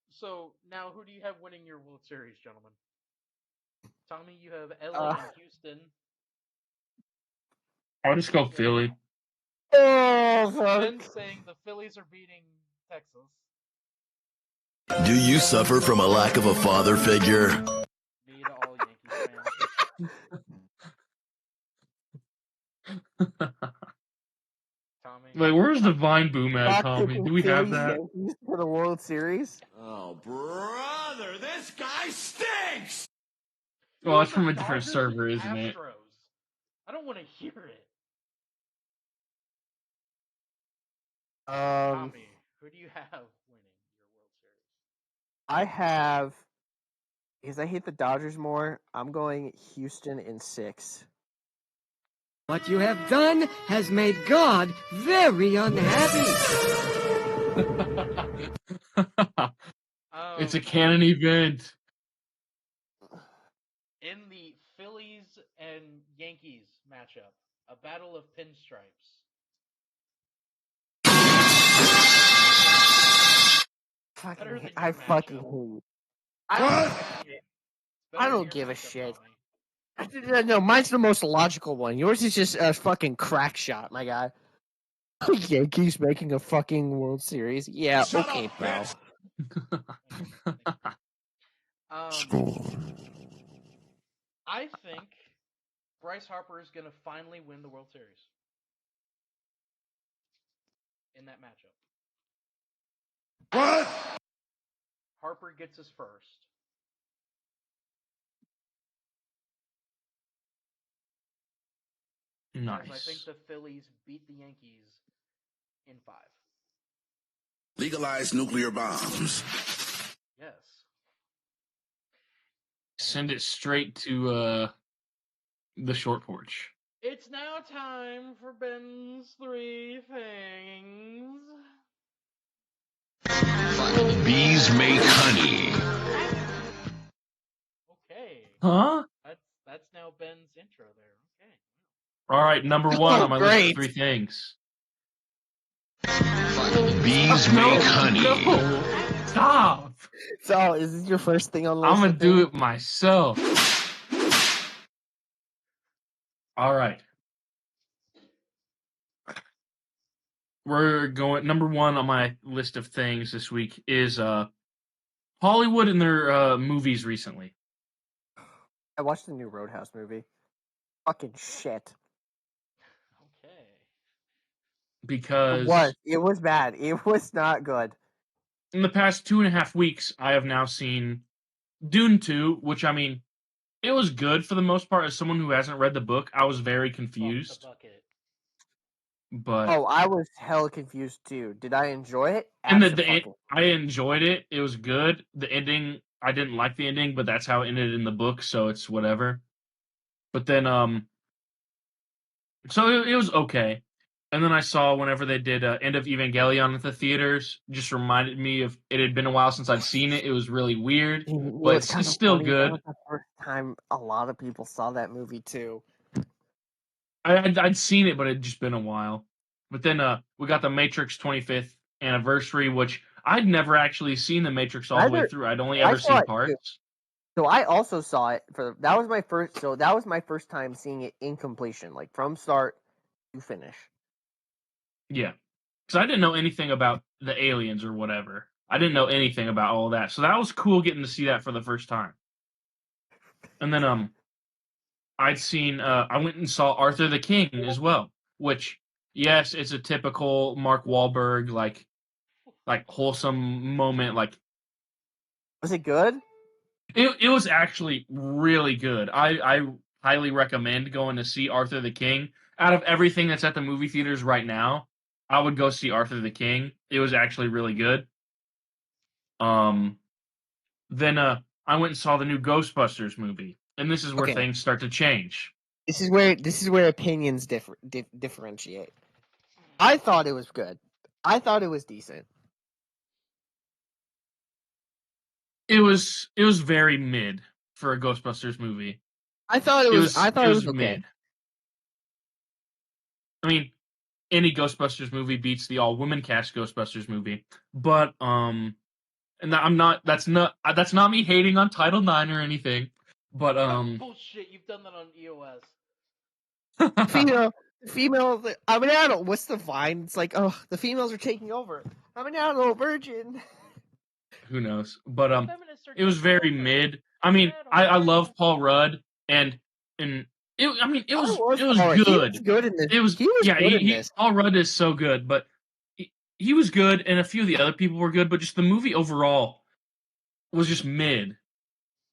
So now who do you have winning your World Series, gentlemen? Tommy, you have LA and Houston. I'll just go Philly. Oh, fuck. Ben saying the Phillies are beating Texas. Do you suffer from a lack of a father figure? Me to all Yankees fans. Tommy, Wait, where's the Vine Boom ad, Not Tommy? picking Do we have Phillies that? Yankees for the World Series. Oh, brother, this guy stinks! Well, it's from a different server, isn't it? I don't want to hear it. Tommy, who do you have winning your World Series? I have, because I hate the Dodgers more, I'm going Houston in 6. What you have done has made God very unhappy. It's a canon event. In the Phillies and Yankees matchup, a battle of pinstripes. I fucking hate it. I don't give a shit. No, mine's the most logical one. Yours is just a fucking crack shot, my guy. Yankees making a fucking World Series. Yeah, Shut okay, up, bro. I think Bryce Harper is going to finally win the World Series in that matchup. What? Harper gets his first. Nice. Because I think the Phillies beat the Yankees in 5. Legalize nuclear bombs. Yes. Send it straight to the short porch. It's now time for Ben's 3 things. Bees make honey. Okay. Huh? That's now Ben's intro there. Okay. All right, number 1 on my list of 3 things. Bees make honey. No. Stop. So, is this your first thing on the list? I'm gonna do it myself. All right. We're going. Number 1 on my list of things this week is Hollywood and their movies recently. I watched the new Roadhouse movie. Fucking shit. Okay. Because it was bad. It was not good. in the past 2.5 weeks, I have now seen Dune 2, which, I mean, it was good for the most part. As someone who hasn't read the book, I was very confused. But I was hella confused too. Did I enjoy it? and I enjoyed it. It was good. The ending, I didn't like the ending, but that's how it ended in the book, so it's whatever. But then, so it was okay. And then I saw whenever they did End of Evangelion at the theaters, just reminded me of it had been a while since I'd seen it. It was really weird, but it's still good. That was the first time a lot of people saw that movie too. I'd seen it, but it'd just been a while. But then we got the Matrix 25th anniversary, which I'd never actually seen the Matrix all the way through. I'd only ever seen parts. So I also saw it that was my first time seeing it in completion, like from start to finish. Yeah, because I didn't know anything about the aliens or whatever. I didn't know anything about all that, so that was cool getting to see that for the first time. And then I'd seen I went and saw Arthur the King as well, which yes, it's a typical Mark Wahlberg like wholesome moment. Like, was it good? It was actually really good. I highly recommend going to see Arthur the King. Out of everything that's at the movie theaters right now, I would go see Arthur the King. It was actually really good. Then I went and saw the new Ghostbusters movie, and this is where things start to change. This is where opinions differentiate. I thought it was good. I thought it was decent. It was very mid for a Ghostbusters movie. I thought it was okay. Mid. I mean, any Ghostbusters movie beats the all-women cast Ghostbusters movie, but and that's not me hating on Title IX or anything, but bullshit. You've done that on EOS. Female. I mean, I don't. What's the Vine? It's like, oh, the females are taking over. I'm an adult virgin. Who knows? But it was very mid. I mean, I love Paul Rudd, and It was good. He was good in this. Paul Rudd is so good, but he was good, and a few of the other people were good, but just the movie overall was just mid.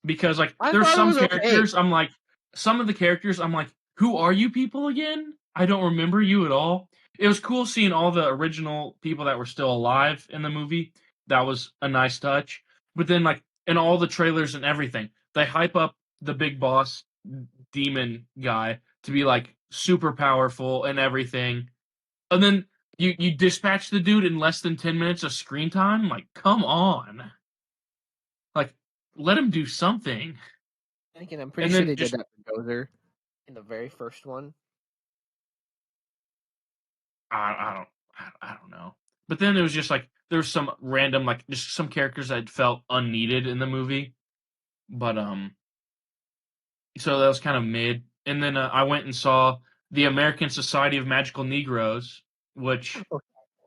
Because there's some characters, okay. Some of the characters, I'm like, who are you people again? I don't remember you at all. It was cool seeing all the original people that were still alive in the movie. That was a nice touch. But then, in all the trailers and everything, they hype up the big boss demon guy to be super powerful and everything. And then you dispatch the dude in less than 10 minutes of screen time? Come on. Let him do something. I'm pretty sure they did that for Gozer in the very first one. I don't know. But then it was just there's some random just some characters that felt unneeded in the movie. But so that was kind of mid. And then I went and saw the American Society of Magical Negroes, which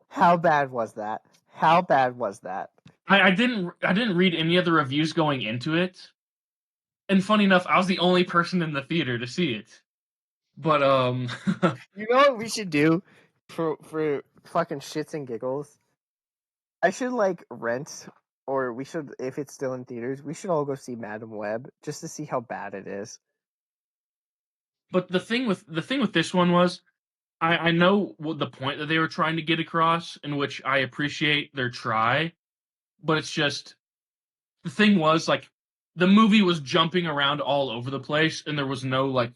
how bad was that? How bad was that? I didn't read any of the reviews going into it. And funny enough, I was the only person in the theater to see it. But you know what we should do for fucking shits and giggles? I should rent, or we should, if it's still in theaters, we should all go see Madam Web just to see how bad it is. But the thing with this one was, I know what the point that they were trying to get across, in which I appreciate their try, but it's just the thing was the movie was jumping around all over the place, and there was no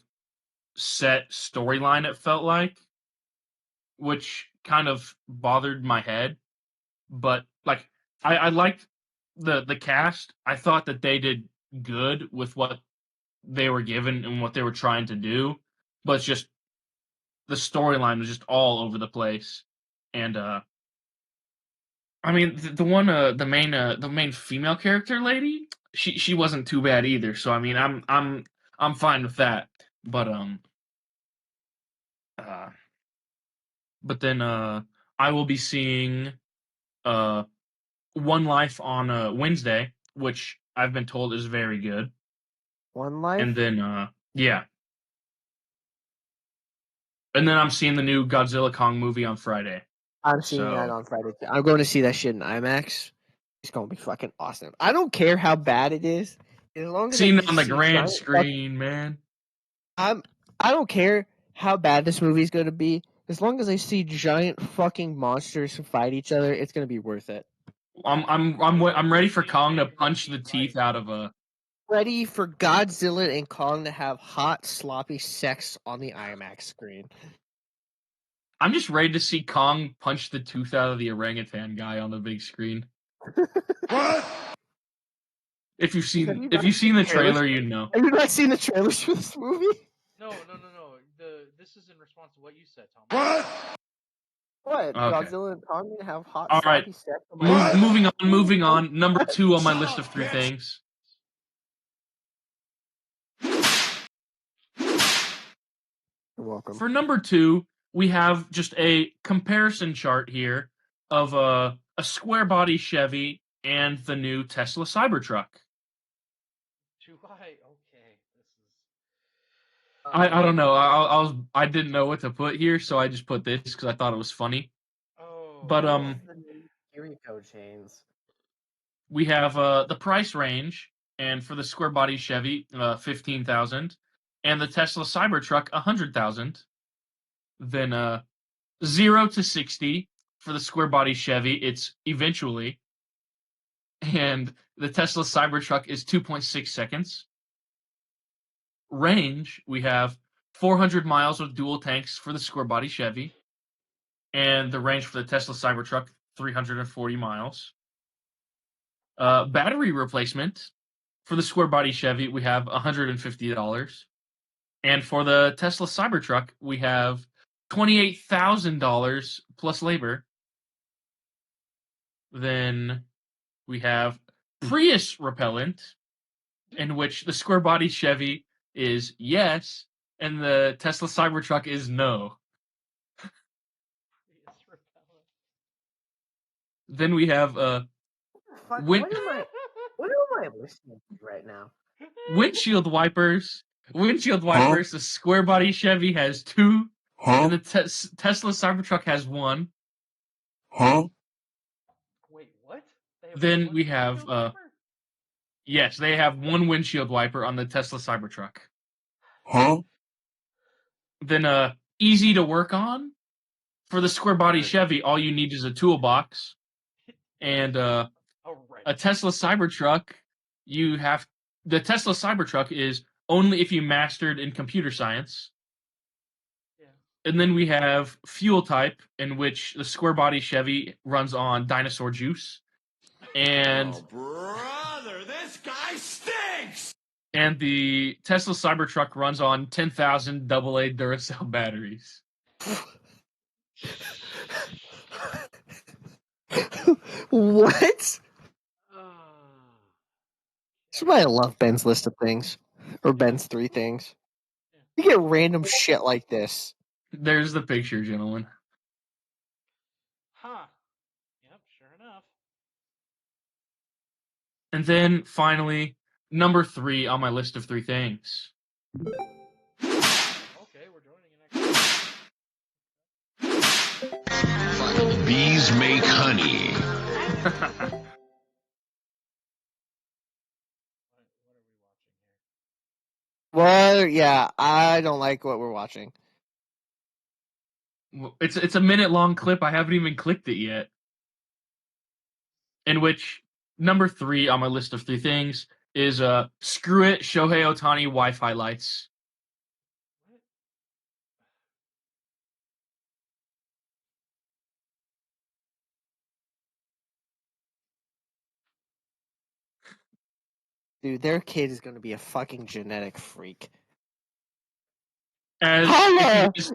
set storyline. It felt like, which kind of bothered my head. But I liked the cast. I thought that they did good with what they were given and what they were trying to do, but it's just the storyline was just all over the place. And the main female character lady, she wasn't too bad either. So I'm fine with that. But then I will be seeing One Life on Wednesday, which I've been told is very good. One Life? And then yeah. And then I'm seeing the new Godzilla Kong movie on Friday. I'm seeing that on Friday. I'm going to see that shit in IMAX. It's going to be fucking awesome. I don't care how bad it is. As long as seeing it on the grand screen, man. I don't care how bad this movie is going to be. As long as I see giant fucking monsters fight each other, it's going to be worth it. I'm ready for Kong to punch the teeth out of a. Ready for Godzilla and Kong to have hot, sloppy sex on the IMAX screen. I'm just ready to see Kong punch the tooth out of the orangutan guy on the big screen. What? If you've seen the trailer, you know. Have you not seen the trailers for this movie? No. This is in response to what you said, Tom. What? Okay. Godzilla and Kong have hot, all right. sex Moving on. Number 2 on my list of 3 things. You're welcome. For number 2, we have just a comparison chart here of a square body Chevy and the new Tesla Cybertruck. I don't know. I didn't know what to put here, so I just put this because I thought it was funny. Oh. But Geary code chains. We have the price range, and for the square body Chevy, $15,000, and the Tesla Cybertruck, $100,000. Then 0 to 60 for the square body Chevy, it's eventually, and the Tesla Cybertruck is 2.6 seconds. Range, we have 400 miles with dual tanks for the square body Chevy, and the range for the Tesla Cybertruck, 340 miles. Battery replacement for the square body Chevy, we have $150, and for the Tesla Cybertruck, we have $28,000 plus labor. Then we have Prius repellent, in which the square body Chevy is yes, and the Tesla Cybertruck is no. Then we have what am I listening to right now? Windshield wipers windshield wipers. The square body Chevy has 2, and the Tesla Cybertruck has 1. Wait, what? Then we have yes, they have 1 windshield wiper on the Tesla Cybertruck. Then easy to work on. For the square body Chevy, all you need is a toolbox and a Tesla Cybertruck. The Tesla Cybertruck is only if you mastered in computer science. Yeah. And then we have fuel type, in which the square body Chevy runs on dinosaur juice. And brother, this guy stinks! And the Tesla Cybertruck runs on 10,000 AA Duracell batteries. What? Somebody love Ben's list of things. Or Ben's 3 things. You get random shit like this. There's the picture, gentlemen. Huh. Yep, sure enough. And then, finally, number 3 on my list of 3 things. Okay, we're joining you next. Bees make honey. What are we watching here? Well, yeah, I don't like what we're watching. It's a minute-long clip. I haven't even clicked it yet. In which, number 3 on my list of 3 things is Screw It, Shohei Ohtani Wi-Fi lights. Dude, their kid is going to be a fucking genetic freak. As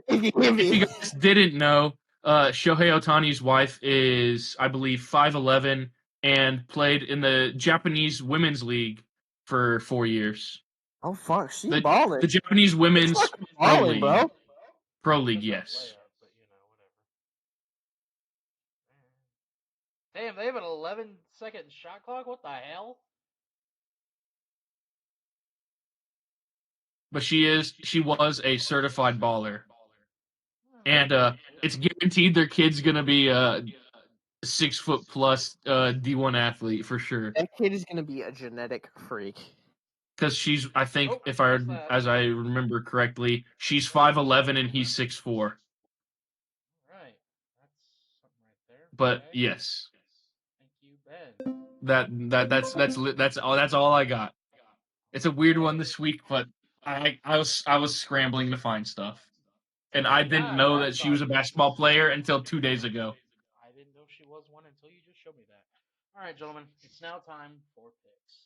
if you guys didn't know, Shohei Ohtani's wife is, I believe, 5'11" and played in the Japanese Women's League for 4 years. Oh fuck, she's balling. The Japanese Women's Pro League, bro. Pro League, yes. Damn, they have an 11-second shot clock? What the hell? But she was a certified baller. And it's guaranteed their kid's gonna be a 6 foot plus D1 athlete for sure. That kid is gonna be a genetic freak. Because she's, I think, as I remember correctly, she's 5'11" and he's 6'4". Right, that's something right there. But yes. Thank you, Ben. That's all I got. It's a weird one this week, but I was scrambling to find stuff, and I didn't know that she was a basketball player until 2 days ago. I didn't know she was one until you just showed me that. All right, gentlemen, it's now time for picks.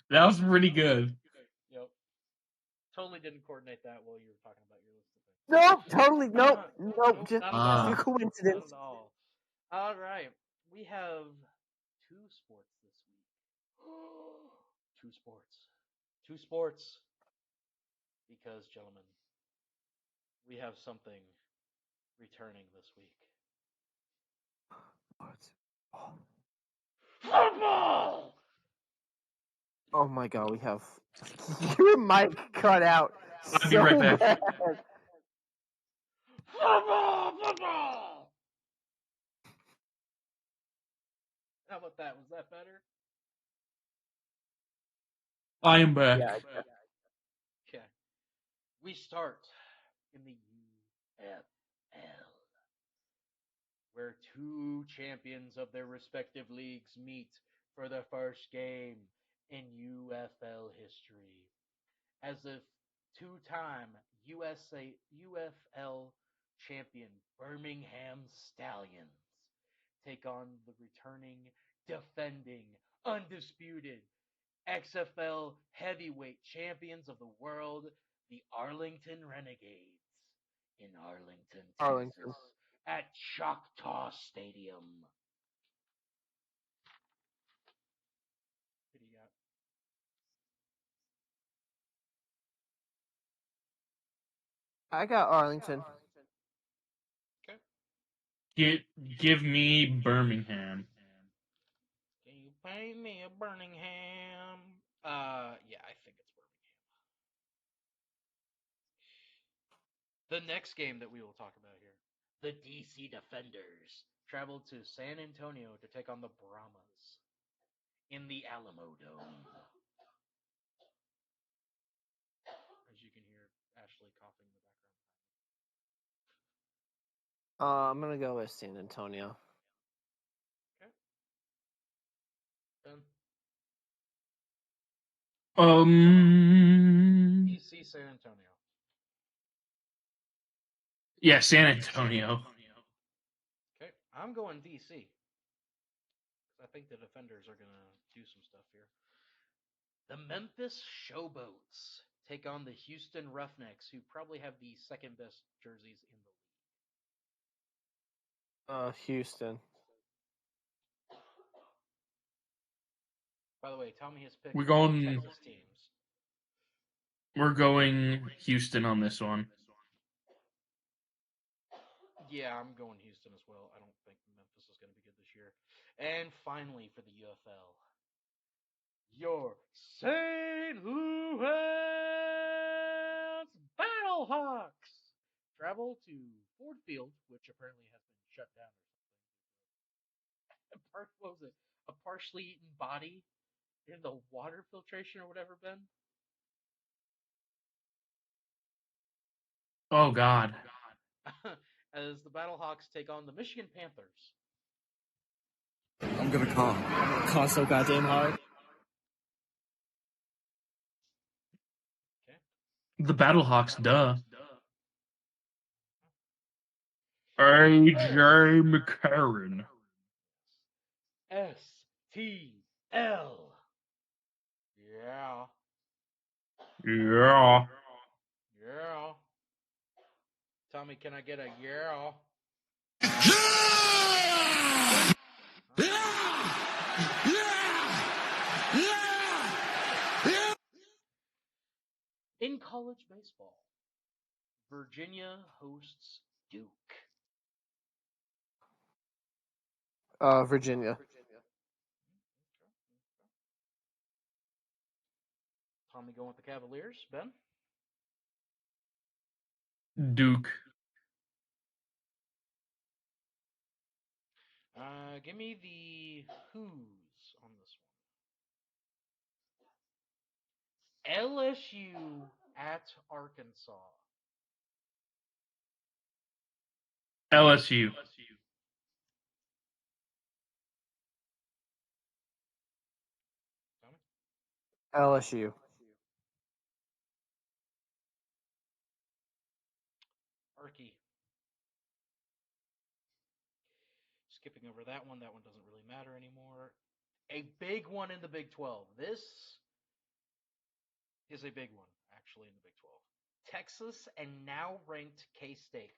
That was pretty good. Yep. Totally didn't coordinate that while you were talking about your list of things. No, totally, nope, just a coincidence. Not at all. All right, we have 2 sports this week. 2 sports. 2 sports. Because, gentlemen, we have something returning this week. Football! Oh my god, we have your mic cut out. I'll be right back. Bad. Football! How about that? Was that better? I am back. Yeah. Okay. We start in the UFL, where 2 champions of their respective leagues meet for the first game in UFL history. As the 2-time UFL champion Birmingham Stallions take on the returning, defending, undisputed XFL heavyweight champions of the world, the Arlington Renegades, in Arlington, Texas, at Choctaw Stadium. Who do you got? I got Arlington. Okay. Give me Birmingham. Okay, Paint me a Birmingham. Yeah, I think it's Birmingham. The next game that we will talk about here, the DC Defenders traveled to San Antonio to take on the Brahmas in the Alamo Dome. As you can hear Ashley coughing in the background. I'm gonna go with San Antonio. Okay. Ben? DC San Antonio. Yeah, San Antonio. Okay, I'm going DC. I think the Defenders are gonna do some stuff here. The Memphis Showboats take on the Houston Roughnecks, who probably have the second best jerseys in the league. Houston. By the way, Tommy has picked We're going Texas teams. We're going Houston on this one. Yeah, I'm going Houston as well. I don't think Memphis is going to be good this year. And finally, for the UFL, your St. Louis Battlehawks travel to Ford Field, which apparently has been shut down or something. What was it? A partially eaten body in the water filtration or whatever, Ben? Oh, God. As the Battlehawks take on the Michigan Panthers. I'm gonna call so goddamn hard. Okay. The Battlehawks, duh. AJ McCarron. STL. Yeah. Yeah. Yeah. Tommy, can I get a yeah? In college baseball, Virginia hosts Duke. Virginia. Tommy going with the Cavaliers. Ben? Duke. Give me the Who's on this one. LSU at Arkansas. LSU. Tommy? LSU. Arky. Skipping over that one doesn't really matter anymore. A big one in the Big 12. This is a big one, actually, in the Big 12. Texas and now ranked K-State.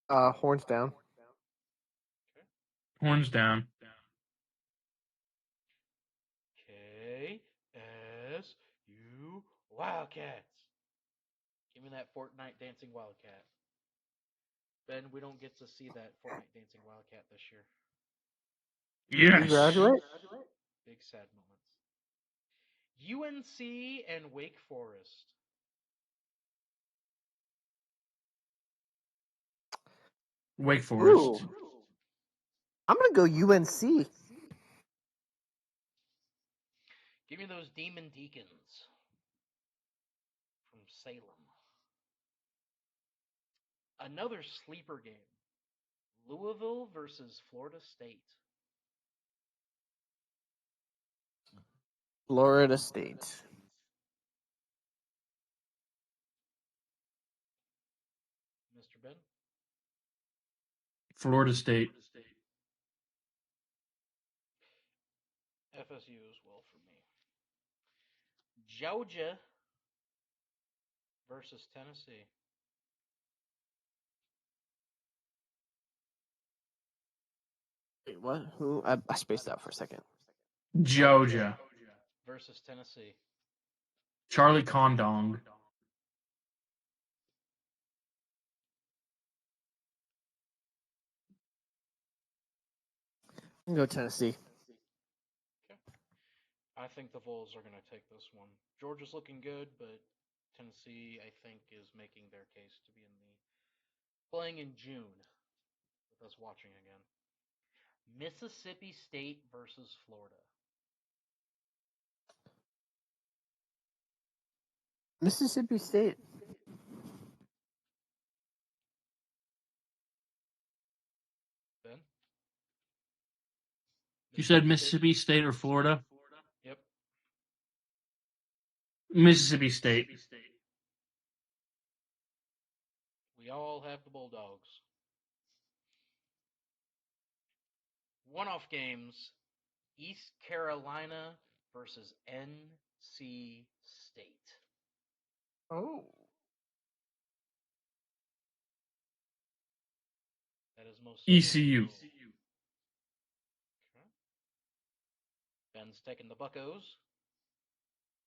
Horns down. Okay. Horns down. KSU Wildcats. Give me that Fortnite dancing Wildcat. Ben, we don't get to see that Fortnite dancing Wildcat this year. Yes. You graduate? Big sad moments. UNC and Wake Forest. Wake Forest. Ooh. I'm going to go UNC. Give me those Demon Deacons from Salem. Another sleeper game. Louisville versus Florida State. Florida State. Mr. Ben? Florida State. FSU as well for me. Georgia versus Tennessee. Wait, what? Who? I spaced out for a second. Georgia. Versus Tennessee. Charlie Condong. I'll go Tennessee. Okay. I think the Vols are going to take this one. Georgia's looking good, but Tennessee, I think, is making their case to be playing in June with us watching again. Mississippi State versus Florida. Mississippi State. Ben? You said Mississippi State or Florida? Yep. Mississippi State. We all have the Bulldogs. One-off games, East Carolina versus NC State. Oh. That is most ECU. Okay. Ben's taking the Buccos.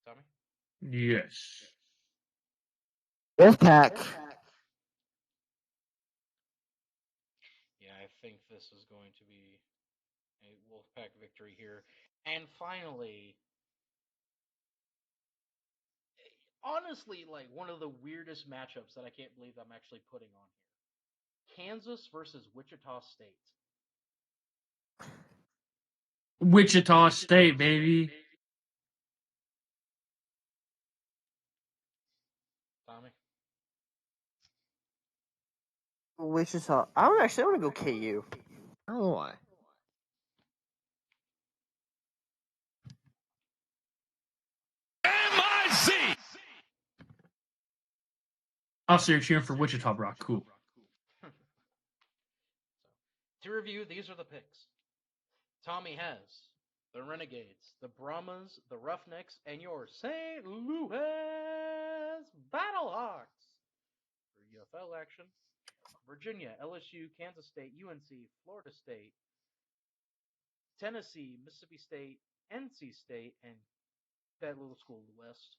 Tommy? Yes. Wolfpack. Yeah, I think this is going to be a Wolfpack victory here. And finally, honestly, like one of the weirdest matchups that I can't believe I'm actually putting on here. Kansas versus Wichita State. Wichita State, baby. Tommy? Wichita. I want to go KU. I don't know why. MIC! Oh, so you're cheering for Wichita, Brock. Cool. To review, these are the picks. Tommy has the Renegades, the Brahmas, the Roughnecks, and your St. Louis Battlehawks. For UFL action, Virginia, LSU, Kansas State, UNC, Florida State, Tennessee, Mississippi State, NC State, and that little school in the West.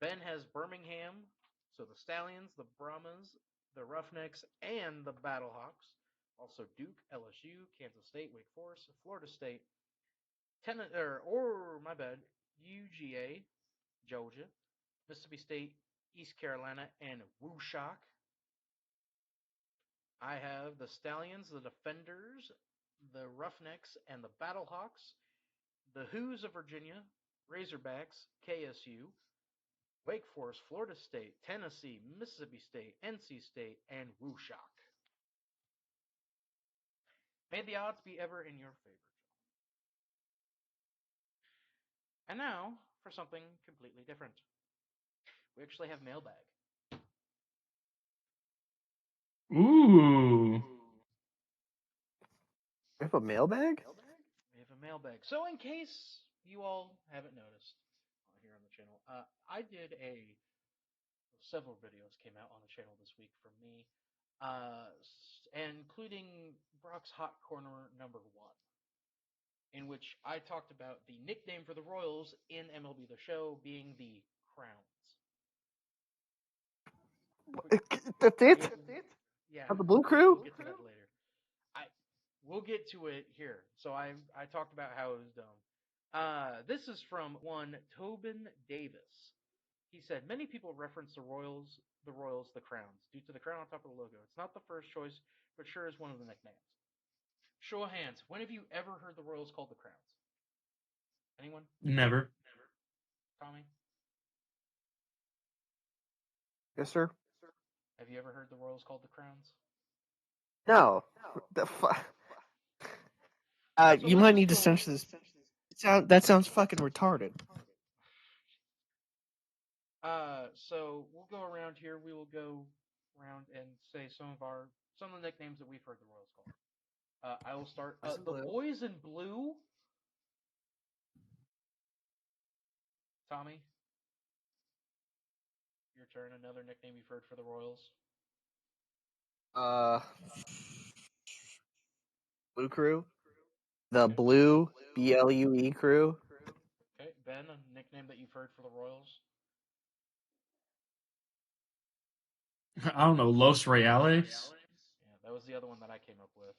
Ben has Birmingham, so the Stallions, the Brahmas, the Roughnecks, and the Battlehawks. Also Duke, LSU, Kansas State, Wake Forest, Florida State, UGA, Georgia, Mississippi State, East Carolina, and Wooshock. I have the Stallions, the Defenders, the Roughnecks, and the Battlehawks, the Hoos of Virginia, Razorbacks, KSU, Wake Forest, Florida State, Tennessee, Mississippi State, NC State, and Wooshock. May the odds be ever in your favor. And now for something completely different. We actually have mailbag. Ooh. We have a mailbag? We have a mailbag. So in case you all haven't noticed here on the channel, I did several videos came out on the channel this week from me, including Brock's Hot Corner #1, in which I talked about the nickname for the Royals in MLB The Show being the Crowns. That's it? Yeah. The Blue Crew? We'll get to that later. We'll get to it here. So I talked about how it was done. This is from one Tobin Davis. He said, many people reference the Royals, the Crowns, due to the crown on top of the logo. It's not the first choice, but sure is one of the nicknames. Show of hands. When have you ever heard the Royals called the Crowns? Anyone? Never. Tommy? Yes, sir. Have you ever heard the Royals called the Crowns? No. The fuck. You might need to censor this. That sounds fucking retarded. So we'll go around here. We will go around and say some of the nicknames that we've heard the Royals called. I will start. The Boys in Blue. Tommy, your turn. Another nickname you've heard for the Royals. Blue Crew. The Blue BLUE Crew. Okay, Ben, a nickname that you've heard for the Royals. I don't know, Los Reales? Yeah, that was the other one that I came up with.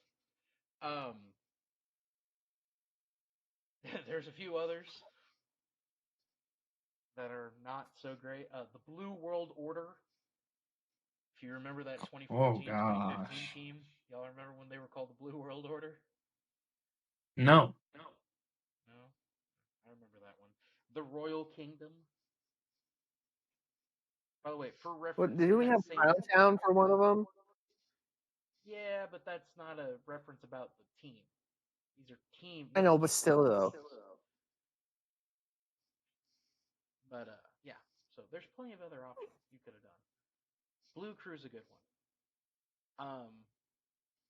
There's a few others that are not so great. The Blue World Order. If you remember that 2014-2015 team, y'all remember when they were called the Blue World Order? No. No. I remember that one. The Royal Kingdom. By the way, for reference, Did we have Crown Town for one of them? Yeah, but that's not a reference about the team. These are teams. I know, but still though. But yeah. So there's plenty of other options you could have done. Blue Crew's a good one.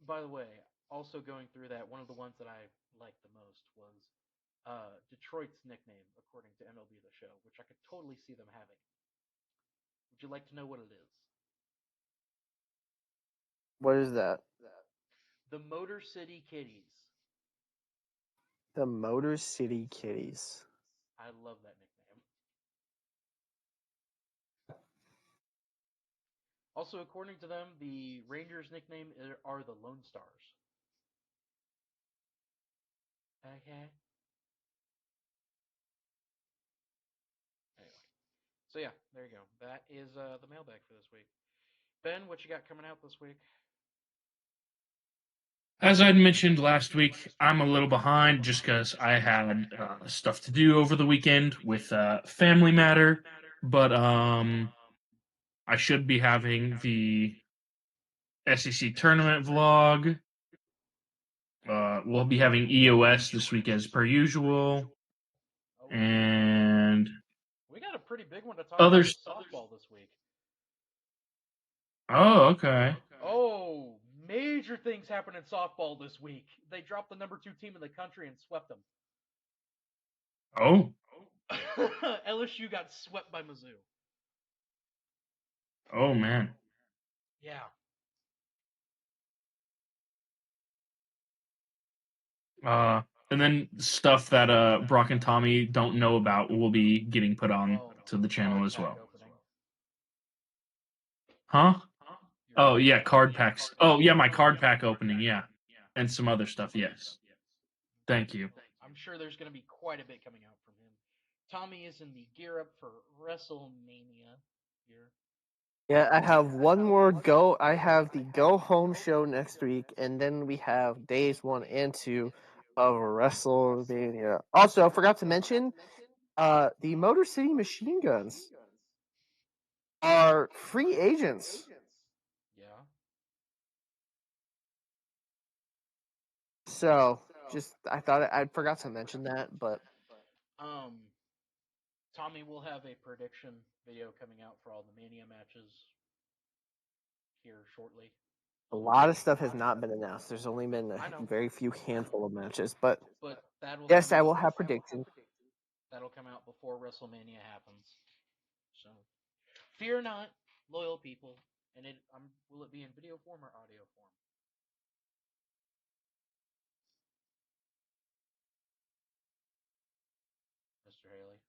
By the way, also going through that, one of the ones that I liked the most was Detroit's nickname, according to MLB The Show, which I could totally see them having. Would you like to know what it is? What is that? The Motor City Kitties. The Motor City Kitties. I love that nickname. Also, according to them, the Rangers' nickname are the Lone Stars. Okay. Anyway. So yeah, there you go. That is the mailbag for this week. Ben, what you got coming out this week? As I'd mentioned last week, I'm a little behind just because I had stuff to do over the weekend with Family Matter, but I should be having the SEC tournament vlog. We'll be having EOS this week as per usual, and we got a pretty big one to talk about softball this week. Oh, okay. Oh, major things happen in softball this week. They dropped the number 2 team in the country and swept them. Oh. LSU got swept by Mizzou. Oh, man. Yeah. And then stuff that Brock and Tommy don't know about will be getting put on to the channel as well. Huh? Oh, yeah, card packs. Oh, yeah, my card pack opening, yeah. And some other stuff, yes. Thank you. I'm sure there's going to be quite a bit coming out from him. Tommy is in the gear up for WrestleMania here. Yeah, I have one more go. I have the Go Home show next week, and then we have days 1 and 2 of WrestleMania. Also, I forgot to mention, the Motor City Machine Guns are free agents. Yeah. So, I thought I forgot to mention that, but Tommy will have a prediction video coming out for all the Mania matches here shortly. A lot of stuff has not been announced. There's only been a very few handful of matches, but yes, I will have predictions. That'll come out before WrestleMania happens. So, fear not, loyal people. And will it be in video form or audio form? Mr. Haley?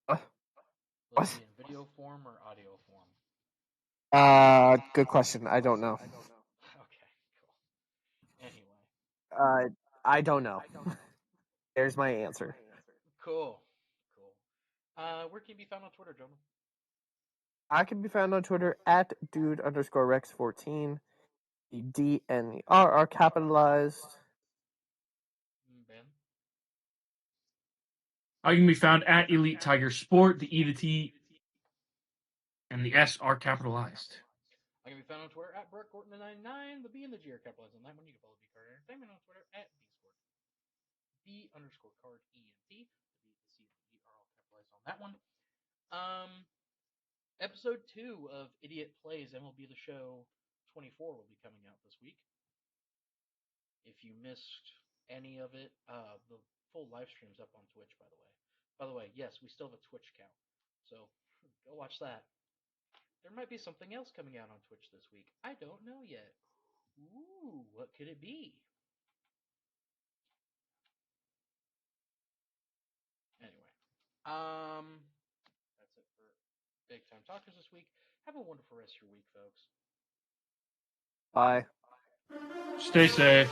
Will it be in video form or audio form? Good question. I don't know. Okay, cool. Anyway. I don't know. There's my answer. Cool. Where can you be found on Twitter, gentlemen? I can be found on Twitter at dude_rex14. The D and the R are capitalized. Ben? I can be found at Elite Tiger Sport. The E, the T, and the S are capitalized. I can be found on Twitter at Brett Gorton99. The B and the G are capitalized on that one. You can follow B Card Entertainment on Twitter at B_Card ENT. The B, the C, and the E are all capitalized on that one. Episode 2 of Idiot Plays MLB The Show 24 will be coming out this week. If you missed any of it, the full live stream's up on Twitch, by the way. By the way, yes, we still have a Twitch account, so go watch that. There might be something else coming out on Twitch this week. I don't know yet. Ooh, what could it be? Anyway, that's it for Big Time Talkers this week. Have a wonderful rest of your week, folks. Bye. Stay safe.